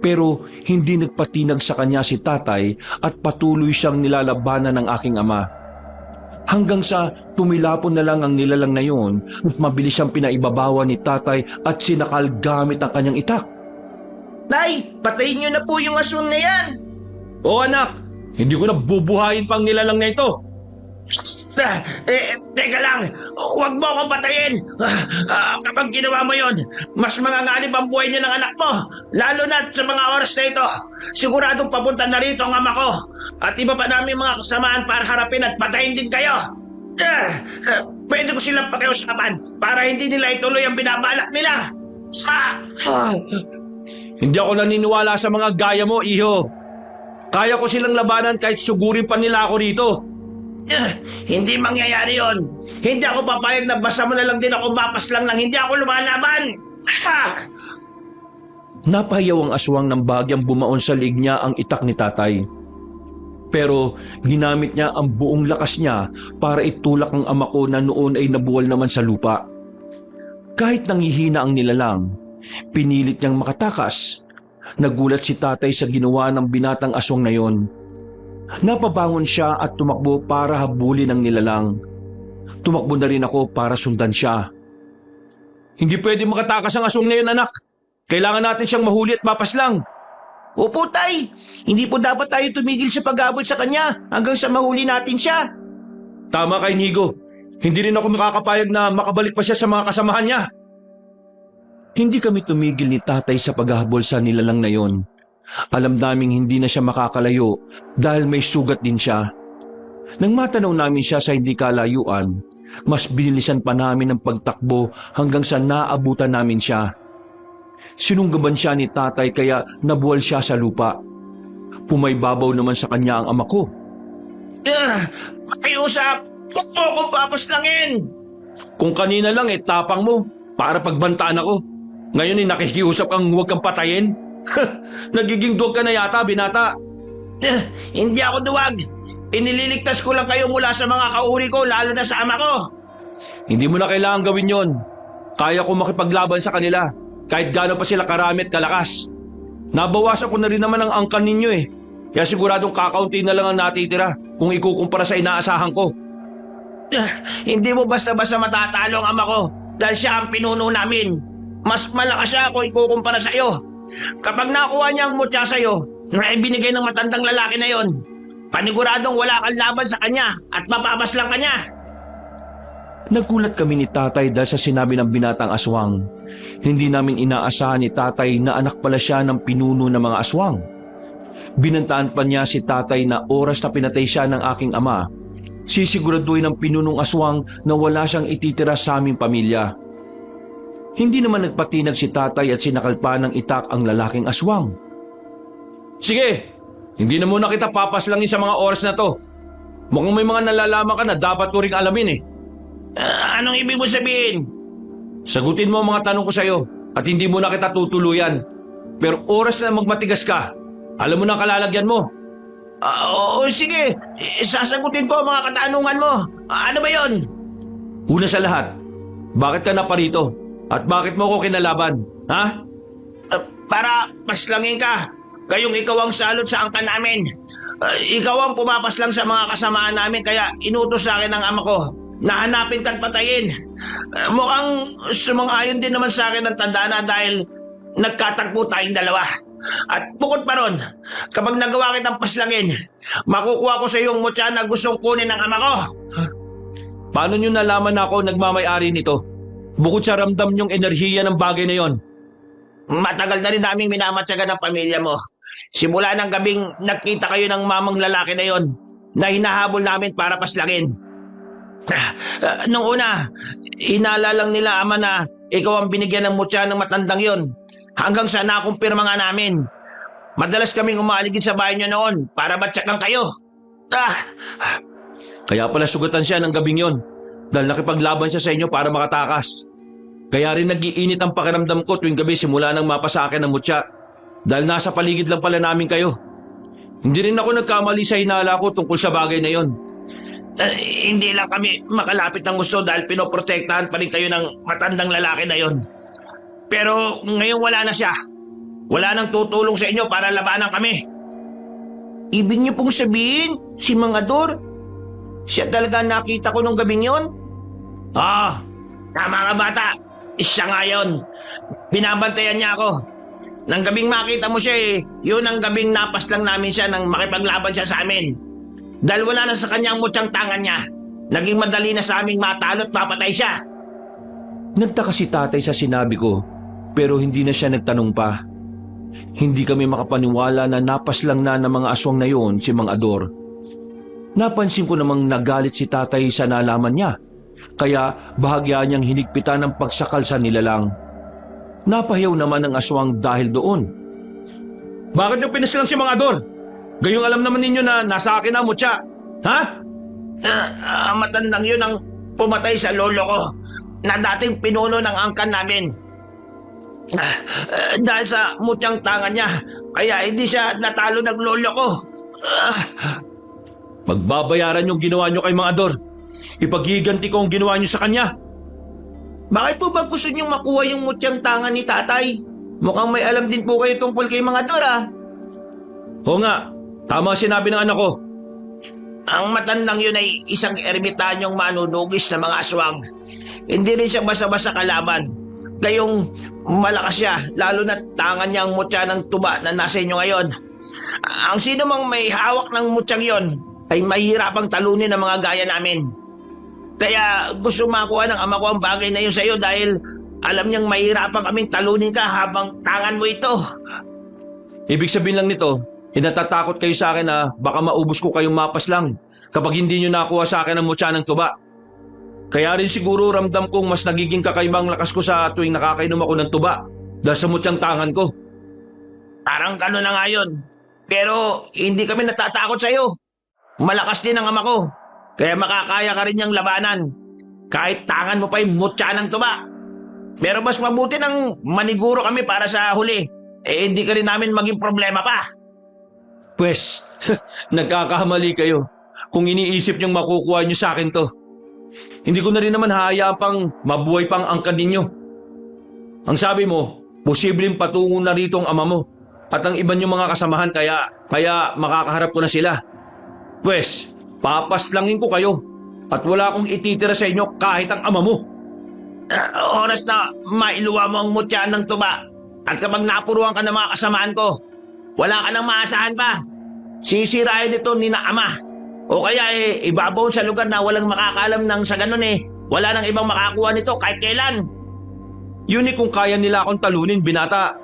Pero hindi nagpatinag sa kanya si tatay at patuloy siyang nilalabanan ng aking ama. Hanggang sa tumilapon na lang ang nilalang na yun at mabilis siyang pinaibabawan ni tatay at sinakal gamit ang kanyang itak. Tay, patayin niyo na po yung aswang na yan. O anak, hindi ko na bubuhayin pang nilalang na ito. Teka lang, huwag mo akong patayin. Kapag ginawa mo yon, mas manganganib ang buhay niyo ng anak mo. Lalo na sa mga oras na ito. Siguradong papunta na rito ang ama ko. At iba pa namin mga kasamaan para harapin at patayin din kayo. Pwede ko silang pakiusapan para hindi nila ituloy ang binabalak nila. Hindi ako naniniwala sa mga gaya mo, iho. Kaya ko silang labanan kahit sugurin pa nila ako rito. Hindi mangyayari yon. Hindi ako papayag na basta mo na lang din ako mapaslang nang hindi ako lumalaban. Napahiyaw ang aswang ng bahagyang bumaon sa liig niya ang itak ni tatay. Pero ginamit niya ang buong lakas niya para itulak ang ama ko na noon ay nabuwal naman sa lupa. Kahit nangihina ang nilalang, pinilit niyang makatakas. Nagulat si tatay sa ginawa ng binatang aswang na yon. Napabangon siya at tumakbo para habulin ang nilalang. Tumakbo na rin ako para sundan siya. Hindi pwede makatakas ang aswang na yun, anak. Kailangan natin siyang mahuli at mapaslang. Opo, tay. Hindi po dapat tayo tumigil sa pag-abot sa kanya hanggang sa mahuli natin siya. Tama kay Nigo. Hindi rin ako makakapayag na makabalik pa siya sa mga kasamahan niya. Hindi kami tumigil ni tatay sa paghahabol sa nilalang na yon. Alam naming hindi na siya makakalayo dahil may sugat din siya. Nang matanaw namin siya sa hindi kalayuan, mas binilisan pa namin ang pagtakbo hanggang sa naabutan namin siya. Sinunggaban siya ni tatay kaya nabuwal siya sa lupa. Pumaybabaw naman sa kanya ang ama ko. Makiusap! Huwag mo akong papaslangin! Kung kanina lang tapang mo para pagbantaan ako. Ngayon nakikiusap kang huwag kang patayin. Nagiging duwag ka na yata, binata. Hindi ako duwag. Inililigtas ko lang kayo mula sa mga kauri ko, lalo na sa ama ko. Hindi mo na kailangan gawin yon. Kaya ko makipaglaban sa kanila, kahit gaano pa sila karami at kalakas. Nabawasan ko na rin naman ang angkan ninyo Kaya siguradong kakaunti na lang ang natitira kung ikukumpara sa inaasahan ko. Hindi mo basta-basta matatalo ang ama ko dahil siya ang pinuno namin. Mas malakas siya kung ikukumpara sa iyo. Kapag nakuha niya ang mutya sa'yo na ibinigay ng matandang lalaki na yon, paniguradong wala kang laban sa kanya at mapapaslang ka niya. Nagkulat kami ni tatay dahil sa sinabi ng binatang aswang. Hindi namin inaasahan ni tatay na anak pala siya ng pinuno ng mga aswang. Binantaan pa niya si tatay na oras na pinatay siya ng aking ama, sisiguraduhin ng pinunong aswang na wala siyang ititira sa aming pamilya. Hindi naman nagpatinag si tatay at sinakalpa ng itak ang lalaking aswang. Sige, hindi na muna kita papaslangin sa mga oras na to. Mukhang may mga nalalaman ka na dapat ko ring alamin Anong ibig mo sabihin? Sagutin mo ang mga tanong ko sa'yo at hindi mo na kita tutuluyan. Pero oras na magmatigas ka, alam mo na ang kalalagyan mo. Oo, sige. Sasagutin ko ang mga katanungan mo. Ano ba yon? Una sa lahat, bakit ka na parito? At bakit mo ko kinalaban? Ha? Para paslangin ka. Kayong ikaw ang salot sa angkan namin. Ikaw ang pumapaslang sa mga kasamaan namin kaya inutos sa akin ng ama ko na hanapin ka't patayin. Mukhang sumang-ayon din naman sa akin ng tandana dahil nagkatagpo tayong dalawa. At bukod pa ron, kapag nagawa kitang paslangin, makukuha ko sa iyo yung mutya na gustong kunin ng ama ko. Paano nyo nalaman na ako nagmamay-ari nito? Bukod sa ramdam nyong enerhiya ng bagay na yon. Matagal na rin naming minamatsagan ng pamilya mo. Simula ng gabing nakita kayo ng mamang lalaki na yon na hinahabol namin para paslangin. Nung una, hinala lang nila ama na ikaw ang binigyan ng mutya ng matandang yon. Hanggang sa nakumpirma nga namin. Madalas kaming umaaligid sa bahay nyo noon para matsakan kayo. Kaya pala sugatan siya ng gabing yon dahil nakipaglaban siya sa inyo para makatakas. Kaya rin nag-iinit ang pakiramdam ko tuwing gabi simula nang mapa sa akin ng mutya dahil nasa paligid lang pala namin kayo. Hindi rin ako nagkamali sa hinala ko tungkol sa bagay na yon. Hindi lang kami makalapit ng gusto dahil pinoprotektahan pa rin kayo ng matandang lalaki na yon. Pero ngayon wala na siya. Wala nang tutulong sa inyo para labanan kami. Ibig niyo pong sabihin, si Mang Ador, siya talaga nakita ko nung gabing yon? Tama nga bata. Siya nga yun. Binabantayan niya ako. Nang gabing makita mo siya yun ang gabing napas lang namin siya nang makipaglaban siya sa amin. Dahil wala na sa kanya ang mutyang tangan niya. Naging madali na sa aming matalo at mapatay siya. Nagtaka si tatay sa sinabi ko pero hindi na siya nagtanong pa. Hindi kami makapaniwala na napas lang na ng mga aswang na yon si Mang Ador. Napansin ko namang nagalit si tatay sa nalaman niya. Kaya bahagya niyang hinigpitan ng pagsakal sa nilalang. Napahiyaw naman ang aswang dahil doon. Bakit niyo pinaslang si Mang Ador? Gayong alam naman ninyo na nasa akin ang mutya. Ha? Matandang yun ang pumatay sa lolo ko na dating pinuno ng angkan namin. Dahil sa mutyang tangan niya, kaya hindi siya natalo ng lolo ko. Magbabayaran yung ginawa niyo kay Mang Ador. Ipaghiganti ko ang ginawa niyo sa kanya. Bakit po ba gusto niyong makuha yung mutyang tangan ni tatay? Mukhang may alam din po kayo tungkol kay Mang Ador Oo nga, tama sinabi ng anak ko. Ang matandang yun ay isang ermitanyong manunugis na mga aswang. Hindi rin siya basta-basta kalaban. Gayong malakas siya, lalo na tangan niya ang mutya ng tuba na nasa inyo ngayon. Ang sino mang may hawak ng mutyang yon ay mahirapang talunin ng mga gaya namin. Kaya gusto makuha ng ama ko ang bagay na yun sa iyo dahil alam niyang mahirapan kaming talunin ka habang tangan mo ito. Ibig sabihin lang nito, natatakot kayo sa akin na baka maubos ko kayong mapas lang kapag hindi niyo nakuha sa akin ang mutya ng tuba. Kaya rin siguro ramdam kong mas nagiging kakaibang lakas ko sa tuwing nakakainom ako ng tuba dahil sa mutyang tangan ko. Parang gano'n na nga yun. Pero hindi kami natatakot sa iyo. Malakas din ang ama ko. Kaya makakaya ka rin niyang labanan. Kahit tangan mo pa yung mutya ng tuba. Pero mas mabuti nang maniguro kami para sa huli. Hindi ka rin namin maging problema pa. Pwes, nagkakamali kayo kung iniisip niyong makukuha niyo sa akin to. Hindi ko na rin naman hahayaan pang mabuhay pang angkan ninyo. Ang sabi mo, posibleng patungo na rito ang ama mo at ang iba niyong mga kasamahan kaya makakaharap ko na sila. Pwes, papaslangin ko kayo at wala akong ititira sa inyo kahit ang ama mo. Oras na mailuwa mo ang mutya ng tuba at kapag napuruan ka ng mga kasamaan ko, wala ka nang maasahan pa. Sisirain ito ni na ama. O kaya ibabaw sa lugar na walang makakaalam ng sa ganun wala nang ibang makakuha nito kahit kailan. Yun kung kaya nila akong talunin, binata.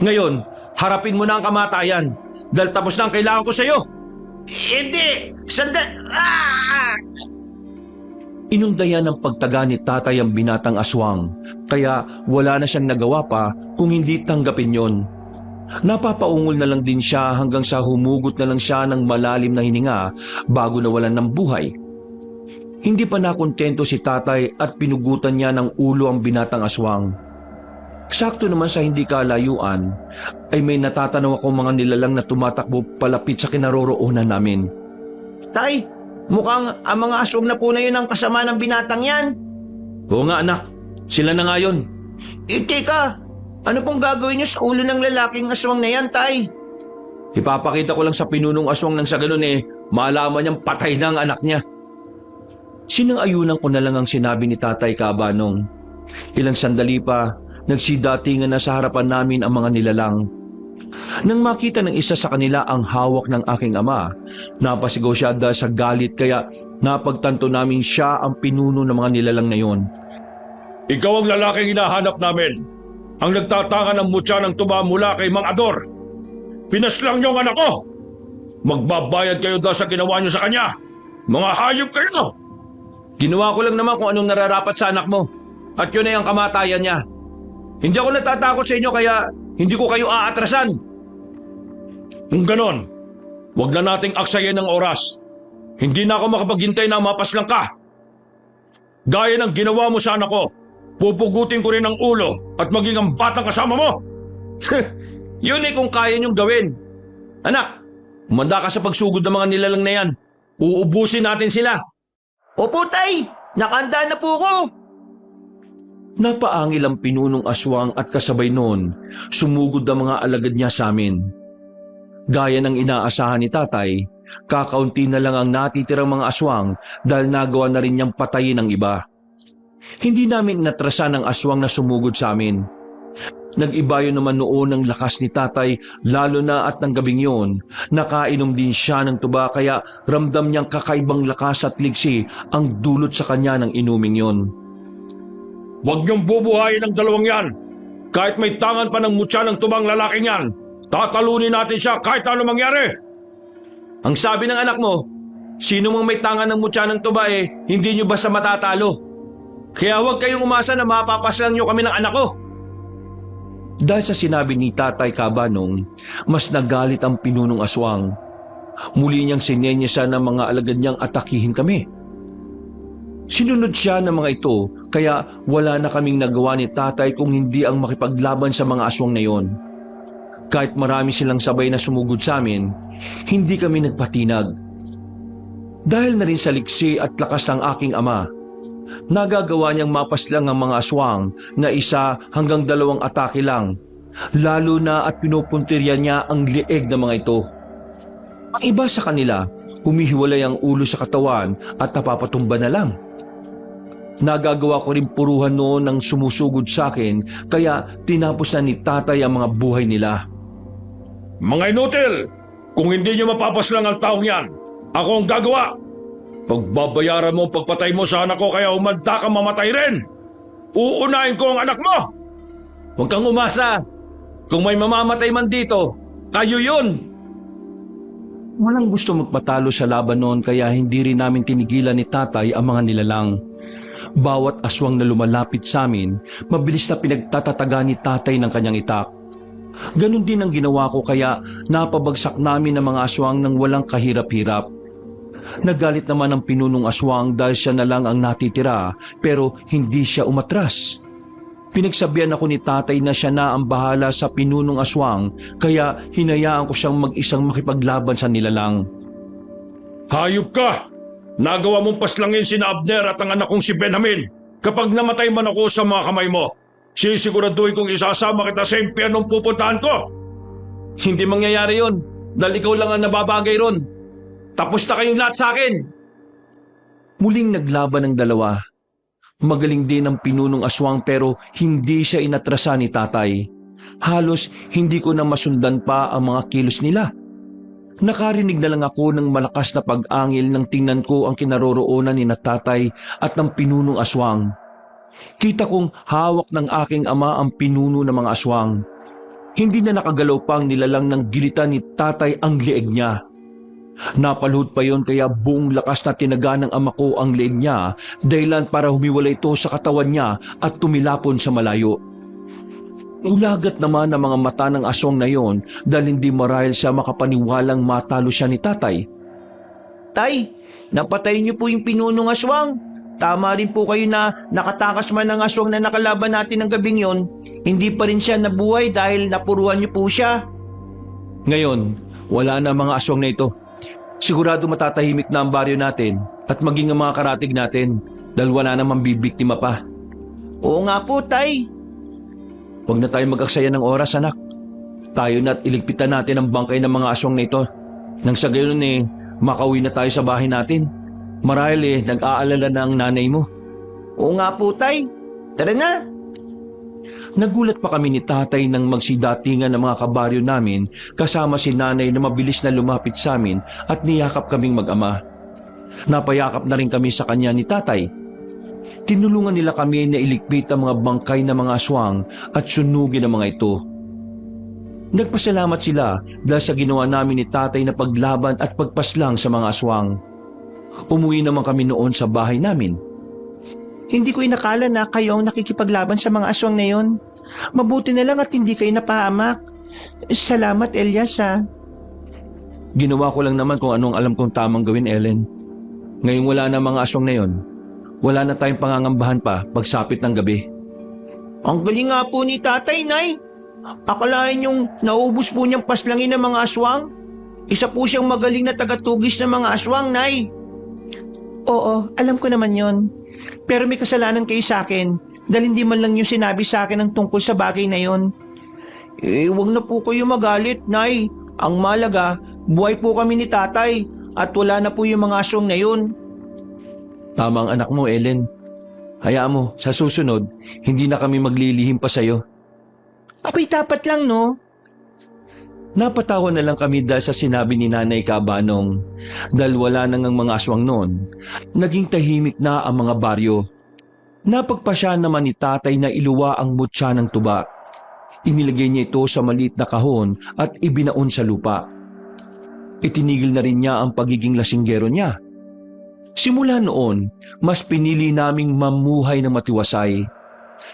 Ngayon, harapin mo na ang kamatayan dahil tapos na ang kailangan ko sa iyo. Hindi! Inundayan ng pagtaga ni tatay ang binatang aswang, kaya wala na siyang nagawa pa kung hindi tanggapin yon. Napapaungol na lang din siya hanggang sa humugot na lang siya ng malalim na hininga bago nawalan ng buhay. Hindi pa nakontento si tatay at pinugutan niya ng ulo ang binatang aswang. Sakto naman sa hindi kalayuan ay may natatanaw akong mga nilalang na tumatakbo palapit sa kinaroroonan namin. Tay, mukhang ang mga aswang na po na yun ang kasama ng binatang yan. Oo nga anak, sila na nga yun. Teka, ano pong gagawin niyo sa ulo ng lalaking aswang na yan, tay? Ipapakita ko lang sa pinunong aswang nang sa ganun malaman niyang patay na ang anak niya. Sinang-ayunan ko na lang ang sinabi ni Tatay Kabanong. Ilang sandali pa, nagsidatingan na sa harapan namin ang mga nilalang. Nang makita ng isa sa kanila ang hawak ng aking ama, napasigaw siya dahil sa galit kaya napagtanto namin siya ang pinuno ng mga nilalang na yon. Ikaw ang lalaking hinahanap namin. Ang nagtatanga ng mutya ng tuba mula kay Mang Ador. Pinaslang niyo ang anak ko. Magbabayad kayo dahil sa ginawa niyo sa kanya. Mga hayop kayo! Ginawa ko lang naman kung anong nararapat sa anak mo. At yun ay ang kamatayan niya. Hindi ako natatakot sa inyo kaya hindi ko kayo aatrasan. Kung ganon, huwag na nating aksayin ng oras. Hindi na ako makapaghintay na mapaslang ka. Gaya ng ginawa mo sa anak ko, pupugutin ko rin ang ulo at maging ang batang kasama mo. Yun ay kung kaya niyong gawin. Anak, umanda ka sa pagsugod ng mga nilalang na yan. Uubusin natin sila. Opo, Tay! Nakahanda na po ko! Napaangil ang pinunong aswang at kasabay noon, sumugod ang mga alagad niya sa amin. Gaya ng inaasahan ni tatay, kakaunti na lang ang natitirang mga aswang dahil nagawa na rin niyang patayin ang iba. Hindi namin inatrasan ang aswang na sumugod sa amin. Nag-iba yun naman noon ang lakas ni tatay, lalo na at ng gabing yun, nakainom din siya ng tuba kaya ramdam niyang kakaibang lakas at ligsi ang dulot sa kanya ng inuming yun. Huwag niyong bubuhayin ang dalawang yan. Kahit may tangan pa ng mutya ng tubang lalaking yan, tatalunin natin siya kahit ano mangyari. Ang sabi ng anak mo, sino mang may tangan ng mutya ng tuba hindi niyo basta matatalo. Kaya huwag kayong umasa na mapapaslang niyo kami ng anak ko. Dahil sa sinabi ni Tatay Kabanong, mas nagalit ang pinunong aswang. Muli niyang sinenyasan ng mga alagad niyang atakihin kami. Sinunod siya ng mga ito, kaya wala na kaming nagawa ni Tatay kung hindi ang makipaglaban sa mga aswang na yon. Kahit marami silang sabay na sumugod sa amin, hindi kami nagpatinag. Dahil na rin sa liksi at lakas ng aking ama, nagagawa niyang mapaslang ang mga aswang na 1 hanggang 2 atake lang, lalo na at pinupuntirya niya ang lieg ng mga ito. Ang iba sa kanila, humihiwalay ang ulo sa katawan at napapatumba na lang. Nagagawa ko rin puruhan noon ng sumusugod sa akin kaya tinapos na ni tatay ang mga buhay nila. Mga inutil! Kung hindi niyo mapapaslang ang taong yan, ako ang gagawa! Pagbabayaran mo ang pagpatay mo sa anak ko kaya umanda kang mamatay rin! Uunahin ko ang anak mo! Huwag kang umasa! Kung may mamamatay man dito, kayo yun! Walang gusto magpatalo sa laban noon kaya hindi rin namin tinigilan ni tatay ang mga nilalang. Bawat aswang na lumalapit sa amin, mabilis na pinagtatataga ni tatay ng kanyang itak. Ganon din ang ginawa ko kaya napabagsak namin ang mga aswang ng walang kahirap-hirap. Nagalit naman ang pinunong aswang dahil siya na lang ang natitira pero hindi siya umatras. Pinagsabihan ako ni tatay na siya na ang bahala sa pinunong aswang kaya hinayaan ko siyang mag-isang makipaglaban sa nilalang. Hayop ka! Nagawa mong paslangin sina Abner at ang anak kong si Benjamin. Kapag namatay man ako sa mga kamay mo, sisiguraduhin kong isasama kita sa impyernong pupuntahan ko. Hindi mangyayari yon dahil ikaw lang ang nababagay ron. Tapos na kayong lahat sa akin. Muling naglaban ang dalawa. Magaling din ang pinunong aswang pero hindi siya inatrasan ni tatay. Halos hindi ko na masundan pa ang mga kilos nila. Nakarinig na lang ako ng malakas na pag-angil nang tingnan ko ang kinaroroonan ni tatay at ng pinunong aswang. Kita kong hawak ng aking ama ang pinuno ng mga aswang. Hindi na nakagalaw pa ang nilalang ng gilitan ni tatay ang leeg niya. Napalhod pa yon kaya buong lakas na tinaga ng ama ko ang leeg niya dahilan para humiwalay ito sa katawan niya at tumilapon sa malayo. Ulagat naman ang mga mata ng aswang na yon dahil hindi marahil siya makapaniwalang matalo siya ni tatay. Tay, napatay niyo po yung pinunong aswang. Tama rin po kayo na nakatakas man ang aswang na nakalaban natin ng gabing yon, hindi pa rin siya nabuhay dahil napuruhan niyo po siya. Ngayon, wala na mga aswang na ito. Sigurado matatahimik na ang baryo natin at maging ang mga karatig natin dahil wala namang bibiktima pa. Oo nga po, Tay. Huwag na tayo mag-aksaya ng oras, anak. Tayo na't iligpitan natin ang bangkay ng mga aswang na ito. Nang sa gayon makauwi na tayo sa bahay natin. Marahil nag-aalala na ang nanay mo. Oo nga po, Tay. Tara na. Nagulat pa kami ni tatay nang magsidatingan ng mga kabaryo namin kasama si nanay na mabilis na lumapit sa amin at niyakap kaming mag-ama. Napayakap na rin kami sa kanya ni tatay. Tinulungan nila kami na iligpit ang mga bangkay ng mga aswang at sunugin ang mga ito. Nagpasalamat sila dahil sa ginawa namin ni tatay na paglaban at pagpaslang sa mga aswang. Umuwi naman kami noon sa bahay namin. Hindi ko inakala na kayo ang nakikipaglaban sa mga aswang na yon. Mabuti na lang at hindi kayo napahamak. Salamat, Elias, ha. Ginawa ko lang naman kung anong alam kong tamang gawin, Ellen. Ngayong wala na mga aswang na yon, wala na tayong pangangambahan pa pagsapit ng gabi. Ang galing nga po ni tatay, Nay. Akalain yung naubos po niyang paslangin ng mga aswang. Isa po siyang magaling na tagatugis ng mga aswang, Nay. Oo, alam ko naman yon. Pero may kasalanan kayo sa akin dahil hindi man lang yung sinabi sa akin ang tungkol sa bagay na yon. Huwag na po kayo magalit, Nay. Ang malaga, buhay po kami ni tatay at wala na po yung mga aswang na yon. Tama ang anak mo, Ellen. Hayaan mo, sa susunod, hindi na kami maglilihim pa sa'yo. Abay, dapat lang, no? Napatawa na lang kami dahil sa sinabi ni Nanay Kabanong. Dahil wala nang ang mga aswang noon, naging tahimik na ang mga baryo. Napagpasya naman ni tatay na iluwa ang mutya ng tuba. Inilagay niya ito sa maliit na kahon at ibinaon sa lupa. Itinigil na rin niya ang pagiging lasinggero niya. Simula noon, mas pinili naming mamuhay ng matiwasay.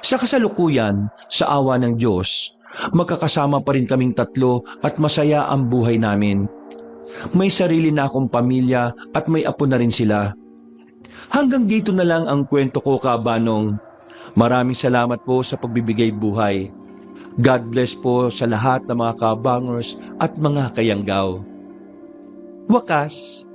Sa kasalukuyan, sa awa ng Diyos, magkakasama pa rin kaming tatlo at masaya ang buhay namin. May sarili na akong pamilya at may apo na rin sila. Hanggang dito na lang ang kwento ko, Kabanong. Maraming salamat po sa pagbibigay buhay. God bless po sa lahat ng mga kabangers at mga kayanggaw. Wakas,